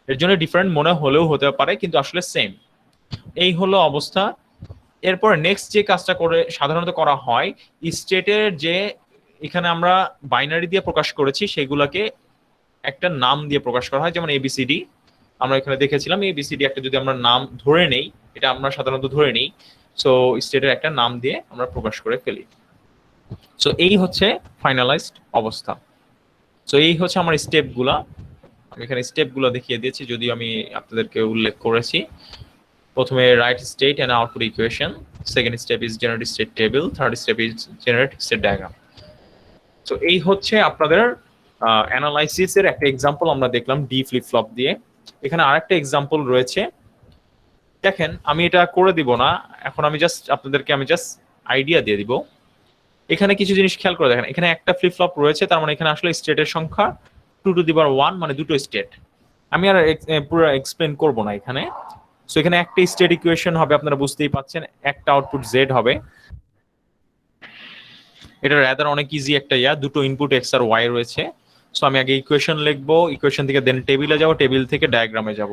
এর জন্য ডিফারেন্ট মনে হলেও হতে পারে, কিন্তু আসলে সেম। এই হলো অবস্থা। এরপর নেক্সট যে কাজটা করে সাধারণত করা হয়, স্টেটের যে এখানে আমরা বাইনারি দিয়ে প্রকাশ করেছি সেগুলোকে একটা নাম দিয়ে প্রকাশ করা হয়, যেমন এবিসিডি আমরা এখানে দেখেছিলাম। এবিসিডি একটা যদি আমরা নাম ধরে নেই, এটা আমরা সাধারণত ধরে নেই, সো স্টেটের একটা নাম দিয়ে আমরা প্রকাশ করে ফেলি। সো এই হচ্ছে ফাইনালাইজড অবস্থা। সো এই হচ্ছে আমার স্টেপগুলা। আমি এখানে স্টেপগুলো দেখিয়ে দিয়েছি, যদিও আমি আপনাদেরকে উল্লেখ করেছি। প্রথমে write state and output equation, second step is generate state table, third step is generate state diagram. So এই হচ্ছে আপনাদের অ্যানালাইসিসের একটা এক্সাম্পল আমরা দেখলাম ডি ফ্লিপ ফ্লপ দিয়ে। এখানে আরেকটা এক্সাম্পল রয়েছে, দেখেন আমি এটা করে দিব না এখন, আমি আপনাদেরকে আইডিয়া দিয়ে দিব। এখানে কিছু জিনিস খেয়াল করে দেখেন, এখানে একটা ফ্লিপ ফ্লপ রয়েছে, তার মানে এখানে আসলে স্টেটের সংখ্যা 2^1, মানে দুটো স্টেট। আমি আর পুরো এক্সপ্লেন করব না এখানে। সো এখানে একটা স্টেট ইকুয়েশন হবে, আপনারা বুঝতেই পাচ্ছেন, একটা আউটপুট জেড হবে। এটা রাদার অনেক ইজি একটা দুটো ইনপুট এক্স আর ওয়াই রয়েছে। সো আমি আগে ইকুয়েশন লিখবো, ইকুয়েশন থেকে দেন টেবিলে যাব, টেবিল থেকে ডায়াগ্রামে যাব।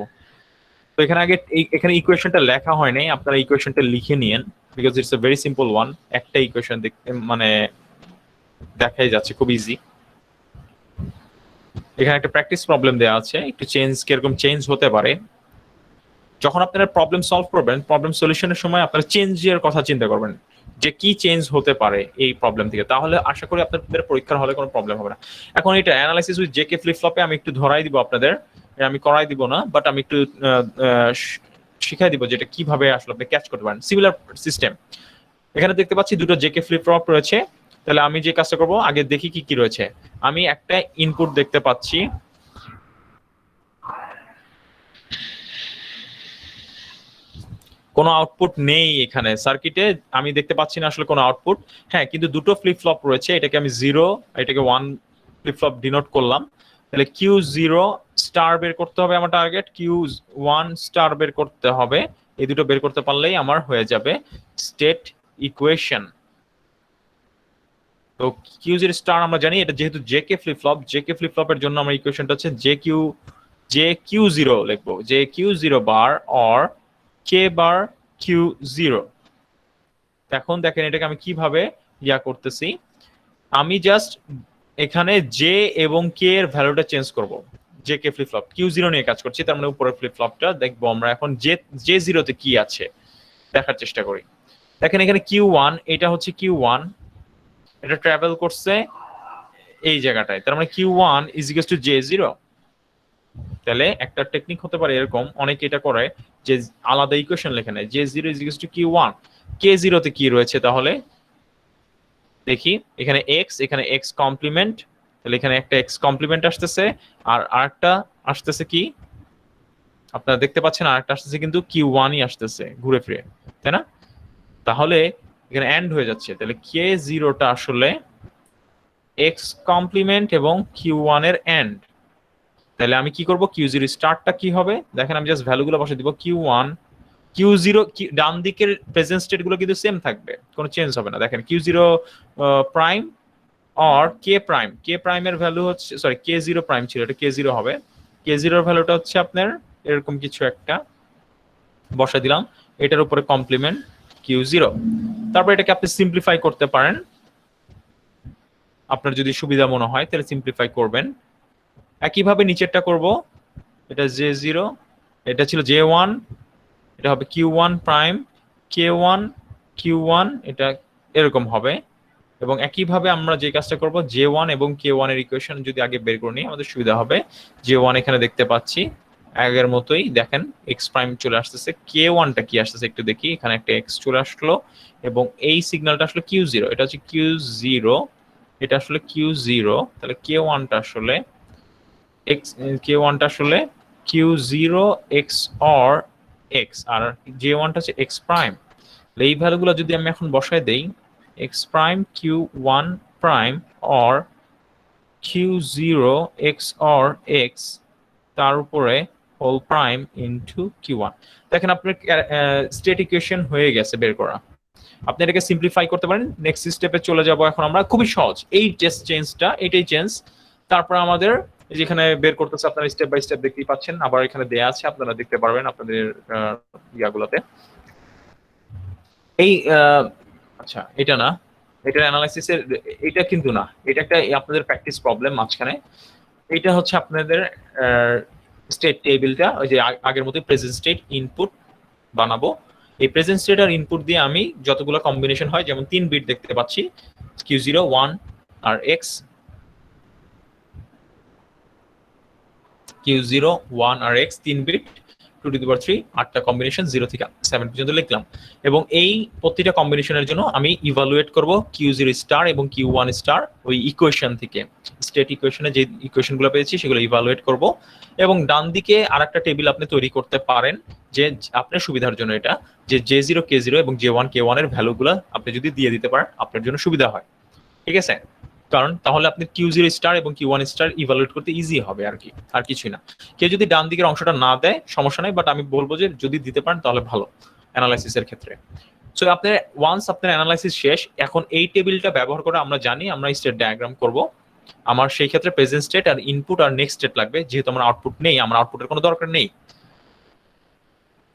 তো এখানে আগে এখানে ইকুয়েশনটা লেখা হয় নাই, আপনারা ইকুয়েশনটা লিখে নিয়েন, because it's a very simple one. একটা ইকুয়েশন মানে দেখাই যাচ্ছে, খুব ইজি। এখানে একটা প্র্যাকটিস প্রবলেম দেওয়া আছে, একটু চেঞ্জ কিরকম চেঞ্জ হতে পারে। যখন আপনারা প্রবলেম সলভ করবেন, প্রবলেম সলিউশনের সময় আপনারা চেঞ্জের কথা চিন্তা করবেন, যে কি চেঞ্জ হতে পারে এই প্রবলেম থেকে, তাহলে আশা করি আপনাদের পরীক্ষার হলে কোনো প্রবলেম হবে না। এখন এটা অ্যানালাইসিস উইথ জেকে ফ্লিপ ফ্লপে আমি একটু ধরাই দিব আপনাদের, আমি করাই দিব না, বাট আমি একটু শিখাই দিব যেটা কিভাবে আসলে আপনি ক্যাচ করতে পারেন। সিমিলার সিস্টেম এখানে দেখতে পাচ্ছি, দুটো জেকে ফ্লিপ ফ্লপ রয়েছে। তাহলে আমি যে কাজটা করবো, আগে দেখি কি কি রয়েছে। আমি একটা ইনপুট দেখতে পাচ্ছি, কোনো আউটপুট নেই এখানে সার্কিটে, আমি দেখতে পাচ্ছি না আসলে কোনো আউটপুট। হ্যাঁ, কিন্তু দুটো ফ্লিপ ফ্লপ রয়েছে, এটাকে আমি 0, এটাকে 1 ফ্লিপ ফ্লপ ডিনোট করলাম। তাহলে Q0 স্টার বের করতে হবে, আমার টার্গেট Q1 স্টার বের করতে হবে। এই দুটো বের করতে পারলেই আমার হয়ে যাবে স্টেট ইকুয়েশন। তো Q0 স্টার আমরা জানি, এটা যেহেতু JK flip flop, JK flip ফ্লপের জন্য আমার ইকুয়েশনটা হচ্ছে JQ0 লিখবো, JQ0 bar or K bar Q0। এখন দেখেন এটাকে আমি কিভাবে করতেছি, আমি জাস্ট এখানে জে এবং কে এর ভ্যালুটা চেঞ্জ করব। J K flip flop Q0 নিয়ে কাজ করছি, তার মানে উপরের ফ্লিপ ফ্লপটা দেখবো আমরা এখন J0 তে কি আছে দেখার চেষ্টা করি। দেখেন এখানে Q1, এটা হচ্ছে Q1, এটা ট্রাভেল করছে এই জায়গাটায়, তার মানে Q1 is equals two J0। তাহলে একটা টেকনিক হতে পারে এরকম, অনেকে এটা করে যে আলাদা ইকুয়েশন লেখে নেয়, J0 is equals two Q1। K0 তে কি রয়েছে তাহলে দেখি, এখানে x, এখানে x কমপ্লিমেন্ট, তাহলে এখানে একটা x কমপ্লিমেন্ট আসতেছে, আর আরেকটা আসতেছে কি আপনারা দেখতে পাচ্ছেন, আরেকটা আসতেছে কিন্তু Q1ই আসতেছে ঘুরে ফিরে, তাই না? তাহলে এখানে এন্ড হয়ে যাচ্ছে, তাহলে K0 টা আসলে x কমপ্লিমেন্ট এবং Q1 এর এন্ড। তাহলে আমি কি করব, Q0 স্টার্টটা কি হবে দেখেন, আমি জাস্ট ভ্যালুগুলো বসে দিব। Q1 Q0 ডান দিকের প্রেজেন্ট স্টেট গুলো কিন্তু সেম থাকবে, কোনো চেঞ্জ হবে না। দেখেন Q0 prime or K prime এর ভ্যালু হচ্ছে, সরি K0 প্রাইম ছিল, এটা K0 হবে। K0 এর ভ্যালুটা হচ্ছে আপনার এরকম কিছু একটা বসা দিলাম, এটার উপরে কমপ্লিমেন্ট Q0। তারপর এটাকে আপনি সিম্পলিফাই করতে পারেন, আপনার যদি সুবিধা মনে হয় তাহলে সিম্পলিফাই করবেন। একইভাবে নিচেরটা করব, এটা J0, এটা ছিল J1, এটা হবে Q1 প্রাইম, K1 Q1, এটা এরকম হবে। এবং একইভাবে আমরা যে কাজটা করব, J1 এবং K1 এর ইকুয়েশন যদি আগে বের করে নিই আমাদের সুবিধা হবে। J1 এখানে দেখতে পাচ্ছি আগের মতোই, দেখেন x প্রাইম চলে আসতেছে, K1 টা কি আসতেছে একটু দেখি, এখানে একটা x চলে আসলো, এবং এই সিগন্যালটা আসলে Q0, এটা হচ্ছে Q0, এটা আসলে Q0, তাহলে K1 টা আসলে x, K1 টা আসলে Q0 x or x, R J1 টা হচ্ছে x প্রাইম। এই ভ্যালুগুলো যদি আমি এখন বসায় দেই, x prime Q1 prime or Q0 x or x তার উপরে হোল প্রাইম ইনটু Q1, দেখেন আপনার স্টেট ইকুয়েশন হয়ে গেছে বের করা। আপনি এটাকে সিম্পলিফাই করতে পারেন। নেক্সট স্টেপে চলে যাব এখন আমরা, খুবই সহজ এই টেস্ট চেঞ্জটা, এটাই চেঞ্জ। তারপর আমাদের যেখানে বের করতেছে আপনারা স্টেপ বাই স্টেপ দেখতেই পাচ্ছেন, আবার এখানে দেয়া আছে, আপনারা দেখতে পারবেন আপনাদের ইয়াগুলোতে। এই আচ্ছা এটা না, এটার অ্যানালাইসিসের, এটা কিন্তু না, এটা একটা আপনাদের প্র্যাকটিস প্রবলেম মাঝখানে। এটা হচ্ছে আপনাদের স্টেট টেবিলটা, ওই যে আগের মতো প্রেজেন্ট স্টেট ইনপুট বানাবো। এই প্রেজেন্ট স্টেট আর ইনপুট দিয়ে আমি যতগুলো কম্বিনেশন হয়, যেমন 3 বিট দেখতে পাচ্ছি, Q0 1 আর x, Q0 1 আর x 3 bit, 2 to the power 3, 8টা কম্বিনেশন 0 থেকে 7 পর্যন্ত লিখলাম। এবং এই প্রতিটা কম্বিনেশনের জন্য আমি ইভালুয়েট করব Q0 স্টার এবং Q1 স্টার, ওই ইকুয়েশন থেকে স্টেট ইকুয়েশনে যে ইকুয়েশনগুলো পেয়েছি সেগুলো ইভালুয়েট করব। এবং ডান দিকে আরেকটা টেবিল আপনি তৈরি করতে পারেন, যে আপনার সুবিধার জন্য, এটা যে J0 K0 এবং J1 K1 এর ভ্যালুগুলো আপনি যদি দিয়ে দিতে পারেন আপনার জন্য সুবিধা হয়, ঠিক আছে? কারণ তাহলে আপনি Q0 স্টার এবং Q1 স্টার ইভালুয়েট করতে ইজি হবে আর কি, আর কিছুই না। কেউ যদি ডান দিকের অংশটা না দেয় সমস্যা নাই, বাট আমি বলবো যে যদি দিতে পারেন তাহলে ভালো অ্যানালাইসিসের ক্ষেত্রে। সো আপনার ওয়ান্স আপনার অ্যানালাইসিস শেষ, এখন এই টেবিলটা ব্যবহার করে আমরা জানি আমরা স্টেট ডায়াগ্রাম করব। আমার সেই ক্ষেত্রে প্রেজেন্ট স্টেট আর ইনপুট আর নেক্সট স্টেট লাগবে, যেহেতু আমার আউটপুট নেই, আমার আউটপুটের কোনো দরকার নেই।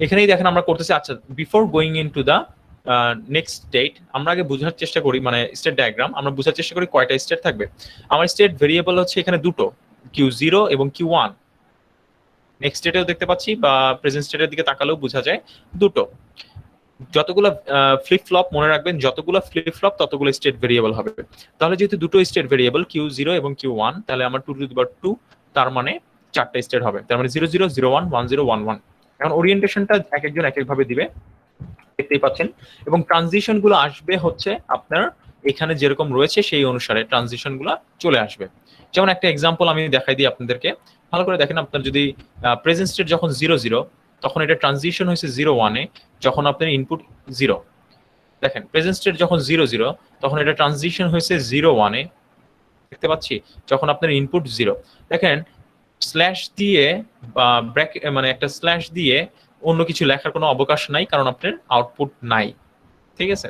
এখানেই দেখেন আমরা করতেছি। আচ্ছা, before going into the next state, আমরা আগে বোঝার চেষ্টা করি, মানে স্টেট ডায়াগ্রাম আমরা বোঝার চেষ্টা করি কয়টা স্টেট থাকবে। আমার স্টেট ভেরিয়েবল হচ্ছে এখানে দুটো, Q0 এবং Q1। নেক্সট স্টেটেও দেখতে পাচ্ছি, বা প্রেজেন্ট স্টেটের দিকে তাকালেও বোঝা যায় দুটো। যতগুলো ফ্লিপ ফ্লপ, মনে রাখবেন যতগুলো ফ্লিপ ফ্লপ ততগুলো স্টেট ভেরিয়েবল হবে। তাহলে যেহেতু দুটো স্টেট ভেরিয়েবল Q0 এবং Q1, তাহলে আমার 2 to the power 2, তার মানে 4টা স্টেট হবে, তার মানে 0 0 0 1 1 0 1 1। এখন ওরিয়েন্টেশনটা এক একজন এক একভাবে দিবে, দেখতেই পাচ্ছেন। এবং ট্রানজিশন গুলো আসবে হচ্ছে আপনার এখানে যেরকম রয়েছে সেই অনুসারে ট্রানজিশন গুলো চলে আসবে। যেমন একটা এক্সাম্পল আমি দেখাই দিই আপনাদেরকে, ভালো করে দেখেন। আপনার যদি প্রেজেন্ট স্টেট যখন 0 0, তখন এটা ট্রানজিশন হয়েছে 0 1 এ, যখন আপনার ইনপুট 0। দেখেন প্রেজেন্ট স্টেট যখন 0 0, তখন এটা ট্রানজিশন হয়েছে 0 1 এ, দেখতে পাচ্ছি, যখন আপনার ইনপুট 0। দেখেন স্ল্যাশ দিয়ে বা ব্র্যাকেট, মানে একটা স্ল্যাশ দিয়ে অন্য কিছু লেখার কোনো অবকাশ নাই, কারণ আপনার আউটপুট নাই, ঠিক আছে?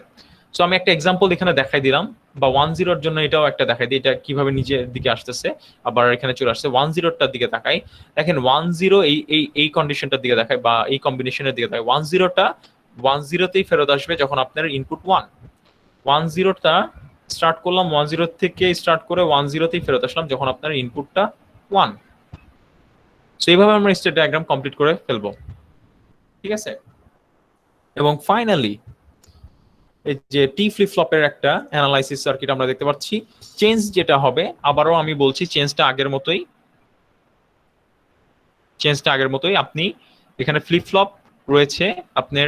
সো আমি একটা এক্সাম্পল এখানে দেখাই দিলাম, বা 1 0 এর জন্য এটাও একটা দেখাই দিই, এটা কিভাবে নিজের দিকে আসতেছে, আবার এখানে চলে আসছে 1 0 টার দিকে তাকাই। দেখেন 1 0 এই কন্ডিশনটার দিকে দেখায়, বা এই কম্বিনেশনের দিকে দেখায়। 1 0 টা 10তেই ফেরত আসবে যখন আপনার ইনপুট 10টা স্টার্ট করলাম, 10 থেকে স্টার্ট করে 10তেই ফেরত আসলাম যখন আপনার ইনপুটটা 1। সো এইভাবে আমরা স্টেট ডায়াগ্রাম কমপ্লিট করে ফেলবো, ঠিক আছে। এবং ফাইনালি এই যে টি ফ্লিপ ফ্লপের একটা অ্যানালাইসিস সার্কিট আমরা দেখতে পাচ্ছি। চেঞ্জ যেটা হবে, আবারও আমি বলছি, চেঞ্জটা আগের মতোই। আপনি এখানে ফ্লিপ ফ্লপ রয়েছে আপনার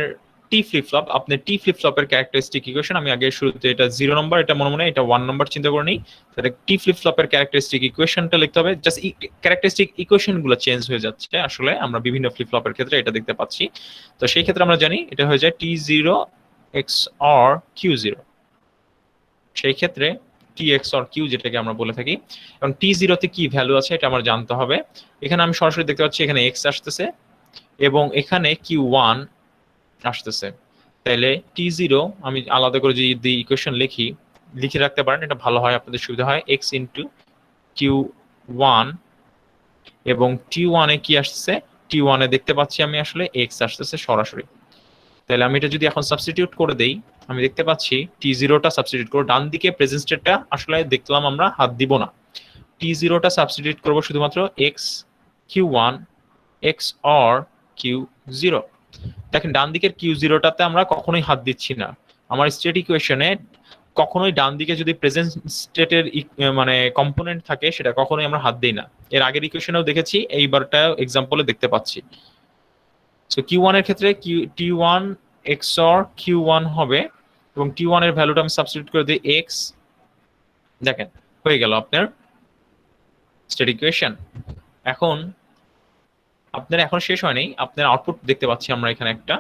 টি ফ্লিপ ফ্লপ, আপনার টি ফ্লিপ ফ্লপের ক্যারেক্টারিস্টিক ইকুয়েশন, আমি আগে শুরুতে এটা 0 নম্বর, এটা মনে এটা 1 নম্বর চিন্তা করে নিই। তাহলে টি ফ্লিপ ফ্লপের ক্যারেক্টারিস্টিক ইকুয়েশনটা লিখতে হবে। জাস্ট ক্যারেক্টারিস্টিক ইকুয়েশন গুলো চেঞ্জ হয়ে যাচ্ছে, আসলে আমরা বিভিন্ন ফ্লিপ ফ্লপের ক্ষেত্রে এটা দেখতে পাচ্ছি। তো সেই ক্ষেত্রে আমরা জানি এটা হয়ে যায় T0 XOR Q0, সেই ক্ষেত্রে T XOR Q যেটাকে আমরা বলে থাকি। এবং T0 তে কি ভ্যালু আছে এটা আমার জানতে হবে। এখানে আমি সরাসরি দেখতে পাচ্ছি এখানে X আসতেছে এবং এখানে Q1 আসতেছে। তাহলে T0 আমি আলাদা করে যদি ইকুয়েশন লিখে রাখতে পারেন এটা ভালো হয়, আপনাদের সুবিধা হয়। X ইন্টু Q1 এবং T1 এ কি আসছে, T1 এ দেখতে পাচ্ছি আমি আসলে X আসতেছে সরাসরি। তাহলে আমি এটা যদি এখন সাবস্টিটিউট করে দেই, আমি দেখতে পাচ্ছি T0টা সাবস্টিটিউট করব, ডান দিকে প্রেজেন্ট স্টেটটা আসলে দেখলাম আমরা হাত দিব না। T0টা সাবস্টিটিউট করব শুধুমাত্র X Q1 XOR Q0। দেখেন ডান দিকের Q0টাতে আমরা কখনোই হাত দিচ্ছি না। আমার স্টেট ইকুয়েশনে কখনোই ডান দিকে যদি প্রেজেন্ট স্টেটের মানে কম্পোনেন্ট থাকে সেটা কখনোই আমরা হাত দেই না। এর আগের ইকুয়েশনেও দেখেছি, এইবারটা এক্সাম্পলে দেখতে পাচ্ছি। সো Q1 এর ক্ষেত্রে T1 XOR Q1 হবে এবং T1 এর ভ্যালুটা আমি সাবস্টিটিউট করে দিই X। দেখেন হয়ে গেল আপনার স্টেট ইকুয়েশন। এখন আপনার এখন শেষ হয়নি, আপনার আউটপুট দেখতে পাচ্ছি আমরা এখানে একটা।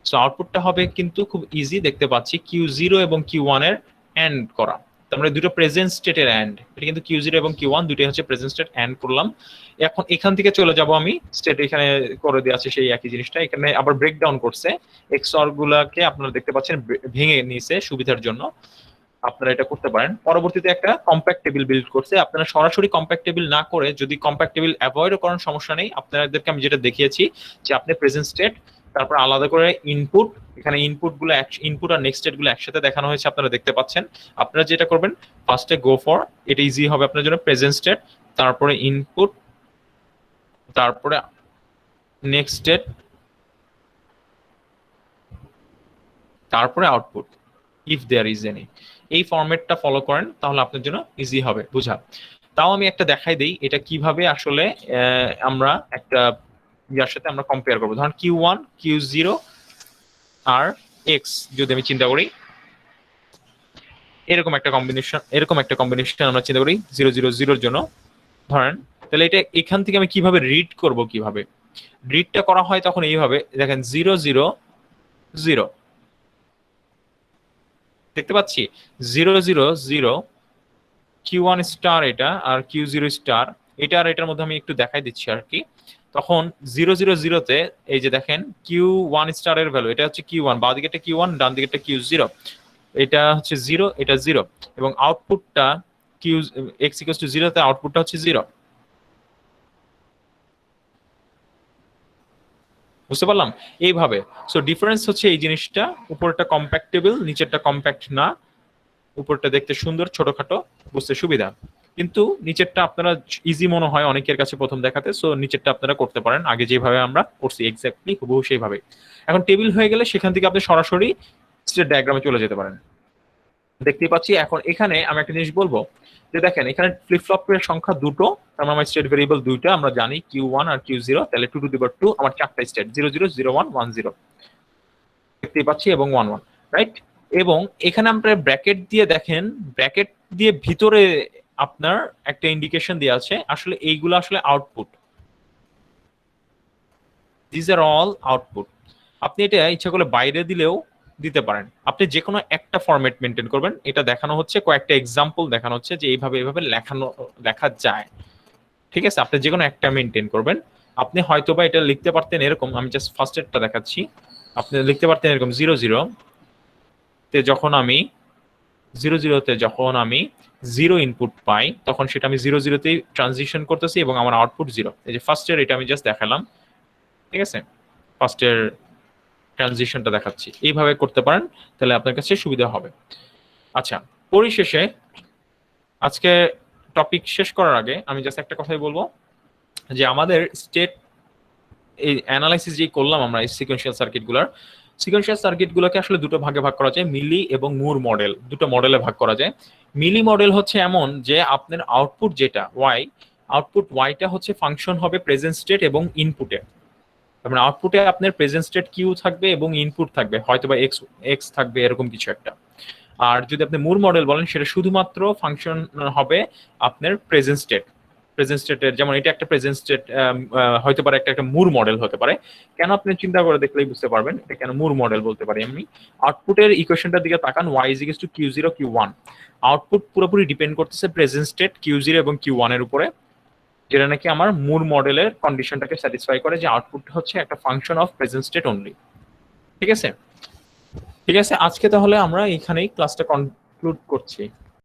সো আউটপুটটা হবে কিন্তু খুব ইজি, দেখতে পাচ্ছি Q0 এবং Q1 এর এন্ড করা। আমরা দুটো প্রেজেন্ট স্টেটের এন্ড, এটা কিন্তু Q0 এবং Q1 দুটোই হচ্ছে প্রেজেন্ট স্টেট এন্ড করলাম। এখন এখান থেকে চলে যাব আমি স্টেট, এখানে করে দেওয়া আছে সেই একই জিনিসটা, এখানে আবার ব্রেকডাউন করছে। XOR গুলাকে আপনারা দেখতে পাচ্ছেন ভেঙে নিয়েছে সুবিধার জন্য, আপনারা এটা করতে পারেন। পরবর্তীতে একটা কম্প্যাক্ট টেবিল বিল্ড করছে। আপনারা সরাসরি কম্প্যাক্ট টেবিল না করে যদি কম্প্যাক্ট টেবিল অ্যাভয়েডও করার সমস্যা নেই, আপনাদেরকে আমি যেটা দেখিয়েছি যে আপনি প্রেজেন্ট স্টেট, তারপর আলাদা করে ইনপুট, এখানে ইনপুট আর নেক্সট স্টেট গুলো একসাথে দেখানো হয়েছে, আপনারা দেখতে পাচ্ছেন। আপনারা যেটা করবেন ফার্স্টে গো ফর, এটা ইজি হবে আপনার জন্য, প্রেজেন্ট স্টেট, তারপরে ইনপুট, তারপরে নেক্সট স্টেট, তারপরে output if there is any. এই ফরম্যাটটা ফলো করেন তাহলে আপনার জন্য ইজি হবে বোঝা। তাও আমি একটা দেখাই দেই এটা কিভাবে আসলে আমরা একটা ইয়ার সাথে আমরা কম্পেয়ার করবো। ধরুন Q1 Q0 আর X যদি আমি চিন্তা করি, এরকম একটা কম্বিনেশন আমরা চিন্তা করি 0 0 0 জন্য ধরেন, তাহলে এটা এখান থেকে আমি কিভাবে রিড করব, কিভাবে রিডটা করা হয় তখন এইভাবে দেখেন 0 0 0 দেখতে পাচ্ছি 0 0 0 Q1 স্টার এটা আর Q0 স্টার এটা, আর এটার মধ্যে আমি একটু দেখাই দিচ্ছি আর কি। তখন 0 0 0 তে এই যে দেখেন Q1 স্টার এর ভ্যালু এটা হচ্ছে Q1, বাঁ দিকেরটা Q1, ডান দিকেরটা Q0, এটা হচ্ছে 0, এটা 0 এবং আউটপুটটা X = 0 তে আউটপুটটা হচ্ছে 0। বুঝতে পারলাম এইভাবে। সো ডিফারেন্স হচ্ছে এই জিনিসটা, উপরটা কম্প্যাক্ট টেবিল, নিচেরটা কম্প্যাক্ট না। উপরটা দেখতে সুন্দর, ছোটখাটো, বুঝতে সুবিধা, কিন্তু নিচেরটা আপনারা ইজি মনে হয় অনেকের কাছে প্রথম দেখাতে। সো নিচেরটা আপনারা করতে পারেন আগে যেভাবে আমরা করছি এক্স্যাক্টলি হুবহু সেইভাবে। এখন টেবিল হয়ে গেলে সেখান থেকে আপনি সরাসরি স্টেট ডায়াগ্রামে চলে যেতে পারেন। দেখতেই পাচ্ছি এখন এখানে আমি একটা জিনিস বলবো যে দেখেন এখানে ফ্লিপ ফ্লপের সংখ্যা দুটো, তার মানে আমার স্টেট ভেরিয়েবল দুইটা, আমরা জানি Q1 আর Q0, তাহলে 2 টু দি পাওয়ার 2 আমার চারটা স্টেট 0 0 0 1 1 0 দেখতেই পাচ্ছি এবং 1 1, রাইট। এবং এখানে আমরা ব্র্যাকেট দিয়ে দেখেন, ব্র্যাকেট দিয়ে ভিতরে আপনার একটা ইন্ডিকেশন দেওয়া আছে, আসলে এইগুলো আসলে output, this are all output. আপনি এটা ইচ্ছা করলে বাইরে দিলেও দিতে পারেন, আপনি যে কোনো একটা ফরম্যাট মেনটেন করবেন। এটা দেখানো হচ্ছে কয়েকটা এক্সাম্পল দেখানো হচ্ছে যে এইভাবে লেখা যায়, ঠিক আছে। আপনি যে কোনো একটা মেনটেন করবেন। আপনি হয়তোবা এটা লিখতে পারতেন এরকম, আমি জাস্ট ফার্স্ট এরটা দেখাচ্ছি, আপনি লিখতে পারতেন এরকম 0 0 তে যখন আমি 0 0 তে যখন আমি 0 ইনপুট পাই তখন সেটা আমি 0 0 তেই ট্রানজিশন করতেছি এবং আমার আউটপুট 0। এই যে ফার্স্ট এর এটা আমি জাস্ট দেখালাম, ঠিক আছে। ফার্স্ট এর ট্রানজিশনটা দেখাচ্ছি, এইভাবে করতে পারেন, তাহলে আপনার কাছে সুবিধা হবে। আচ্ছা, পরিশেষে আজকে টপিক শেষ করার আগে আমি জাস্ট একটা কথাই বলবো, যে আমাদের স্টেট এই অ্যানালাইসিস যে করলাম আমরা এই সিকোয়েন্সিয়াল সার্কিটগুলোকে আসলে দুটো ভাগে ভাগ করা যায়, মিলি এবং মুর মডেল, দুটো মডেলে ভাগ করা যায়। মিলি মডেল হচ্ছে এমন যে আপনার আউটপুট যেটা আউটপুট ওয়াইটা হচ্ছে ফাংশন হবে প্রেজেন্ট স্টেট এবং ইনপুটে। তার মানে আউটপুটে আপনার প্রেজেন্ট স্টেট কিউ থাকবে এবং ইনপুট থাকবে হয়তো বা এক্স থাকবে, এরকম কিছু একটা। আর যদি আপনি মুর মডেল বলেন, সেটা শুধুমাত্র ফাংশন হবে আপনার প্রেজেন্ট স্টেটের, যেমন এটা একটা প্রেজেন্ট স্টেট হয়তো পারে, একটা মুর মডেল হতে পারে। কেন আপনি চিন্তা করে দেখলেই বুঝতে পারবেন এটা কেন মুর মডেল বলতে পারি আমি। আউটপুটের ইকুয়েশনটার দিকে তাকান, y is to q0 q1। Output পুরোপুরি ডিপেন্ড করতেছে প্রেজেন্ট স্টেট q0 এবং q1 এর উপরে, যেটা নাকি আমার মুর মডেলের কন্ডিশনটাকে স্যাটিসফাই করে, যে আউটপুট হচ্ছে একটা function of present state only. ঠিক আছে, আজকে তাহলে আমরা এখানেই ক্লাসটা কনক্লুড করছি।